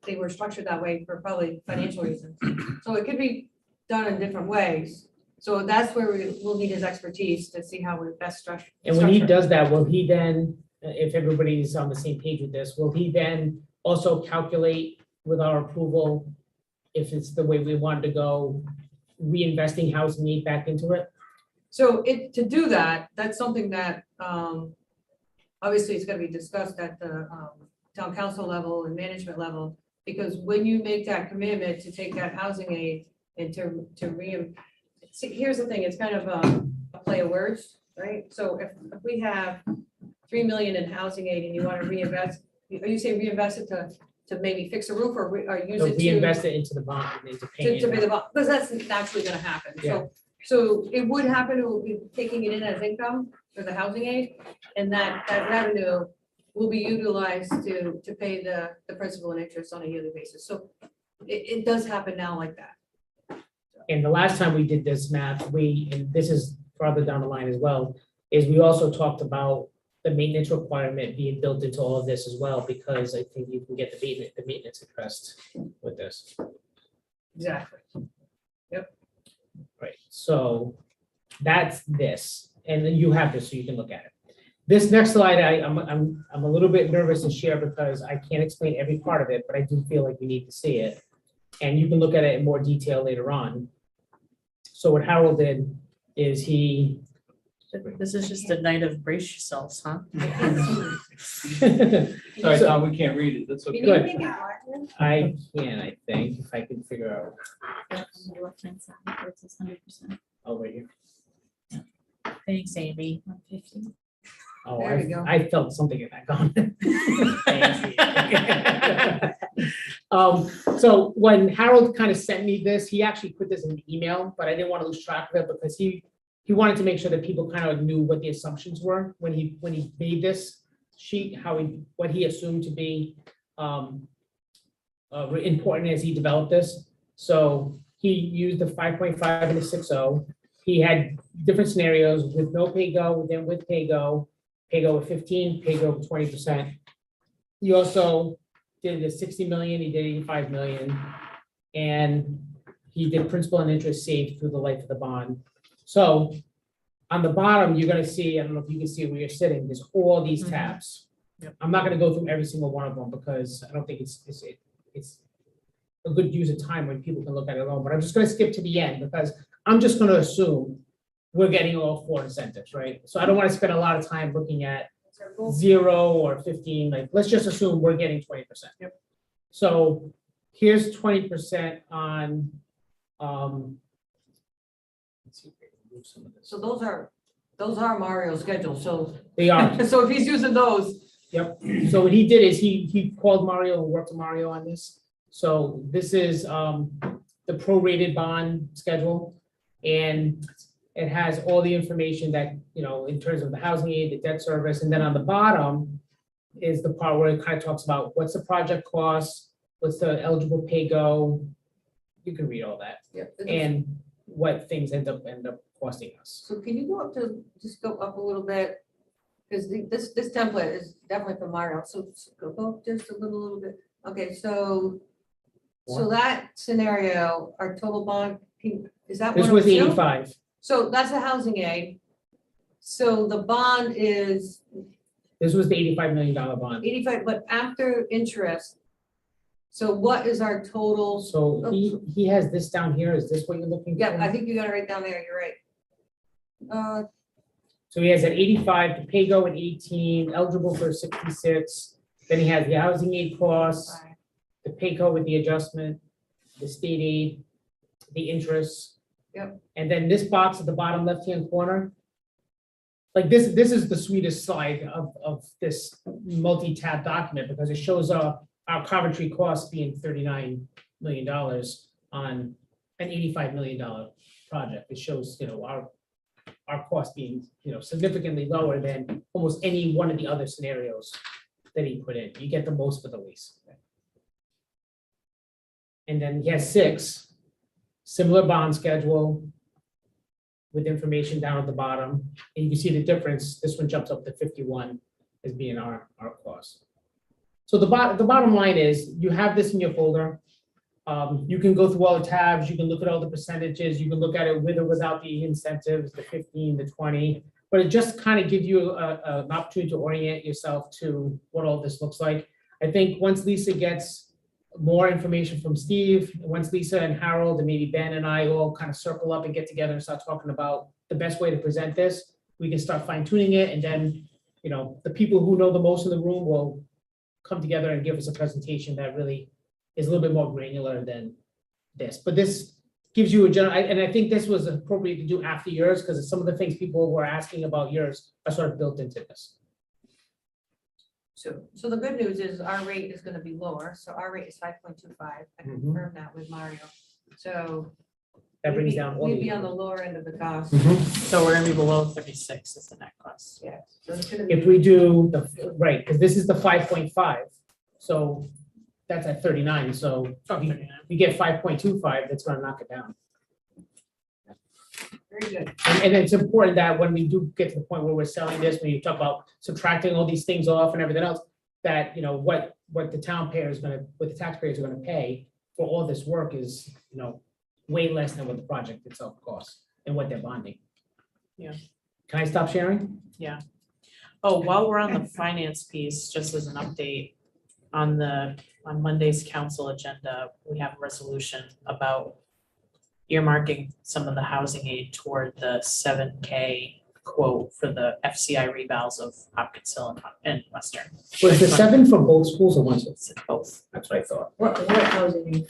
[SPEAKER 5] they were structured that way for probably financial reasons. So it could be done in different ways. So that's where we'll need his expertise to see how we best structure.
[SPEAKER 4] And when he does that, will he then, if everybody's on the same page with this, will he then also calculate with our approval, if it's the way we want to go, reinvesting housing aid back into it?
[SPEAKER 5] So to do that, that's something that obviously it's gonna be discussed at the town council level and management level, because when you make that commitment to take that housing aid and see, here's the thing, it's kind of a play of words, right? So if we have 3 million in housing aid and you want to reinvest Are you saying reinvest it to maybe fix a roof or use
[SPEAKER 4] So
[SPEAKER 5] it
[SPEAKER 4] reinvest it into the bond, and into paying
[SPEAKER 5] to pay
[SPEAKER 4] it
[SPEAKER 5] the
[SPEAKER 4] back.
[SPEAKER 5] bond, because that's naturally gonna happen,
[SPEAKER 4] Yeah.
[SPEAKER 5] so it would happen, it will be taking it in as income for the housing aid, and that revenue will be utilized to pay the principal and interest on a yearly basis, so it does happen now like that.
[SPEAKER 4] And the last time we did this math, and this is farther down the line as well, is we also talked about the maintenance requirement being built into all of this as well, because I think you can get the maintenance interest with this.
[SPEAKER 5] Exactly.
[SPEAKER 4] Right, so that's this, and then you have this, so you can look at it. This next slide, I'm a little bit nervous to share because I can't explain every part of it, but I do feel like you need to see it. And you can look at it in more detail later on. So what Harold did is he.
[SPEAKER 2] This is just a night of brace yourselves, huh?
[SPEAKER 7] Sorry,
[SPEAKER 4] So-
[SPEAKER 7] Tom, we can't read it. That's okay.
[SPEAKER 4] Good. I can, I think, if I can figure out
[SPEAKER 10] On the left-hand side, where it says 100%,
[SPEAKER 4] over here.
[SPEAKER 2] Thanks, Amy.
[SPEAKER 10] 150.
[SPEAKER 4] Oh,
[SPEAKER 5] There we go.
[SPEAKER 4] I felt something in that comment. So when Harold kind of sent me this, he actually put this in an email, but I didn't want to lose track of it because he wanted to make sure that people kind of knew what the assumptions were when he made this sheet, what he assumed to be important as he developed this. So he used the 5.5 and the 6.0. He had different scenarios with no pay-go, then with pay-go with 15, pay-go with 20%. He also did the 60 million, he did 85 million, and he did principal and interest saved through the life of the bond. So on the bottom, you're gonna see, I don't know if you can see where you're sitting, there's all these
[SPEAKER 2] Mhm.
[SPEAKER 4] tabs.
[SPEAKER 2] Yep.
[SPEAKER 4] I'm not gonna go through every single one of them because I don't think it's a good use of time when people can look at it alone, but I'm just gonna skip to the end because I'm just gonna assume we're getting all 4 incentives, right? So I don't wanna spend a lot of time looking at 0 or 15, like, let's just assume we're getting 20%.
[SPEAKER 2] Yep.
[SPEAKER 4] So here's 20% on, let's see if I can move some of this.
[SPEAKER 5] So those are Mario's schedule, so,
[SPEAKER 4] They are,
[SPEAKER 5] so if he's using those,
[SPEAKER 4] yep. So what he did is he called Mario and worked with Mario on this. So this is the prorated bond schedule. And it has all the information that, in terms of the housing aid, the debt service, and then on the bottom is the part where it kind of talks about what's the project cost, what's the eligible pay-go. You can read all that, and what things end up costing us.
[SPEAKER 5] so can you just go up a little bit? Because this template is definitely from Mario, so go up just a little bit. Okay, so that scenario, our total bond, is that
[SPEAKER 4] This
[SPEAKER 5] one
[SPEAKER 4] was
[SPEAKER 5] oh two?
[SPEAKER 4] 85.
[SPEAKER 5] So that's a housing aid. So the bond is
[SPEAKER 4] This was the $85 million bond.
[SPEAKER 5] 85, but after interest. So what is our total?
[SPEAKER 4] So he has this down here. Is this what you're looking for?
[SPEAKER 5] Yeah, I think you got it right down there, you're right.
[SPEAKER 4] So he has an 85, the pay-go at 18, eligible for 66. Then he has the housing aid costs, the pay-go with the adjustment, the state aid, the interest.
[SPEAKER 5] Yep.
[SPEAKER 4] And then this box at the bottom left-hand corner, like this is the sweetest slide of this multi-tab document because it shows our Coventry costs being $39 million on an $85 million project. It shows, our cost being, significantly lower than almost any one of the other scenarios that he put in. You get the most for the least. And then he has 6, similar bond schedule with information down at the bottom. And you can see the difference. This one jumps up to 51 as being our cost. So the bottom line is you have this in your folder. You can go through all the tabs. You can look at all the percentages. You can look at it with or without the incentives, the 15, the 20. But it just kind of gives you an opportunity to orient yourself to what all this looks like. I think once Lisa gets more information from Steve, once Lisa and Harold and maybe Ben and I all kind of circle up and get together and start talking about the best way to present this, we can start fine tuning it. And then, the people who know the most in the room will come together and give us a presentation that really is a little bit more granular than this. But this gives you a general, and I think this was appropriate to do after yours because some of the things people were asking about yours are sort of built into this.
[SPEAKER 5] soon. So the good news is our rate is gonna be lower, so our rate is 5.25. I
[SPEAKER 4] Mhm.
[SPEAKER 5] confirmed that with Mario. So.
[SPEAKER 4] That
[SPEAKER 5] we'd
[SPEAKER 4] brings
[SPEAKER 5] be-
[SPEAKER 4] down all
[SPEAKER 5] We'd
[SPEAKER 4] the.
[SPEAKER 5] be on the lower end of the cost,
[SPEAKER 2] So we're gonna be below 36 is the net cost.
[SPEAKER 5] yeah. So it's gonna be.
[SPEAKER 4] If we do the, right, because this is the 5.5, so that's at 39, so
[SPEAKER 2] Oh,
[SPEAKER 4] we
[SPEAKER 2] 39.
[SPEAKER 4] we get 5.25, that's gonna knock it down.
[SPEAKER 5] Very good.
[SPEAKER 4] And it's important that when we do get to the point where we're selling this, when you talk about subtracting all these things off and everything else, that, you know, what the taxpayer is gonna, what the taxpayers are gonna pay for all this work is, you know, way less than what the project itself costs and what they're bonding.
[SPEAKER 2] Yeah.
[SPEAKER 4] Can I stop sharing?
[SPEAKER 2] Oh, while we're on the finance piece, just as an update, on Monday's council agenda, we have a resolution about earmarking some of the housing aid toward the 7K quote for the FCI revals of Hopkins Hill and Western.
[SPEAKER 4] Was the 7 for both schools or one?
[SPEAKER 2] It's both
[SPEAKER 4] That's what I thought.
[SPEAKER 5] What housing?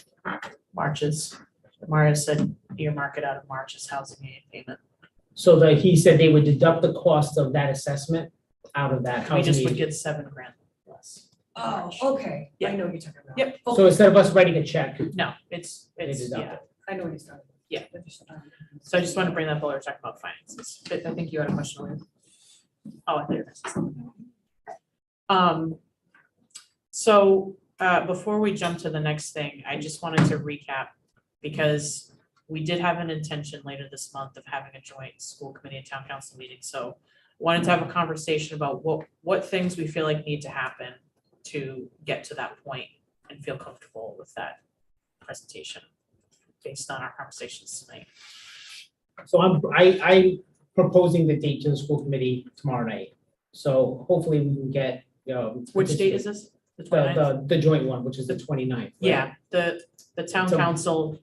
[SPEAKER 2] Marches. Maria said earmark it out of March's housing aid payment.
[SPEAKER 4] So he said they would deduct the cost of that assessment out of that
[SPEAKER 2] We
[SPEAKER 4] housing
[SPEAKER 2] just would
[SPEAKER 4] aid.
[SPEAKER 2] get $7,000 less.
[SPEAKER 5] Oh, okay.
[SPEAKER 2] Yeah.
[SPEAKER 5] I know what you're talking about.
[SPEAKER 2] Yep.
[SPEAKER 4] So instead of us writing a check,
[SPEAKER 2] No, it's,
[SPEAKER 4] they deduct
[SPEAKER 2] yeah.
[SPEAKER 4] it.
[SPEAKER 5] I know what you're talking about.
[SPEAKER 2] Yeah. So I just want to bring that up while we're talking about finances. But I think you had a question, Lynn. Oh, I think before we jump to the next thing, I just wanted to recap because we did have an intention later this month of having a joint school committee and town council meeting. So wanted to have a conversation about what things we feel like need to happen to get to that point and feel comfortable with that presentation based on our conversations tonight.
[SPEAKER 4] So I'm proposing the date to the school committee tomorrow night. So hopefully we can get, you know.
[SPEAKER 2] Which date is this? The 29th?
[SPEAKER 4] The joint one, which is the 29th. right?
[SPEAKER 2] Yeah, the town
[SPEAKER 4] So-
[SPEAKER 2] council,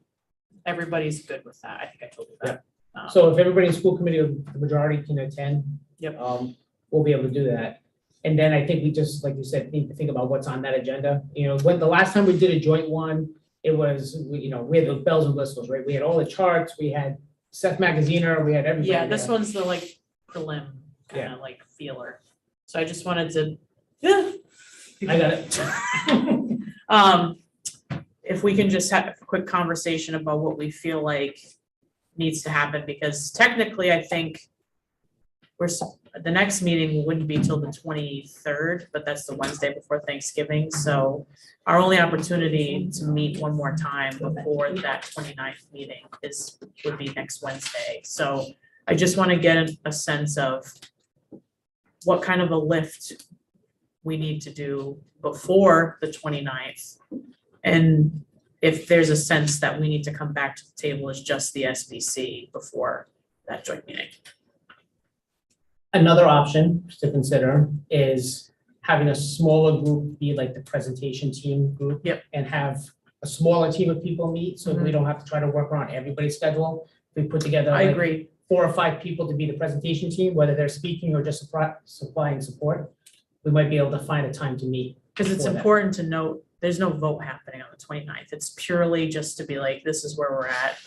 [SPEAKER 2] everybody's good with that. I think I told you that.
[SPEAKER 4] So if everybody in school committee, the majority can attend.
[SPEAKER 2] Yep.
[SPEAKER 4] We'll be able to do that. And then I think we just, like you said, need to think about what's on that agenda. You know, when the last time we did a joint one, it was, you know, we had the bells and whistles, right? We had all the charts, we had Seth Magaziner, we had everybody.
[SPEAKER 2] Yeah, this
[SPEAKER 4] there.
[SPEAKER 2] one's the like prelim, kind of like feeler. So I just wanted to,
[SPEAKER 4] I got it.
[SPEAKER 2] if we can just have a quick conversation about what we feel like needs to happen, because technically, I think the next meeting wouldn't be till the 23rd, but that's the Wednesday before Thanksgiving. So our only opportunity to meet one more time before that 29th meeting would be next Wednesday. So I just want to get a sense of what kind of a lift we need to do before the 29th. And if there's a sense that we need to come back to the table as just the SBC before that joint meeting.
[SPEAKER 4] Another option to consider is having a smaller group be like the presentation team group.
[SPEAKER 2] Yep.
[SPEAKER 4] And have a smaller team of people meet, so we don't have to try to work around everybody's schedule. We put together
[SPEAKER 2] I
[SPEAKER 4] like
[SPEAKER 2] agree.
[SPEAKER 4] 4 or 5 people to be the presentation team, whether they're speaking or just supplying support. We might be able to find a time to meet.
[SPEAKER 2] Because it's
[SPEAKER 4] for that.
[SPEAKER 2] important to note, there's no vote happening on the 29th. It's purely just to be like, this is where we're at.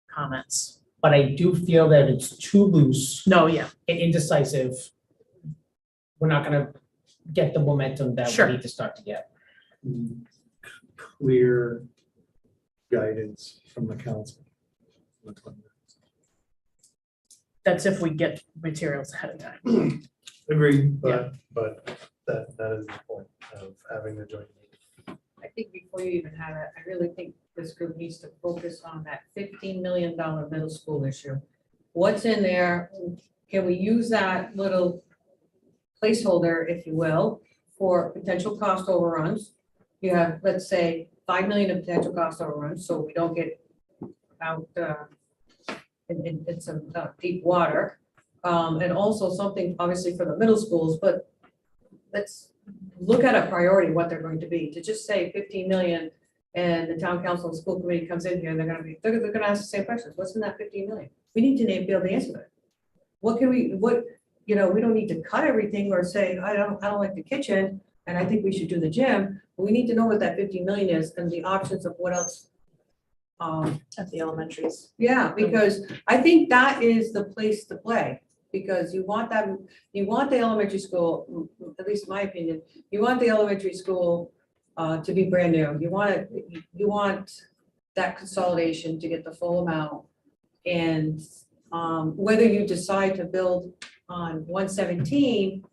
[SPEAKER 2] Comments.
[SPEAKER 4] But I do feel that it's too loose
[SPEAKER 2] No, yeah,
[SPEAKER 4] and indecisive. We're not gonna get the momentum that
[SPEAKER 2] Sure.
[SPEAKER 4] we need to start to get.
[SPEAKER 1] Clear guidance from the council.
[SPEAKER 2] that's if we get materials ahead of time.
[SPEAKER 1] Agreed, but that is the point of having the joint meeting.
[SPEAKER 5] I think before you even have it, I really think this group needs to focus on that $15 million middle school issue. What's in there? Can we use that little placeholder, if you will, for potential cost overruns? You have, let's say, 5 million of potential cost overruns, so we don't get out in some deep water. And also something obviously for the middle schools, but let's look at a priority, what they're going to be. To just say 15 million and the town council and school committee comes in here and they're gonna ask the same questions. What's in that 15 million? We need to be able to answer that. What can we, we don't need to cut everything or say, I don't like the kitchen and I think we should do the gym. We need to know what that 15 million is and the options of what else.
[SPEAKER 2] At the elementaries.
[SPEAKER 5] Yeah, because I think that is the place to play. because you want that, you want the elementary school, at least in my opinion, you want the elementary school to be brand new. You want that consolidation to get the full amount. And whether you decide to build on 117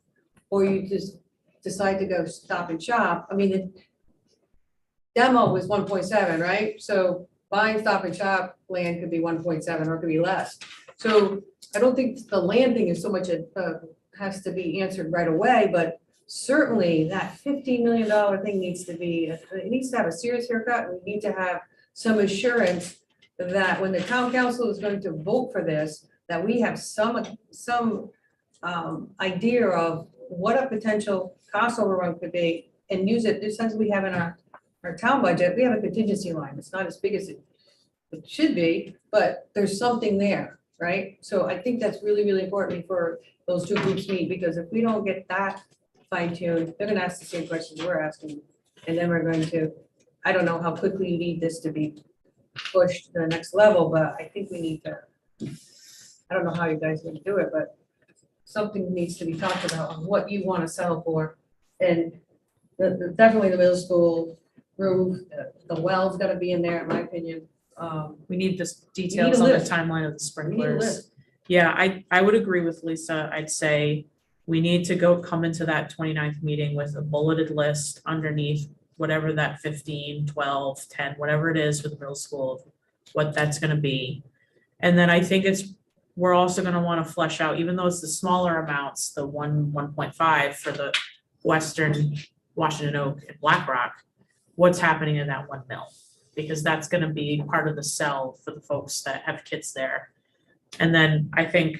[SPEAKER 5] or you just decide to go Stop and Shop, I mean, the demo was 1.7, right? So buying Stop and Shop land could be 1.7 or it could be less. So I don't think the land thing is so much has to be answered right away, but certainly that $15 million thing needs to be, it needs to have a serious haircut. We need to have some assurance that when the town council is going to vote for this, that we have some idea of what a potential cost overrun could be and use it, just as we have in our town budget, we have a contingency line. It's not as big as it should be, but there's something there, right? So I think that's really, really important before those two groups meet, because if we don't get that fine tuned, they're gonna ask the same questions we're asking. And then we're going to, I don't know how quickly you need this to be pushed to the next level, but I think we need to, I don't know how you guys are gonna do it, but something needs to be talked about on what you wanna sell for. And definitely the middle school roof, the well's gotta be in there, in my opinion.
[SPEAKER 2] We need this details on the
[SPEAKER 5] list.
[SPEAKER 2] timeline of the
[SPEAKER 5] We need a
[SPEAKER 2] sprinklers.
[SPEAKER 5] list.
[SPEAKER 2] Yeah, I would agree with Lisa. I'd say we need to come into that 29th meeting with a bulleted list underneath whatever that 15, 12, 10, whatever it is for the middle school, what that's gonna be. And then I think we're also gonna wanna flesh out, even though it's the smaller amounts, the 1.5 for the Western, Washington Oak and Black Rock, what's happening in that 1 mil? Because that's gonna be part of the sell for the folks that have kids there. And then I think,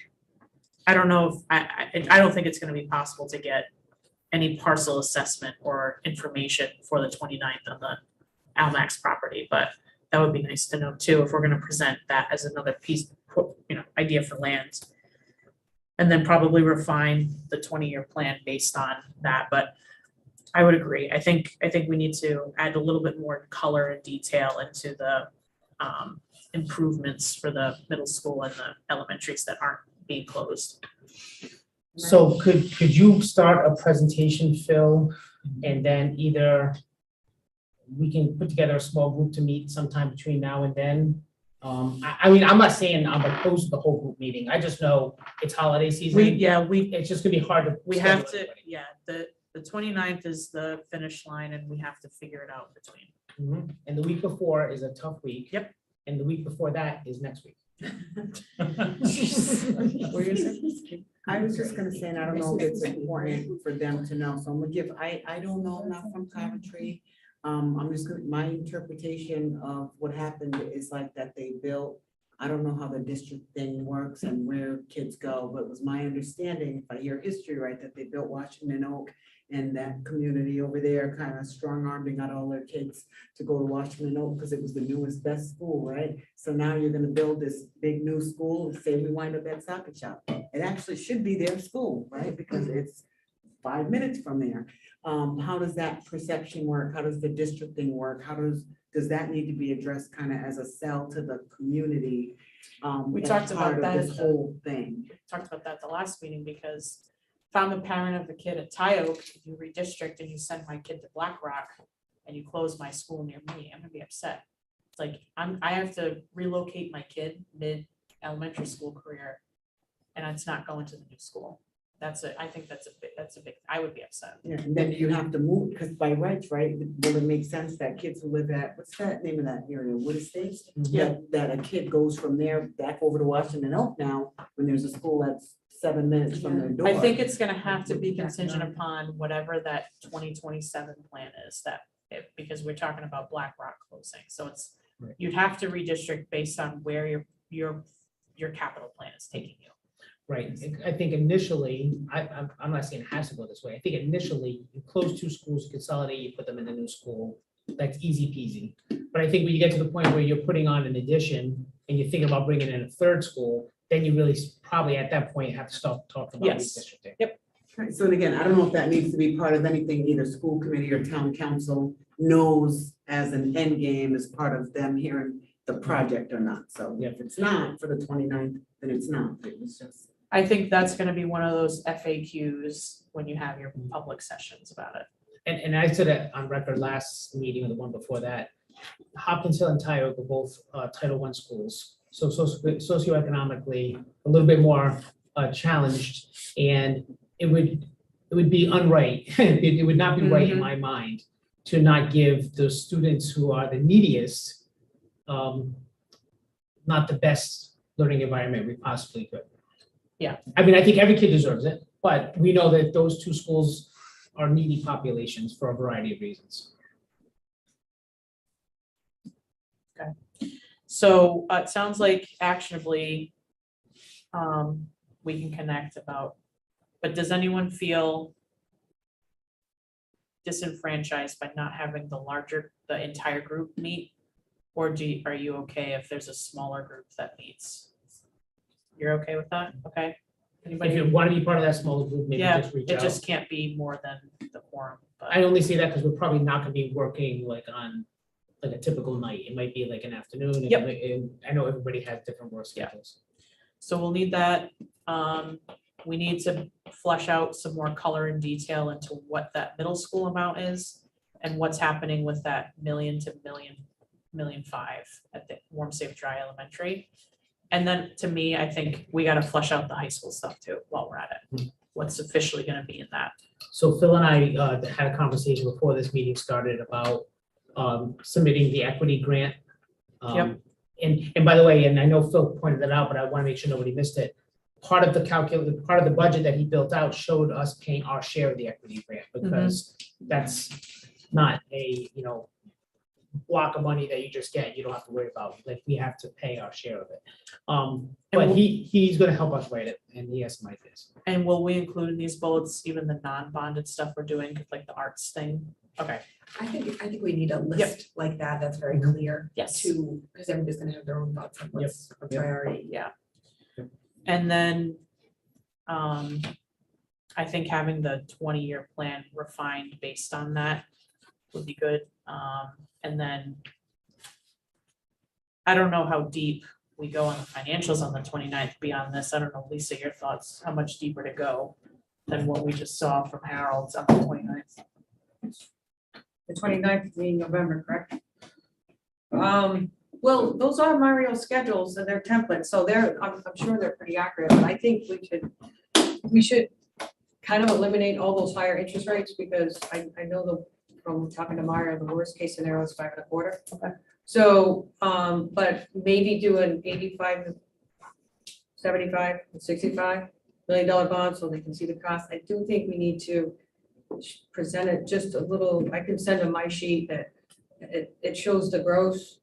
[SPEAKER 2] I don't know if, I don't think it's gonna be possible to get any parcel assessment or information for the 29th on the Almax property, but that would be nice to know too, if we're gonna present that as another piece, idea for land. And then probably refine the 20-year plan based on that, but I would agree. I think we need to add a little bit more color and detail into the improvements for the middle school and the elementaries that aren't being closed.
[SPEAKER 4] So could you start a presentation, Phil, and then either we can put together a small group to meet sometime between now and then? I mean, I'm not saying I'm opposed to the whole group meeting. I just know it's holiday season. It's just gonna be hard to.
[SPEAKER 2] We have
[SPEAKER 4] schedule
[SPEAKER 2] to, the 29th is the finish line and we have to figure it out between.
[SPEAKER 4] everybody. And the week before is a tough week.
[SPEAKER 2] Yep.
[SPEAKER 4] And the week before that is next week.
[SPEAKER 6] I was just gonna say, and I don't know if it's important for them to know, so I'm gonna give, I don't know enough from Coventry. I'm just gonna, my interpretation of what happened is like that they built, I don't know how the district thing works and where kids go, but it was my understanding, if I hear history right, that they built Washington Oak and that community over there kind of strong-armed and got all their kids to go to Washington Oak because it was the newest, best school, right? So now you're gonna build this big new school and say we wind up at Stop and Shop. It actually should be their school, right? Because it's 5 minutes from there. How does that perception work? How does the district thing work? How does that need to be addressed kind of as a sell to the community?
[SPEAKER 2] We
[SPEAKER 6] as
[SPEAKER 2] talked
[SPEAKER 6] part
[SPEAKER 2] about
[SPEAKER 6] of
[SPEAKER 2] that
[SPEAKER 6] this
[SPEAKER 2] at the-
[SPEAKER 6] whole thing.
[SPEAKER 2] Talked about that at the last meeting because if I'm a parent of the kid at Tyoke, if you redistrict and you send my kid to Black Rock and you close my school near me, I'm gonna be upset. It's like, I have to relocate my kid mid-elementary school career and it's not going to the new school. I think that's a big, I would be upset.
[SPEAKER 6] Yeah, and then you have to move, because by rights, right, will it make sense that kids who live at, what's that name of that area, Wood Estates?
[SPEAKER 2] Yeah.
[SPEAKER 6] That a kid goes from there back over to Washington Oak now, when there's a school that's 7 minutes from their door.
[SPEAKER 2] I think it's gonna have to be contingent upon whatever that 2027 plan is because we're talking about Black Rock closing, so it's, you'd have to redistrict based on where your capital plan is taking you.
[SPEAKER 4] Right, I think initially, I'm not saying it has to go this way, I think initially, you close 2 schools, consolidate, you put them in the new school, that's easy peasy. But I think when you get to the point where you're putting on an addition, and you're thinking about bringing in a 3rd school, then you really probably at that point have to start talking about
[SPEAKER 2] Yes.
[SPEAKER 4] redistricting.
[SPEAKER 6] Right, so and again, I don't know if that needs to be part of anything, either school committee or town council knows as an end game as part of them hearing the project or not. So
[SPEAKER 4] Yeah.
[SPEAKER 6] if it's not for the 29th, then it's not. It was just.
[SPEAKER 2] I think that's gonna be one of those FAQs when you have your public sessions about it.
[SPEAKER 4] And I said it on record last meeting or the one before that, Hopkins Hill and Tioga are both Title I schools. So socioeconomically, a little bit more challenged, and it would be unright. It would not be right in my mind to not give those students who are the neediest not the best learning environment we possibly could.
[SPEAKER 2] Yeah.
[SPEAKER 4] I mean, I think every kid deserves it, but we know that those two schools are needy populations for a variety of reasons.
[SPEAKER 2] So it sounds like actionably, we can connect about, but does anyone feel disenfranchised by not having the entire group meet? Or are you okay if there's a smaller group that meets? You're okay with that? Okay.
[SPEAKER 4] If
[SPEAKER 2] Anybody?
[SPEAKER 4] you want to be part of that smaller group, maybe
[SPEAKER 2] Yeah,
[SPEAKER 4] just reach
[SPEAKER 2] it
[SPEAKER 4] out.
[SPEAKER 2] just can't be more than the quorum, but
[SPEAKER 4] I only say that because we're probably not gonna be working like on like a typical night. It might be like an afternoon.
[SPEAKER 2] Yep.
[SPEAKER 4] And I know everybody has different work
[SPEAKER 2] Yeah.
[SPEAKER 4] schedules.
[SPEAKER 2] so we'll need that. We need to flesh out some more color and detail into what that middle school amount is and what's happening with that $1 to $1.5 million at the Warm Safe Dry Elementary. And then to me, I think we gotta flesh out the high school stuff too while we're at it. What's officially gonna be in that.
[SPEAKER 4] So Phil and I had a conversation before this meeting started about submitting the equity grant.
[SPEAKER 2] Yep.
[SPEAKER 4] And by the way, and I know Phil pointed that out, but I want to make sure nobody missed it. Part of the part of the budget that he built out showed us paying our share of the equity grant because that's not a, block of money that you just get, you don't have to worry about, like, we have to pay our share of it. But he's gonna help us write it, and he has some ideas.
[SPEAKER 2] And will we include in these bullets even the non-bonded stuff we're doing, like the arts thing? Okay,
[SPEAKER 11] I think we need a list like that, that's very clear
[SPEAKER 2] yes.
[SPEAKER 11] to, because everybody's gonna have their own thoughts on what's a priority.
[SPEAKER 2] Yeah. And then, I think having the 20-year plan refined based on that would be good. And then I don't know how deep we go on the financials on the 29th beyond this. I don't know, Lisa, your thoughts, how much deeper to go than what we just saw from Harold's on the 29th?
[SPEAKER 5] The 29th is in November, correct? Well, those are Mario schedules and they're templates, so I'm sure they're pretty accurate, but I think we should kind of eliminate all those higher interest rates because I know from talking to Mario, the worst case scenario is 5.25.
[SPEAKER 2] Okay.
[SPEAKER 5] So, but maybe do an 85 to 75 to 65 $million bond so they can see the cost. I do think we need to present it just a little. I can send them my sheet that it shows the gross,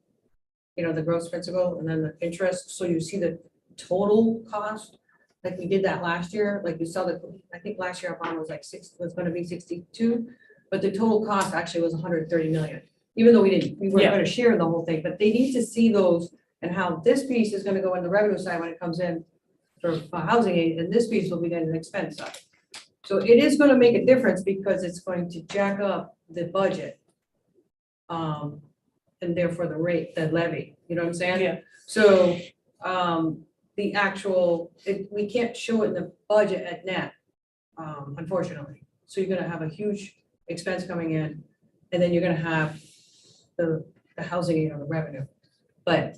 [SPEAKER 5] the gross principal and then the interest. So you see the total cost, like we did that last year. Like you saw I think last year our bond was was going to be 62, but the total cost actually was 130 million. Even though we weren't
[SPEAKER 2] Yeah.
[SPEAKER 5] going to share the whole thing, but they need to see those and how this piece is going to go in the revenue side when it comes in for housing aid, and this piece will be in the expense side. So it is going to make a difference because it's going to jack up the budget. And therefore the rate, the levy, you know what I'm saying?
[SPEAKER 2] Yeah.
[SPEAKER 5] So, the actual, we can't show it in the budget at net, unfortunately. So you're gonna have a huge expense coming in, and then you're gonna have the housing aid on the revenue. But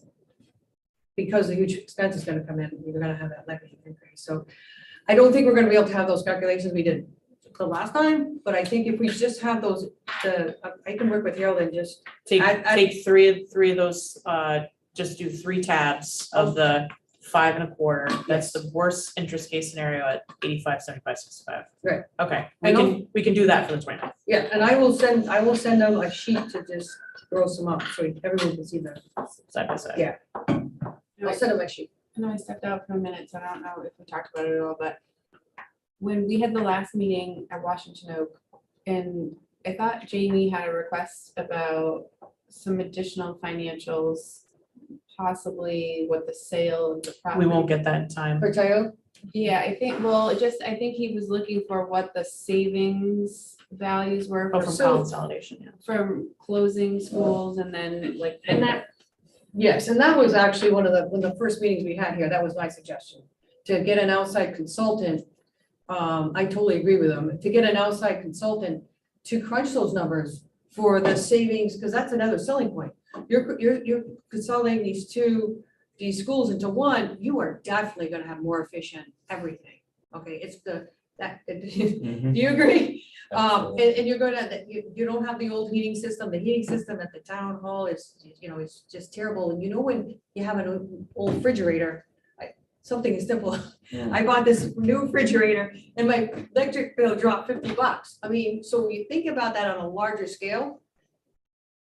[SPEAKER 5] because the huge expense is gonna come in, you're gonna have that levy increase. So I don't think we're gonna be able to have those calculations we did the last time, but I think if we just have those, I can work with Harold and just,
[SPEAKER 2] Take three of those, just do 3 tabs of the 5.25. That's the worst interest case scenario at 85, 75, 65.
[SPEAKER 5] Right.
[SPEAKER 2] Okay,
[SPEAKER 5] I
[SPEAKER 2] we can do that for the 29th.
[SPEAKER 5] yeah, and I will send them a sheet to just gross them up so everyone can see them.
[SPEAKER 2] Side by side.
[SPEAKER 5] Yeah. I'll send them a sheet.
[SPEAKER 9] I know I stepped out for a minute, so I don't know if we talked about it at all, but when we had the last meeting at Washington Oak, and I thought Jamie had a request about some additional financials, possibly what the sale of the property.
[SPEAKER 2] We won't get that in time.
[SPEAKER 5] For Tayo?
[SPEAKER 9] Yeah, I think he was looking for what the savings values were
[SPEAKER 2] Oh,
[SPEAKER 9] for
[SPEAKER 2] from consolidation, yeah.
[SPEAKER 9] from closing schools and then like.
[SPEAKER 5] And that, yes, and that was actually one of the first meetings we had here, that was my suggestion. to get an outside consultant, I totally agree with them, to get an outside consultant to crunch those numbers for the savings, because that's another selling point. You're consolidating these schools into one, you are definitely gonna have more efficient everything. Okay, it's do you agree? And you're gonna, you don't have the old heating system, the heating system at the town hall is, it's just terrible. And when you have an old refrigerator, something as simple, I bought this new refrigerator and my electric bill dropped $50. I mean, so when you think about that on a larger scale,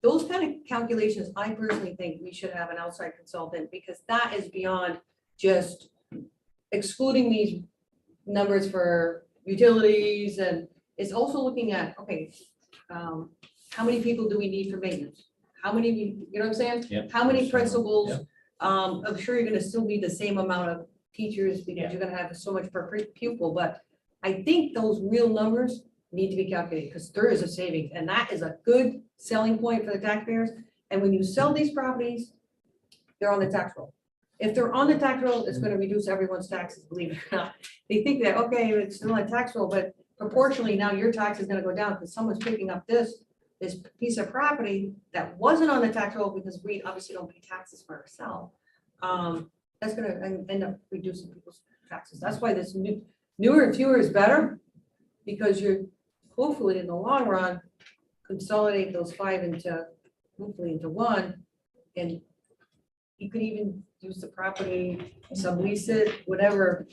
[SPEAKER 5] those kind of calculations, I personally think we should have an outside consultant, because that is beyond just excluding these numbers for utilities, and it's also looking at, okay, how many people do we need for maintenance? How many, you know what I'm saying?
[SPEAKER 12] Yep.
[SPEAKER 5] How many principals? I'm sure you're gonna still need the same amount of teachers, because you're gonna have so much per pupil, but I think those real numbers need to be calculated, because there is a savings, and that is a good selling point for the taxpayers. And when you sell these properties, they're on the tax roll. If they're on the tax roll, it's gonna reduce everyone's taxes, believe it or not. They think that, okay, it's still on tax roll, but proportionally now your tax is gonna go down because someone's picking up this piece of property that wasn't on the tax roll, because we obviously don't pay taxes for ourselves. That's gonna end up reducing people's taxes. That's why this newer and fewer is better, because you're hopefully in the long run consolidate those 5 into hopefully into one, and you could even use the property, sublease it, whatever.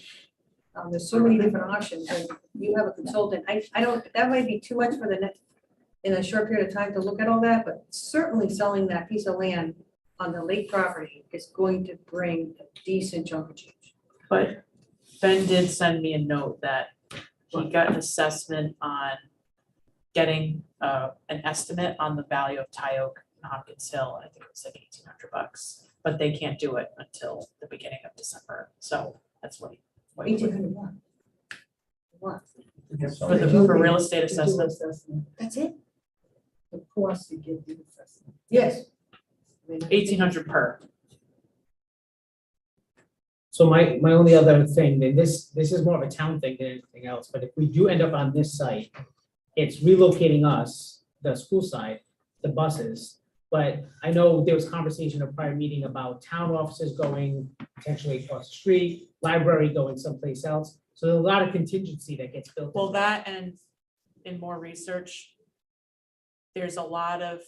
[SPEAKER 5] There's so many different options, and you have a consultant. I don't, that might be too much for the next, in a short period of time to look at all that, but certainly selling that piece of land on the lake property is going to bring a decent chunk of change.
[SPEAKER 2] But Ben did send me a note that he got an assessment on getting an estimate on the value of Tyoke and Hopkins Hill. I think it was like $1,800, but they can't do it until the beginning of December. So that's what he.
[SPEAKER 5] 1,800 what?
[SPEAKER 2] For real estate assessment.
[SPEAKER 5] That's it?
[SPEAKER 6] The cost to get the assessment.
[SPEAKER 5] Yes.
[SPEAKER 2] 1,800 per.
[SPEAKER 4] So my only other thing, and this is more of a town thing than anything else, but if we do end up on this site, it's relocating us, the school side, the buses. But I know there was conversation in a prior meeting about town offices going potentially across the street, library going someplace else. So there's a lot of contingency that gets built.
[SPEAKER 2] Well, that and in more research, there's a lot of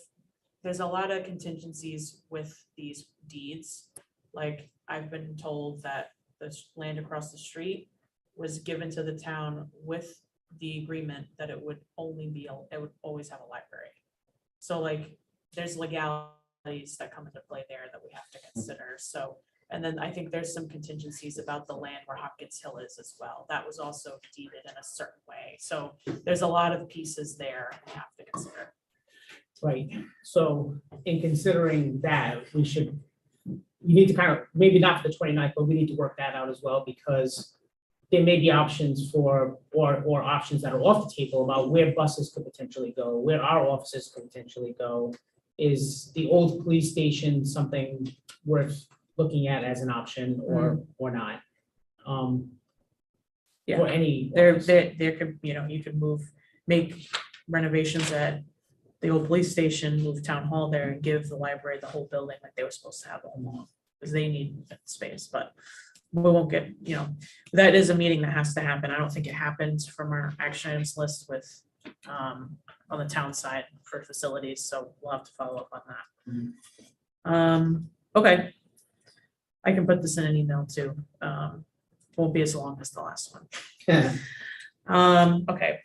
[SPEAKER 2] contingencies with these deeds. Like I've been told that the land across the street was given to the town with the agreement that it would always have a library. So like there's legalities that come into play there that we have to consider. So, and then I think there's some contingencies about the land where Hopkins Hill is as well. That was also deeded in a certain way. So there's a lot of pieces there we have to consider.
[SPEAKER 4] Right, so in considering that, we need to kind of, maybe not for the 29th, but we need to work that out as well, because there may be options or options that are off the table about where buses could potentially go, where our offices could potentially go. Is the old police station something worth looking at as an option or not?
[SPEAKER 2] Yeah.
[SPEAKER 4] Or any.
[SPEAKER 2] There could, you could make renovations at the old police station, move town hall there and give the library the whole building like they were supposed to have all along. Because they need space, but we won't get, that is a meeting that has to happen. I don't think it happens from our action items list with, on the town side for facilities, so we'll have to follow up on that. Okay. I can put this in an email too. Won't be as long as the last one. Okay.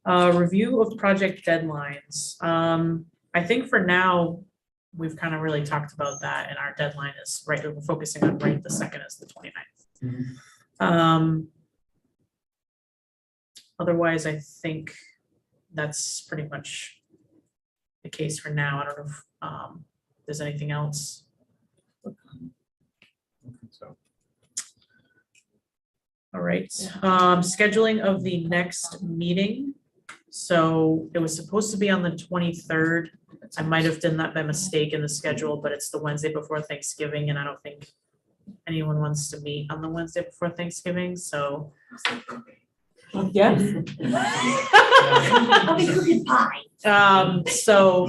[SPEAKER 2] Review of project deadlines. I think for now, we've kind of really talked about that, and our deadline is we're focusing on right the second is the 29th. Otherwise, I think that's pretty much the case for now. I don't know if there's anything else.
[SPEAKER 8] So.
[SPEAKER 2] All right, scheduling of the next meeting. So it was supposed to be on the 23rd. I might have done that by mistake in the schedule, but it's the Wednesday before Thanksgiving, and I don't think anyone wants to meet on the Wednesday before Thanksgiving, so. Yeah.
[SPEAKER 3] I'll be cooking pie.
[SPEAKER 2] So,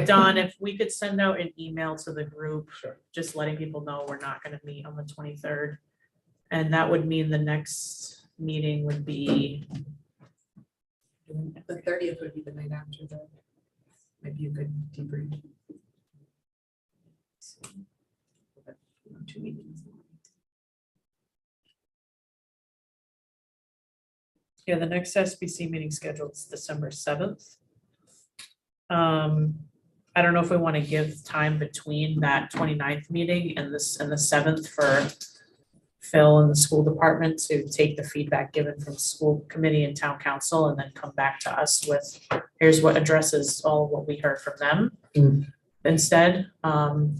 [SPEAKER 2] Don, if we could send out an email to the group,
[SPEAKER 4] Sure.
[SPEAKER 2] just letting people know we're not gonna meet on the 23rd. And that would mean the next meeting would be,
[SPEAKER 11] The 30th would be the night after the, maybe a good debrief. 2 meetings.
[SPEAKER 2] yeah, the next SBC meeting scheduled is December 7th. I don't know if we want to give time between that 29th meeting and the 7th for Phil and the school department to take the feedback given from school committee and town council and then come back to us with, here's what addresses all what we heard from them. Instead, that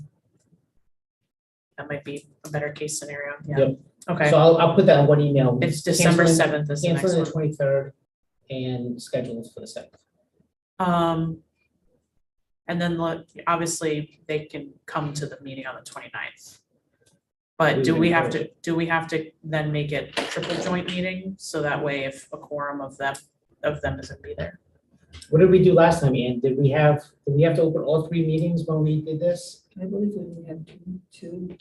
[SPEAKER 2] might be a better case scenario, yeah.
[SPEAKER 4] Yep.
[SPEAKER 2] Okay,
[SPEAKER 4] So I'll put that in one email.
[SPEAKER 2] it's December
[SPEAKER 4] Canceling-
[SPEAKER 2] 7th is the next
[SPEAKER 4] Canceling
[SPEAKER 2] one.
[SPEAKER 4] the 23rd and schedules for the 7th.
[SPEAKER 2] And then obviously they can come to the meeting on the 29th. But do we have to then make it a triple joint meeting? So that way if a quorum of them isn't be there.
[SPEAKER 4] What did we do last time, Ann? Did we have to open all 3 meetings when we did this?
[SPEAKER 3] I believe we have two.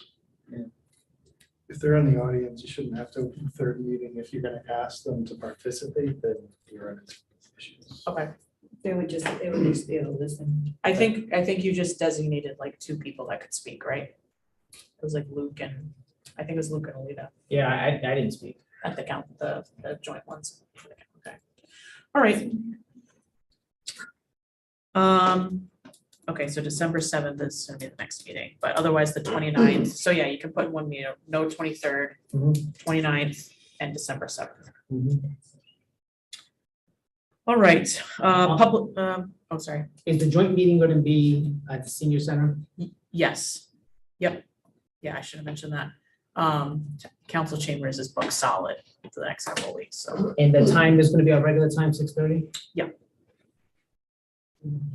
[SPEAKER 1] If they're in the audience, you shouldn't have to open a third meeting. If you're gonna ask them to participate, then you're in issues.
[SPEAKER 2] Okay.
[SPEAKER 3] They would just be able to listen.
[SPEAKER 2] I think you just designated like 2 people that could speak, right? It was like Luke and, I think it was Luke and Alita
[SPEAKER 4] Yeah, I didn't speak.
[SPEAKER 2] at the joint ones. Okay. All right. Okay, so December 7th is gonna be the next meeting, but otherwise the 29th. So yeah, you can put one meeting, no 23rd,
[SPEAKER 4] Mhm.
[SPEAKER 2] 29th, and December 7th.
[SPEAKER 4] Mhm.
[SPEAKER 2] All right, sorry.
[SPEAKER 4] Is the joint meeting going to be at the senior center?
[SPEAKER 2] Yes. Yep. Yeah, I should have mentioned that. Council chambers is booked solid for the next couple of weeks, so,
[SPEAKER 4] And the time is going to be our regular time, 6:30?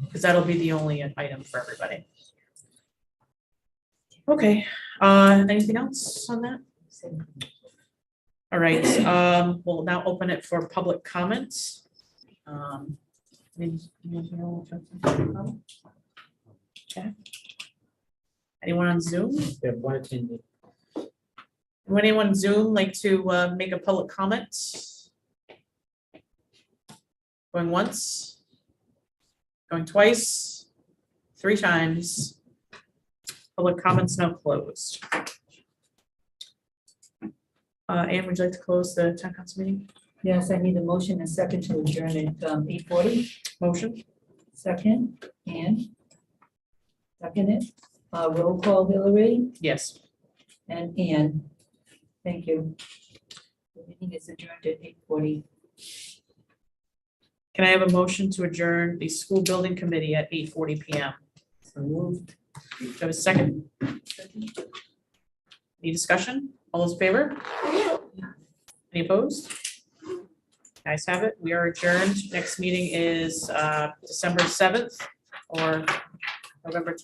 [SPEAKER 2] because that'll be the only item for everybody. Okay, anything else on that? All right, we'll now open it for public comments. Okay. Anyone on Zoom?
[SPEAKER 4] We have 1 attendee.
[SPEAKER 2] Would anyone on Zoom like to make a public comment? Going once? Going twice? 3 times? Public comments now closed. Anne, would you like to close the town council meeting?
[SPEAKER 3] Yes, I need a motion and second to adjourn at 8:40.
[SPEAKER 2] Motion?
[SPEAKER 3] Second, and second it. Roll call Hillary
[SPEAKER 2] Yes.
[SPEAKER 3] and Ann. Thank you. The meeting is adjourned at 8:40.
[SPEAKER 2] Can I have a motion to adjourn the school building committee at 8:40 PM?
[SPEAKER 3] So moved.
[SPEAKER 2] Do you have a second? Any discussion? All those in favor? Any opposed? Guys have it. We are adjourned. Next meeting is December 7th or November 20th.